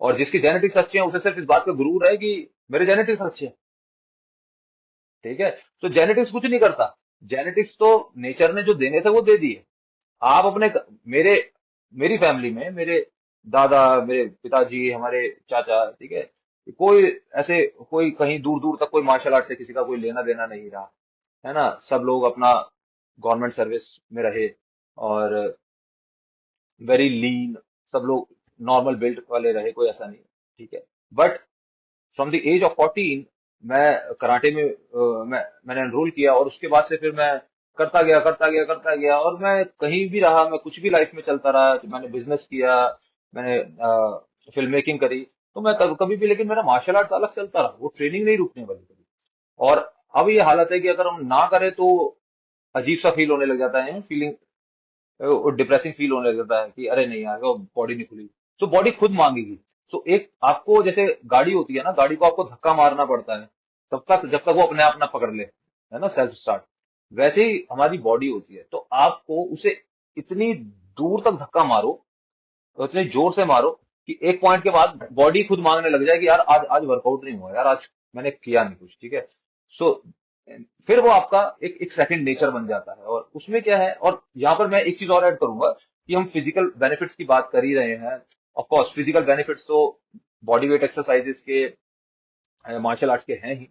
और जिसकी जेनेटिक्स अच्छी है उसे सिर्फ इस बात पे गुरूर है कि मेरे जेनेटिक्स अच्छे हैं, ठीक है। तो जेनेटिक्स कुछ नहीं करता, जेनेटिक्स तो नेचर ने जो देने थे वो दे दिए। आप अपने, मेरे मेरी फैमिली में मेरे दादा, मेरे पिताजी, हमारे चाचा, ठीक है, कोई ऐसे, कोई कहीं दूर दूर तक कोई मार्शल आर्ट से किसी का कोई लेना देना नहीं रहा, है ना। सब लोग अपना गवर्नमेंट सर्विस में रहे, और वेरी लीन, सब लोग नॉर्मल बिल्ड वाले रहे, कोई ऐसा नहीं, ठीक है। But from the age of 14 मैं कराटे में मैंने एनरोल किया, और उसके बाद से फिर मैं करता गया, करता गया, करता गया, और मैं कहीं भी रहा, मैं कुछ भी लाइफ में चलता रहा, मैंने बिजनेस किया, मैंने फिल्म मेकिंग करी, तो मैं कभी भी, लेकिन मेरा मार्शल आर्ट्स अलग चलता रहा, वो ट्रेनिंग नहीं रुकने वाली कभी। और अब ये हालत है कि अगर हम ना करें तो अजीब सा फील होने लग जाता है, फीलिंग डिप्रेसिंग फील होने लग जाता है कि अरे नहीं यार, बॉडी नहीं खुली, तो बॉडी खुद मांगेगी। तो एक आपको, जैसे गाड़ी होती है ना, गाड़ी को आपको धक्का मारना पड़ता है तब तक जब तक वो अपने आप ना पकड़ ले, है ना, सेल्फ स्टार्ट। वैसे ही हमारी बॉडी होती है, तो आपको उसे इतनी दूर तक धक्का मारो, और इतने जोर से मारो कि एक पॉइंट के बाद बॉडी खुद मांगने लग जाए कि यार आज आज वर्कआउट नहीं हुआ, यार आज मैंने किया नहीं कुछ, ठीक है। सो फिर वो आपका एक सेकंड नेचर बन जाता है। और उसमें क्या है, और यहाँ पर मैं एक चीज और ऐड करूंगा कि हम फिजिकल बेनिफिट्स की बात कर ही रहे हैं। ऑफ कोर्स फिजिकल बेनिफिट्स तो बॉडी वेट एक्सरसाइजेस के, मार्शल आर्ट्स के हैं ही,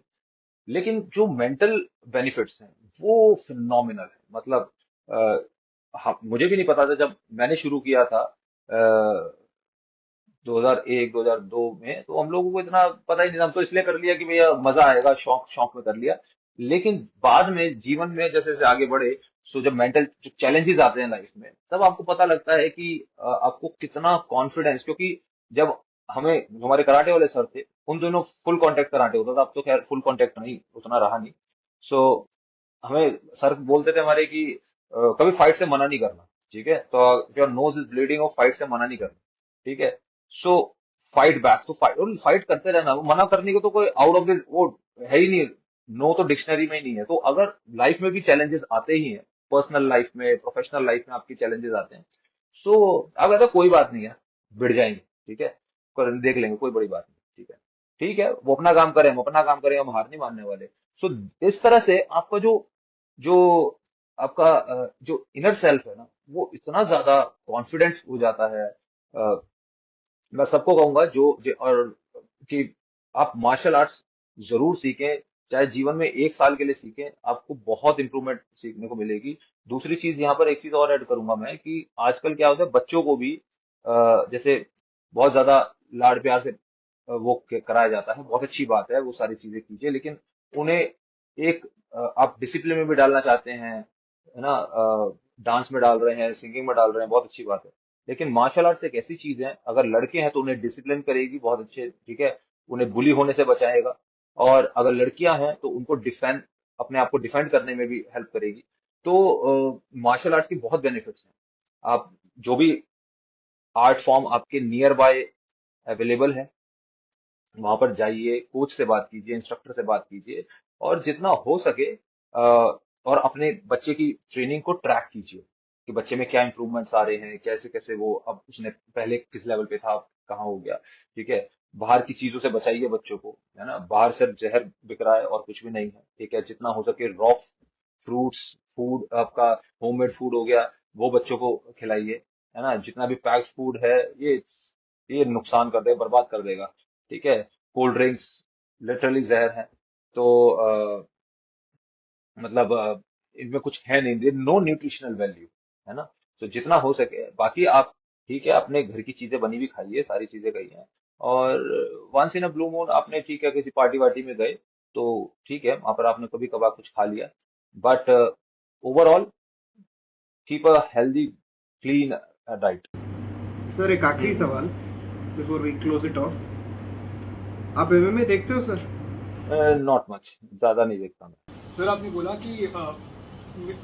लेकिन जो मेंटल बेनिफिट्स हैं वो फिनोमिनल है। मतलब मुझे भी नहीं पता था जब मैंने शुरू किया था 2001 2002 में, तो हम लोगों को इतना पता ही नहीं था, हम तो इसलिए कर लिया कि भैया मजा आएगा, शौक शौक में कर लिया। लेकिन बाद में जीवन में जैसे जैसे आगे बढ़े, तो जब मेंटल चैलेंजेस आते हैं लाइफ में, तब आपको पता लगता है कि आपको कितना कॉन्फिडेंस, क्योंकि जब हमें, जो हमारे कराटे वाले सर थे, उन दोनों फुल कांटेक्ट कराटे होता था, अब तो खैर फुल कांटेक्ट नहीं उतना रहा नहीं। सो हमें सर बोलते थे हमारे कि कभी फाइट से मना नहीं करना, ठीक है। तो योर नोज इज ब्लीडिंग, और फाइट से मना नहीं करना, ठीक है। सो फाइट बैक, तो फाइट, और फाइट करते रहना, वो मना करने को तो कोई आउट ऑफ द वो है ही नहीं, नो तो डिक्शनरी में ही नहीं है। तो अगर लाइफ में भी चैलेंजेस आते ही हैं, पर्सनल लाइफ में, प्रोफेशनल लाइफ में आपकी चैलेंजेस आते हैं, सो अब ऐसा कोई बात नहीं है, भिड़ जाएंगे, ठीक है, देख लेंगे, कोई बड़ी बात नहीं, ठीक है। ठीक है, वो अपना काम करें, हम अपना काम करें, हम हार नहीं मानने वाले। सो इस तरह से आपका जो जो आपका जो इनर सेल्फ है ना, वो इतना ज्यादा कॉन्फिडेंस हो जाता है। मैं सबको कहूंगा और कि आप मार्शल आर्ट्स जरूर सीखें, चाहे जीवन में 1 साल के लिए सीखें, आपको बहुत इंप्रूवमेंट सीखने को मिलेगी। दूसरी चीज यहाँ पर एक चीज और ऐड करूंगा मैं कि आजकल क्या होता है, बच्चों को भी जैसे बहुत ज्यादा लाड प्यार से कराया जाता है, बहुत अच्छी बात है, वो सारी चीजें कीजिए, लेकिन उन्हें एक आप डिसिप्लिन में भी डालना चाहते हैं, है ना, डांस में डाल रहे हैं, सिंगिंग में डाल रहे हैं, बहुत अच्छी बात है। लेकिन मार्शल आर्ट्स एक ऐसी चीज है, अगर लड़के हैं तो उन्हें डिसिप्लिन करेगी बहुत अच्छे, ठीक है, उन्हें बुली होने से बचाएगा। और अगर लड़कियां हैं तो उनको डिफेंड अपने आप को डिफेंड करने में भी हेल्प करेगी। तो मार्शल आर्ट्स की बहुत बेनिफिट्स हैं। आप जो भी आर्ट फॉर्म आपके नियर बाय अवेलेबल है, वहां पर जाइए, कोच से बात कीजिए, इंस्ट्रक्टर से बात कीजिए, और जितना हो सके और अपने बच्चे की ट्रेनिंग को ट्रैक कीजिए कि बच्चे में क्या इंप्रूवमेंट्स आ रहे हैं, कैसे कैसे वो अब उसने पहले किस लेवल पे था, अब कहाँ हो गया। ठीक है, बाहर की चीजों से बचाइए बच्चों को, है ना, बाहर सिर्फ जहर बिक रहा है और कुछ भी नहीं है। ठीक है, जितना हो सके रॉ फ्रूट्स फूड आपका होममेड फूड हो गया, वो बच्चों को खिलाइए, है ना। जितना भी पैक्ड फूड है, ये नुकसान कर देगा, बर्बाद कर देगा। ठीक है, कोल्ड ड्रिंक्स लिटरली जहर है। तो मतलब इनमें कुछ है नहीं, नो न्यूट्रिशनल वैल्यू, है ना। तो जितना हो सके, बाकी आप ठीक है अपने घर की चीजें बनी हुई खाइए, सारी चीजें कही हैं। और once in a blue moon आपने ठीक है किसी पार्टी वार्टी में गए तो ठीक है, वहां पर आपने कभी कभार कुछ खा लिया, but overall keep a healthy clean diet. Sir एक आखिरी सवाल before we close it off, आप एमएमए देखते हो सर? नॉट मच, ज्यादा नहीं देखता मैं। सर आपने बोला कि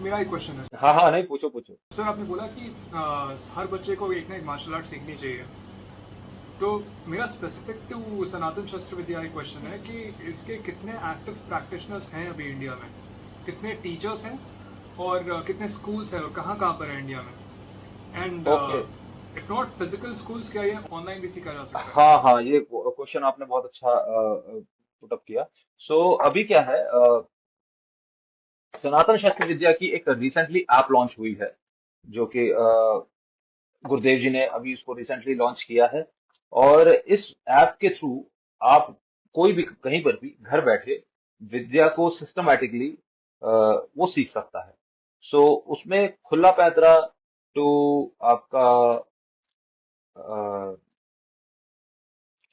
मेरा एक क्वेश्चन है। हाँ हाँ, नहीं, पूछो पूछो। सर आपने बोला कि हर बच्चे को एक ना एक मार्शल आर्ट सीखनी चाहिए। तो मेरा स्पेसिफिक टू सनातन शस्त्र विद्या एक क्वेश्चन है कि इसके कितने एक्टिव प्रैक्टिशनर्स हैं अभी इंडिया में, कितने टीचर्स हैं, और कितने स्कूल्स हैं, और कहाँ कहाँ पर है इंडिया में। And okay, if not physical schools, क्या ये ऑनलाइन भी सीखा जा सकता है? हाँ हाँ, ये क्वेश्चन आपने बहुत अच्छा पुट अप किया। सो अभी क्या है, सनातन शस्त्र विद्या की एक रिसेंटली ऐप लॉन्च हुई है, जो कि गुरुदेव जी ने अभी इसको रिसेंटली लॉन्च किया है। और इस ऐप के थ्रू आप कोई भी कहीं पर भी घर बैठे विद्या को सिस्टमैटिकली वो सीख सकता है। सो उसमें खुला पैंतरा टू आपका अ,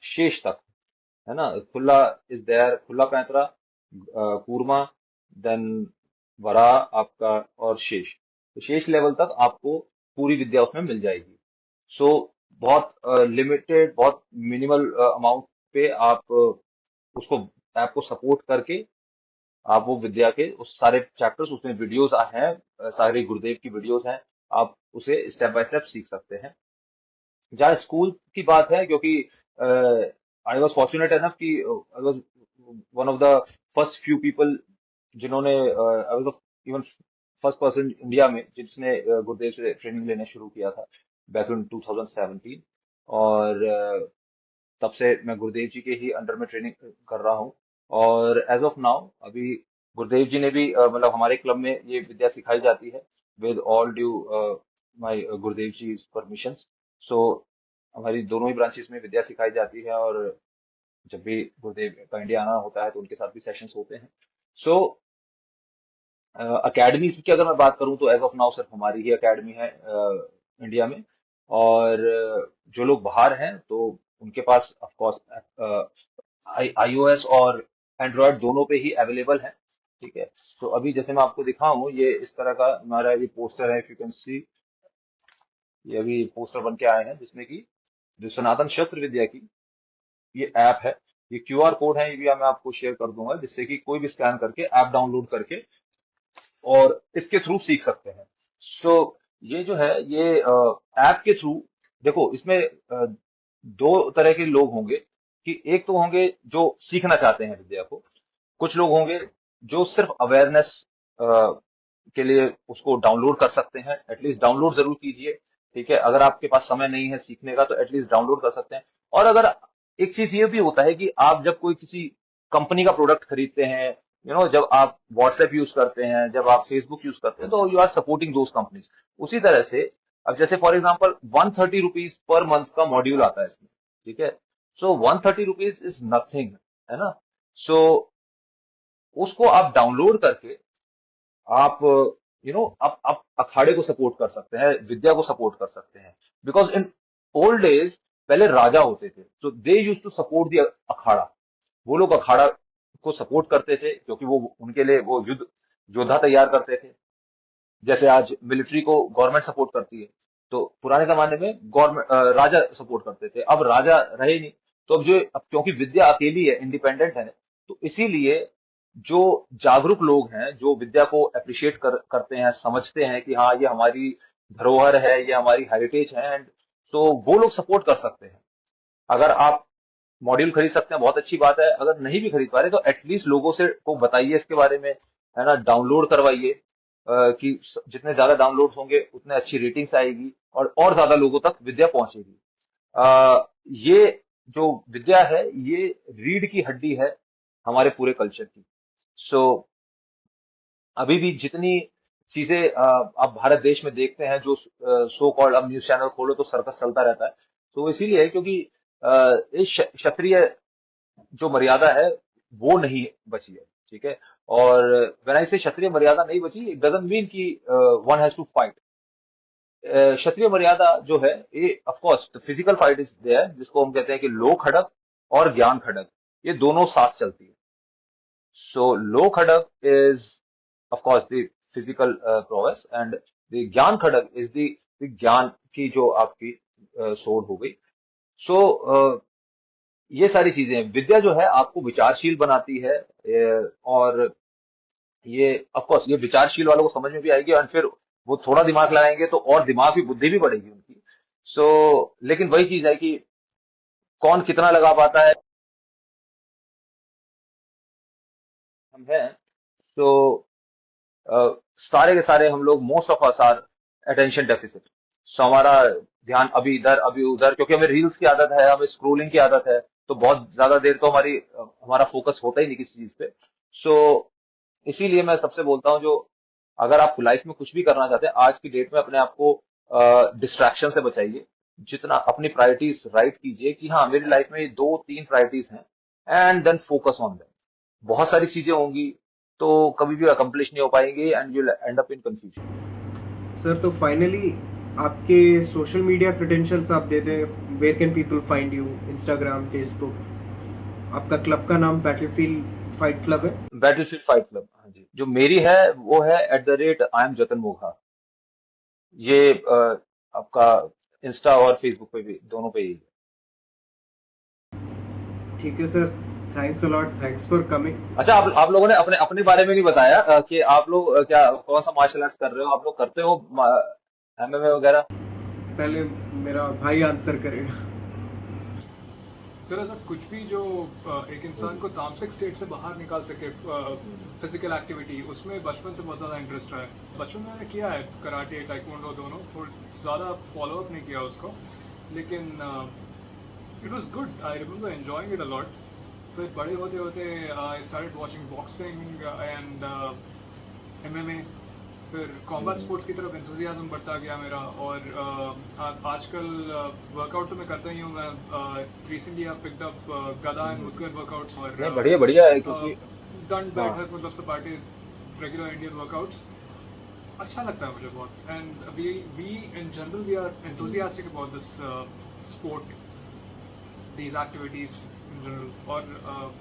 शेष तक, है ना, खुला इज देयर, खुला पैंतरा, कूर्मा, देन वरा आपका, और शेष। तो शेष लेवल तक आपको पूरी विद्या उसमें मिल जाएगी। सो बहुत लिमिटेड, बहुत मिनिमल अमाउंट पे आप उसको ऐप को सपोर्ट करके आप वो विद्या के उस सारे चैप्टर्स, उसमें वीडियोस हैं, सारे गुरुदेव की वीडियोस हैं, आप उसे स्टेप बाय स्टेप सीख सकते हैं। जहाँ स्कूल की बात है, क्योंकि आई वॉज फॉर्चुनेट एनफ कि I was one of the first few people जिन्होंने, I was even first person India में जिसने गुरुदेव से ट्रेनिंग लेना शुरू किया था बैक इन 2017। और तब से मैं गुरुदेव जी के ही अंडर में ट्रेनिंग कर रहा हूँ। और एज ऑफ नाउ अभी गुरुदेव जी ने भी मतलब हमारे क्लब में ये विद्या सिखाई जाती है with all due my Gurudev ji permission. सो हमारी दोनों ही ब्रांचेस में विद्या सिखाई जाती है, और जब भी गुरुदेव का इंडिया आना होता है तो उनके साथ भी सेशंस होते हैं। सो अकेडमीज की अगर मैं बात करूं तो एज ऑफ नाउ सिर्फ हमारी ही अकेडमी है इंडिया में। और जो लोग बाहर हैं तो उनके पास ऑफ कोर्स आईओएस और एंड्रॉयड दोनों पे ही अवेलेबल है। ठीक है, तो अभी जैसे मैं आपको दिखाऊं, ये इस तरह का हमारा ये पोस्टर है, इफ यू कैन सी, ये अभी पोस्टर बन के आए हैं जिसमें कि जो सनातन शस्त्र विद्या की ये ऐप है, ये क्यूआर कोड है, ये भी मैं आपको शेयर कर दूंगा, जिससे कि कोई भी स्कैन करके ऐप डाउनलोड करके और इसके थ्रू सीख सकते हैं। सो ये जो है, ये ऐप के थ्रू, देखो इसमें दो तरह के लोग होंगे कि एक तो होंगे जो सीखना चाहते हैं विद्या को, कुछ लोग होंगे जो सिर्फ अवेयरनेस के लिए उसको डाउनलोड कर सकते हैं। एटलीस्ट डाउनलोड जरूर कीजिए। ठीक है, अगर आपके पास समय नहीं है सीखने का तो एटलीस्ट डाउनलोड कर सकते हैं। और अगर एक चीज ये भी होता है कि आप जब कोई किसी कंपनी का प्रोडक्ट खरीदते हैं, जब आप व्हाट्सएप यूज करते हैं, जब आप फेसबुक यूज करते हैं, तो you are supporting those companies. उसी तरह से अब जैसे for example 130 rupees per month का मॉड्यूल आता है इसमें, ठीक है। सो 130 रुपीज इज नथिंग, है ना। सो उसको आप डाउनलोड करके आप आप अखाड़े को सपोर्ट कर सकते हैं, विद्या को सपोर्ट कर सकते हैं। बिकॉज इन ओल्ड डेज पहले राजा होते थे, तो दे यूज टू सपोर्ट द अखाड़ा। वो लोग अखाड़ा को सपोर्ट करते थे, क्योंकि वो उनके लिए वो योद्धा तैयार करते थे। जैसे आज मिलिट्री को गवर्नमेंट सपोर्ट करती है, तो पुराने जमाने में गवर्नमेंट राजा सपोर्ट करते थे। अब राजा रहे नहीं, तो अब क्योंकि विद्या अकेली है, इंडिपेंडेंट है, तो इसीलिए जो जागरूक लोग हैं, जो विद्या को अप्रिशिएट करते हैं, समझते हैं कि हाँ ये हमारी धरोहर है, ये हमारी हेरिटेज है, एंड तो वो लोग सपोर्ट कर सकते हैं। अगर आप मॉड्यूल खरीद सकते हैं, बहुत अच्छी बात है। अगर नहीं भी खरीद पा रहे, तो एटलीस्ट लोगों से को बताइए इसके बारे में, है ना, डाउनलोड करवाइए। कि जितने ज्यादा डाउनलोड होंगे उतने अच्छी रेटिंग्स आएगी, और ज्यादा लोगों तक विद्या पहुंचेगी। ये जो विद्या है, ये रीढ़ की हड्डी है हमारे पूरे कल्चर की। सो अभी भी जितनी चीजें आप भारत देश में देखते हैं, जो सो कॉल्ड, अब न्यूज चैनल खोलो तो सर्कस चलता रहता है, तो वो इसीलिए है क्योंकि इस क्षत्रिय जो मर्यादा है वो नहीं बची है, ठीक है। और व्हेन आई से क्षत्रिय मर्यादा नहीं बची, इट डजंट मीन कि वन हैज टू फाइट। क्षत्रिय मर्यादा जो है, ये of course physical fight is there, जिसको हम कहते हैं कि लोक खड़क और ज्ञान खड़क, ये दोनों साथ चलती है। सो लोक खड़क is of course the physical prowess, and the ज्ञान खड़क इज द ज्ञान की जो आपकी सोड हो गई। सो ये सारी चीजें हैं। विद्या जो है आपको विचारशील बनाती है, और ये ऑफ कोर्स ये विचारशील वालों को समझ में भी आएगी, और फिर वो थोड़ा दिमाग लगाएंगे तो और दिमाग भी, बुद्धि भी बढ़ेगी उनकी। लेकिन वही चीज है कि कौन कितना लगा पाता है, हम हैं। तो सारे के सारे हम लोग, most of us are attention deficit. So हमारा ध्यान अभी इधर अभी उधर, क्योंकि हमें रील्स की आदत है, हमें स्क्रोलिंग की आदत है, तो बहुत ज्यादा देर तो हमारा फोकस होता ही नहीं किसी चीज पे। सो इसीलिए मैं सबसे बोलता हूँ, जो अगर आप लाइफ में कुछ भी करना चाहते हैं, आज की डेट में अपने आप को डिस्ट्रैक्शन से बचाइए। जितना अपनी प्रायोरिटीज राइट कीजिए कि हाँ मेरी लाइफ में ये 2-3 प्रायोरिटीज हैं, and then focus on them. बहुत सारी चीजें होंगी तो कभी भी अकम्प्लिश नहीं हो पाएंगे, and you end up in confusion. Sir, तो फाइनली आपके सोशल मीडिया क्रेडेंशियल्स आप दे दें। Where can people find you? Instagram, Facebook? आपका क्लब का नाम बैटलफील्ड फाइट क्लब है? बैटलफील्ड फाइट क्लब, हाँ जी। जो मेरी है वो है @I am Jatan Mogha। ये आपका इंस्टा और फेसबुक पे भी, दोनों पे ही है। ठीक है sir, thanks a lot, thanks for coming. अच्छा, आप लोगों ने अपने अपने बारे में नहीं बताया, कि आप लोग क्या कौन सा मार्शल आर्ट्स कर रहे हो, आप लोग करते हो MMA वगैरह? पहले मेरा भाई आंसर करेगा। सर ऐसा कुछ भी जो एक इंसान को तामसिक स्टेट से बाहर निकाल सके, फिजिकल एक्टिविटी, उसमें बचपन से बहुत ज़्यादा इंटरेस्ट रहा है। बचपन में मैंने किया है कराटे, टाइक्वांडो, दोनों। थोड़ा ज़्यादा फॉलो अप नहीं किया उसको, लेकिन it was good. I remember enjoying it a lot. फिर बड़े होते होते I started watching boxing and MMA। फिर कॉम्बैट स्पोर्ट्स की तरफ एंथुजियाज्म बढ़ता गया मेरा। और आजकल वर्कआउट तो मैं करता ही हूँ। मैं रिसेंटली आई पिक्ड अप गदा एंड मुदगर वर्कआउट्स, और नहीं, बढ़िया बढ़िया है, क्योंकि दंड हाँ बैठक, मतलब सपाटे, रेगुलर इंडियन वर्कआउट्स। अच्छा लगता है मुझे बहुत। And we in general we are enthusiastic about this sport, these activities in general. और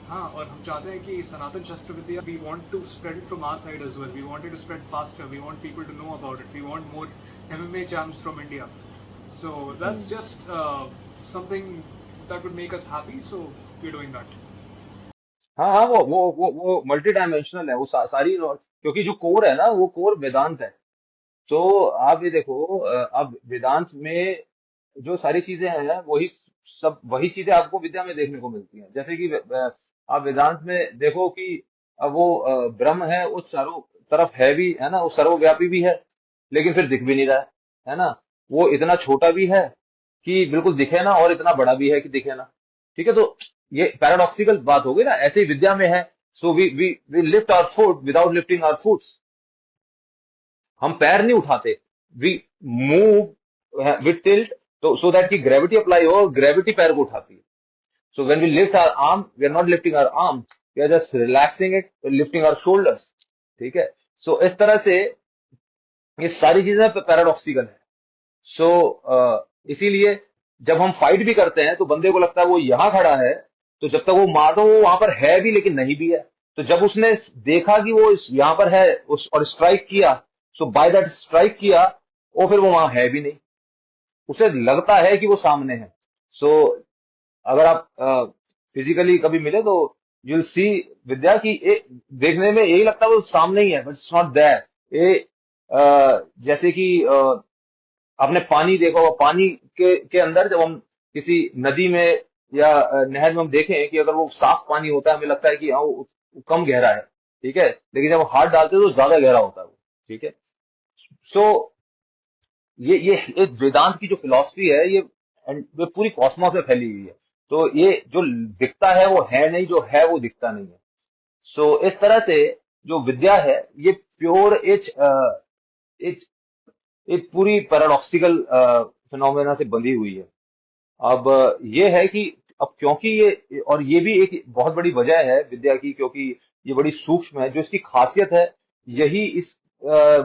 हाँ, और हम चाहते हैं कि Sanatan Shastra Vidya, we want to spread it from our side as well. We want it to spread faster. We want people to know about it. We want more MMA champs from India. So that's just something that would make us happy. So we're doing that. हाँ हाँ, वो multi dimensional है, वो सारी, क्योंकि जो core है ना, वो कोर वेदांत है। तो आप ये देखो, अब वेदांत में जो सारी चीजें हैं, वही चीजें आपको विद्या में देखने को मिलती हैं। जैसे कि आप वेदांत में देखो कि वो ब्रह्म है, वो चारों तरफ है भी, है ना, वो सर्वव्यापी भी है, लेकिन फिर दिख भी नहीं रहा है ना। वो इतना छोटा भी है कि बिल्कुल दिखे ना और इतना बड़ा भी है कि दिखे ना। ठीक है, तो ये पैराडॉक्सिकल बात हो गई ना, ऐसे ही विद्या में है। So we lift our foot without lifting our foots. हम पैर नहीं उठाते, वी मूव विद टिल्ट, तो सो दैट की ग्रेविटी अप्लाई हो, और ग्रेविटी पैर को उठाती है। So when we lift our arm, we are not lifting our arm, we are just relaxing it, lifting our shoulders. ठीक है, सो इस तरह से ये सारी चीजें पैराडॉक्सिकल है। सो इसीलिए जब हम फाइट भी करते हैं तो बंदे को लगता है वो यहां खड़ा है, तो जब तक वो मार दो वो वहां पर है भी लेकिन नहीं भी है। तो जब उसने देखा कि वो यहां पर है और स्ट्राइक किया, सो बाय दैट स्ट्राइक किया, वो फिर वो वहां है भी नहीं, उसे लगता है कि वो सामने है। सो अगर आप फिजिकली कभी मिले तो यू विल सी विद्या की देखने में यही लगता है वो सामने ही है, बट इट्स नॉट देयर। ये जैसे कि आपने पानी देखा होगा, पानी के अंदर जब हम किसी नदी में या नहर में हम देखें कि अगर वो साफ पानी होता है, हमें लगता है कि हाँ वो कम गहरा है। ठीक है, लेकिन जब हाथ डालते हैं तो ज्यादा गहरा होता है वो। ठीक है, सो ये एक वेदांत की जो फिलॉसफी है, ये पूरी कॉस्मोस में फैली हुई है। तो ये जो दिखता है वो है नहीं, जो है वो दिखता नहीं है। सो इस तरह से जो विद्या है ये प्योर एक एक पूरी पैराडॉक्सिकल फिनोमेना से बंधी हुई है। अब ये है कि अब क्योंकि ये, और ये भी एक बहुत बड़ी वजह है विद्या की, क्योंकि ये बड़ी सूक्ष्म है, जो इसकी खासियत है यही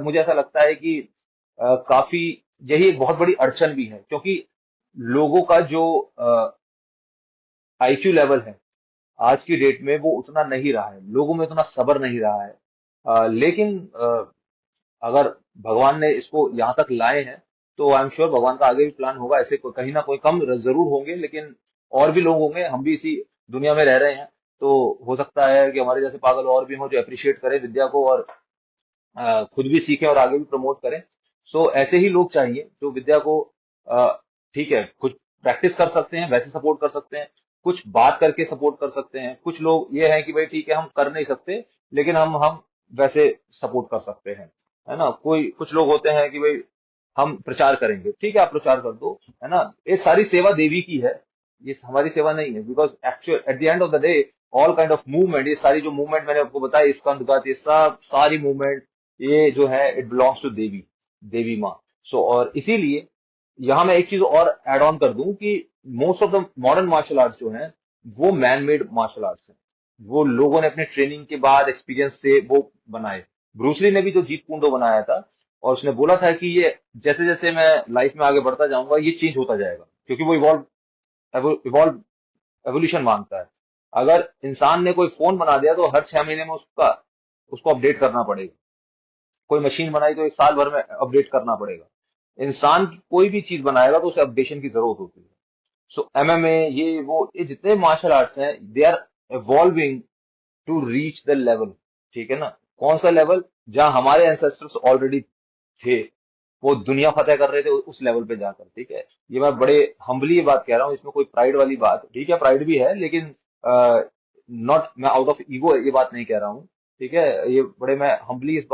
मुझे ऐसा लगता है कि काफी यही एक बहुत बड़ी अड़चन भी है, क्योंकि लोगों का जो आईक्यू लेवल है आज की डेट में वो उतना नहीं रहा है, लोगों में उतना सब्र नहीं रहा है। लेकिन अगर भगवान ने इसको यहाँ तक लाए हैं तो आई एम श्योर भगवान का आगे भी प्लान होगा। ऐसे कहीं ना कोई कम जरूर होंगे, लेकिन और भी लोग होंगे, हम भी इसी दुनिया में रह रहे हैं, तो हो सकता है कि हमारे जैसे पागल और भी हों जो अप्रिशिएट करें विद्या को, और खुद भी सीखें और आगे भी प्रमोट करें। सो ऐसे ही लोग चाहिए जो विद्या को अ, ठीक है, कुछ प्रैक्टिस कर सकते हैं वैसे सपोर्ट कर सकते हैं, कुछ बात करके सपोर्ट कर सकते हैं, कुछ लोग ये हैं कि भाई ठीक है हम कर नहीं सकते लेकिन हम वैसे सपोर्ट कर सकते हैं, है ना। कोई कुछ लोग होते हैं कि भाई हम प्रचार करेंगे, ठीक है आप प्रचार कर दो, है ना। ये सारी सेवा देवी की है, ये हमारी सेवा नहीं है, because actual at the end of the day all kind of movement, ये सारी जो मूवमेंट मैंने आपको बताया, स्कंद गत, ये सब सारी मूवमेंट ये जो है इट बिलोंग्स टू देवी, देवी माँ। सो और इसीलिए यहाँ मैं एक चीज और एड ऑन कर दूं कि most of the modern martial arts जो हैं वो मैन मेड मार्शल आर्ट्स हैं, वो लोगों ने अपने ट्रेनिंग के बाद एक्सपीरियंस से वो बनाए। ब्रूसली ने भी जो जीत कुंडो बनाया था, और उसने बोला था कि ये जैसे जैसे मैं लाइफ में आगे बढ़ता जाऊंगा ये चेंज होता जाएगा, क्योंकि वो इवॉल्व एवोल्यूशन मांगता है। अगर इंसान ने कोई फोन बना दिया तो हर 6 महीने में उसको अपडेट करना पड़ेगा, कोई मशीन बनाई तो 1 साल भर में अपडेट करना पड़ेगा। इंसान की कोई भी चीज बनाएगा तो उसे अपडेशन की जरूरत होती है। सो एमएमए ये जितने मार्शल आर्ट्स हैं they are evolving to reach the level. ठीक है ना, कौन सा लेवल, जहां हमारे एंसेस्टर्स ऑलरेडी थे, वो दुनिया फतेह कर रहे थे उस लेवल पे जाकर। ठीक है, ये मैं बड़े हम्बली ये बात कह रहा हूँ, इसमें कोई प्राइड वाली बात, ठीक है प्राइड भी है, लेकिन नॉट मैं आउट ऑफ ईगो ये बात नहीं कह रहा हूँ। ठीक है, ये बड़े मैं हम्बली ये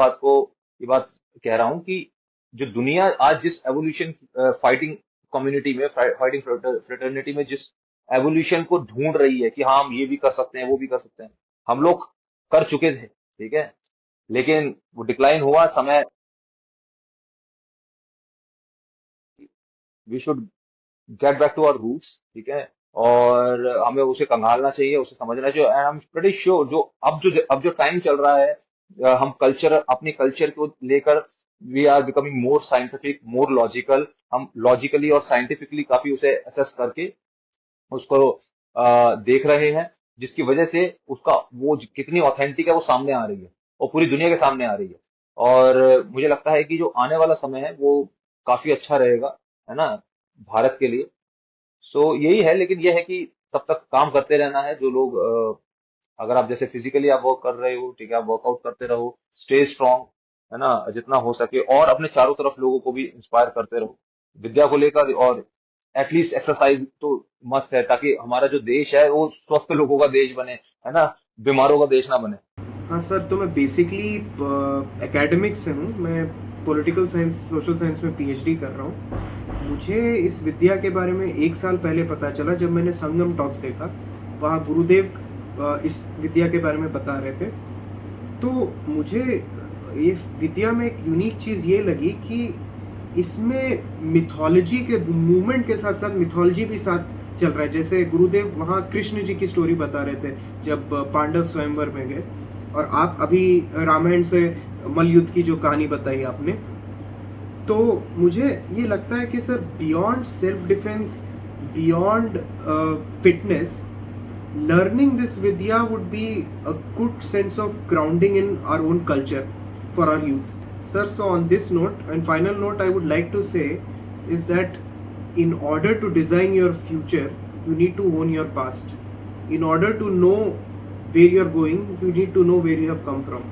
बात कह रहा हूँ कि जो दुनिया आज जिस एवोल्यूशन फाइटिंग कम्युनिटी में, फाइटिंग फ्रेटर्निटी में जिस एवोल्यूशन को ढूंढ रही है कि हाँ हम ये भी कर सकते हैं वो भी कर सकते हैं, हम लोग कर चुके थे। ठीक है, लेकिन वो डिक्लाइन हुआ समय, we should get back to our roots. ठीक है, और हमें उसे कंगालना चाहिए, उसे समझना चाहिए। And I am pretty sure जो अब जो टाइम चल रहा है, हम अपने कल्चर को लेकर we are becoming more scientific, more logical, हम लॉजिकली और साइंटिफिकली काफी उसे असेस करके उसको देख रहे हैं, जिसकी वजह से उसका कितनी ऑथेंटिक है वो सामने आ रही है और पूरी दुनिया के सामने आ रही है। और मुझे लगता है कि जो आने वाला समय है वो काफी अच्छा रहेगा, है ना, भारत के लिए। सो यही है, लेकिन यह है कि तब तक काम करते रहना है। जो लोग अगर आप जैसे फिजिकली आप वर्क कर रहे हो, ठीक है, आप वर्कआउट करते रहो, स्टे स्ट्रांग, है ना, जितना हो सके, और अपने चारों तरफ लोगों को भी इंस्पायर करते रहो विद्या को लेकर। और एटलीस्ट एक्सरसाइज तो मस्त है, ताकि हमारा जो देश है वो स्वस्थ लोगों का देश बने, है ना, बीमारों का देश ना बने। हाँ सर, तो मैं बेसिकली एकेडमिक्स से हूँ, मैं पॉलिटिकल साइंस सोशल साइंस में पीएचडी कर रहा हूँ। मुझे इस विद्या के बारे में 1 साल पहले पता चला जब मैंने संगम टॉक्स देखा। वहाँ गुरुदेव इस विद्या के बारे में बता रहे थे। तो मुझे ये विद्या में एक यूनिक चीज़ ये लगी कि इसमें मिथोलॉजी के मूवमेंट के साथ साथ मिथोलॉजी भी साथ चल रहा है। जैसे गुरुदेव वहाँ कृष्ण जी की स्टोरी बता रहे थे जब पांडव स्वयंवर में गए, और आप अभी रामायण से मल्लयुद्ध की जो कहानी बताई आपने, तो मुझे ये लगता है कि sir beyond self defence, beyond fitness, learning this vidya would be a good sense of grounding in our own culture for our youth. Sir, so on this note and final note I would like to say is that in order to design your future, you need to own your past. In order to know where you're going, you need to know where you have come from.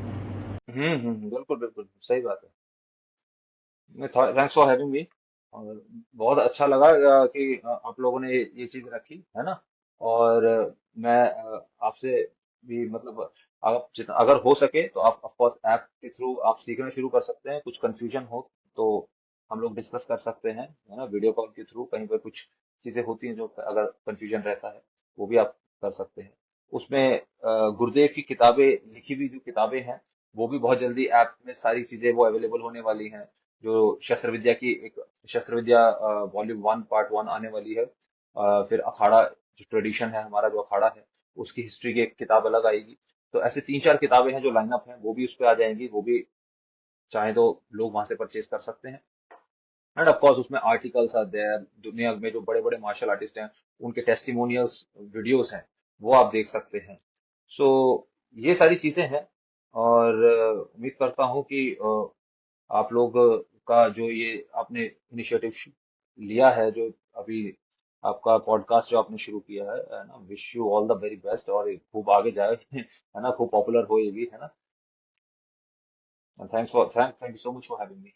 बिल्कुल बिल्कुल सही बात है। Thanks for having me. और बहुत अच्छा लगा कि आप लोगों ने ये चीज रखी है ना। और मैं आपसे भी मतलब आप जितना अगर हो सके तो आप ऑफ कोर्स ऐप के थ्रू आप सीखना शुरू कर सकते हैं। कुछ कंफ्यूजन हो तो हम लोग डिस्कस कर सकते हैं, है ना। वीडियो कॉल के थ्रू कहीं पर कुछ चीजें होती हैं जो अगर कंफ्यूजन रहता है वो भी आप कर सकते हैं। उसमें गुरुदेव की किताबें लिखी हुई जो किताबें हैं वो भी बहुत जल्दी ऐप में सारी चीजें वो अवेलेबल होने वाली हैं। जो शस्त्र विद्या की एक शस्त्र विद्या वॉल्यूम 1 पार्ट 1 आने वाली है। फिर अखाड़ा जो ट्रेडिशन है हमारा जो अखाड़ा है उसकी हिस्ट्री की एक किताब अलग आएगी। तो ऐसे 3-4 किताबें हैं जो लाइनअप हैं वो भी उस पे आ जाएंगी। वो भी चाहे तो लोग वहां से परचेज कर सकते हैं। एंड ऑफ कोर्स उसमें आर्टिकल्स आर देयर। दुनिया में जो बड़े बड़े मार्शल आर्टिस्ट हैं उनके टेस्टिमोनियल्स वीडियोस हैं वो आप देख सकते हैं। सो ये सारी चीजें हैं। और उम्मीद करता हूँ कि आप लोग का जो ये आपने इनिशिएटिव लिया है, जो अभी आपका पॉडकास्ट जो आपने शुरू किया है ना, wish you all the very best और ये खूब आगे जाए है ना, खूब पॉपुलर हो ये भी, है ना। Thank you so much for having me.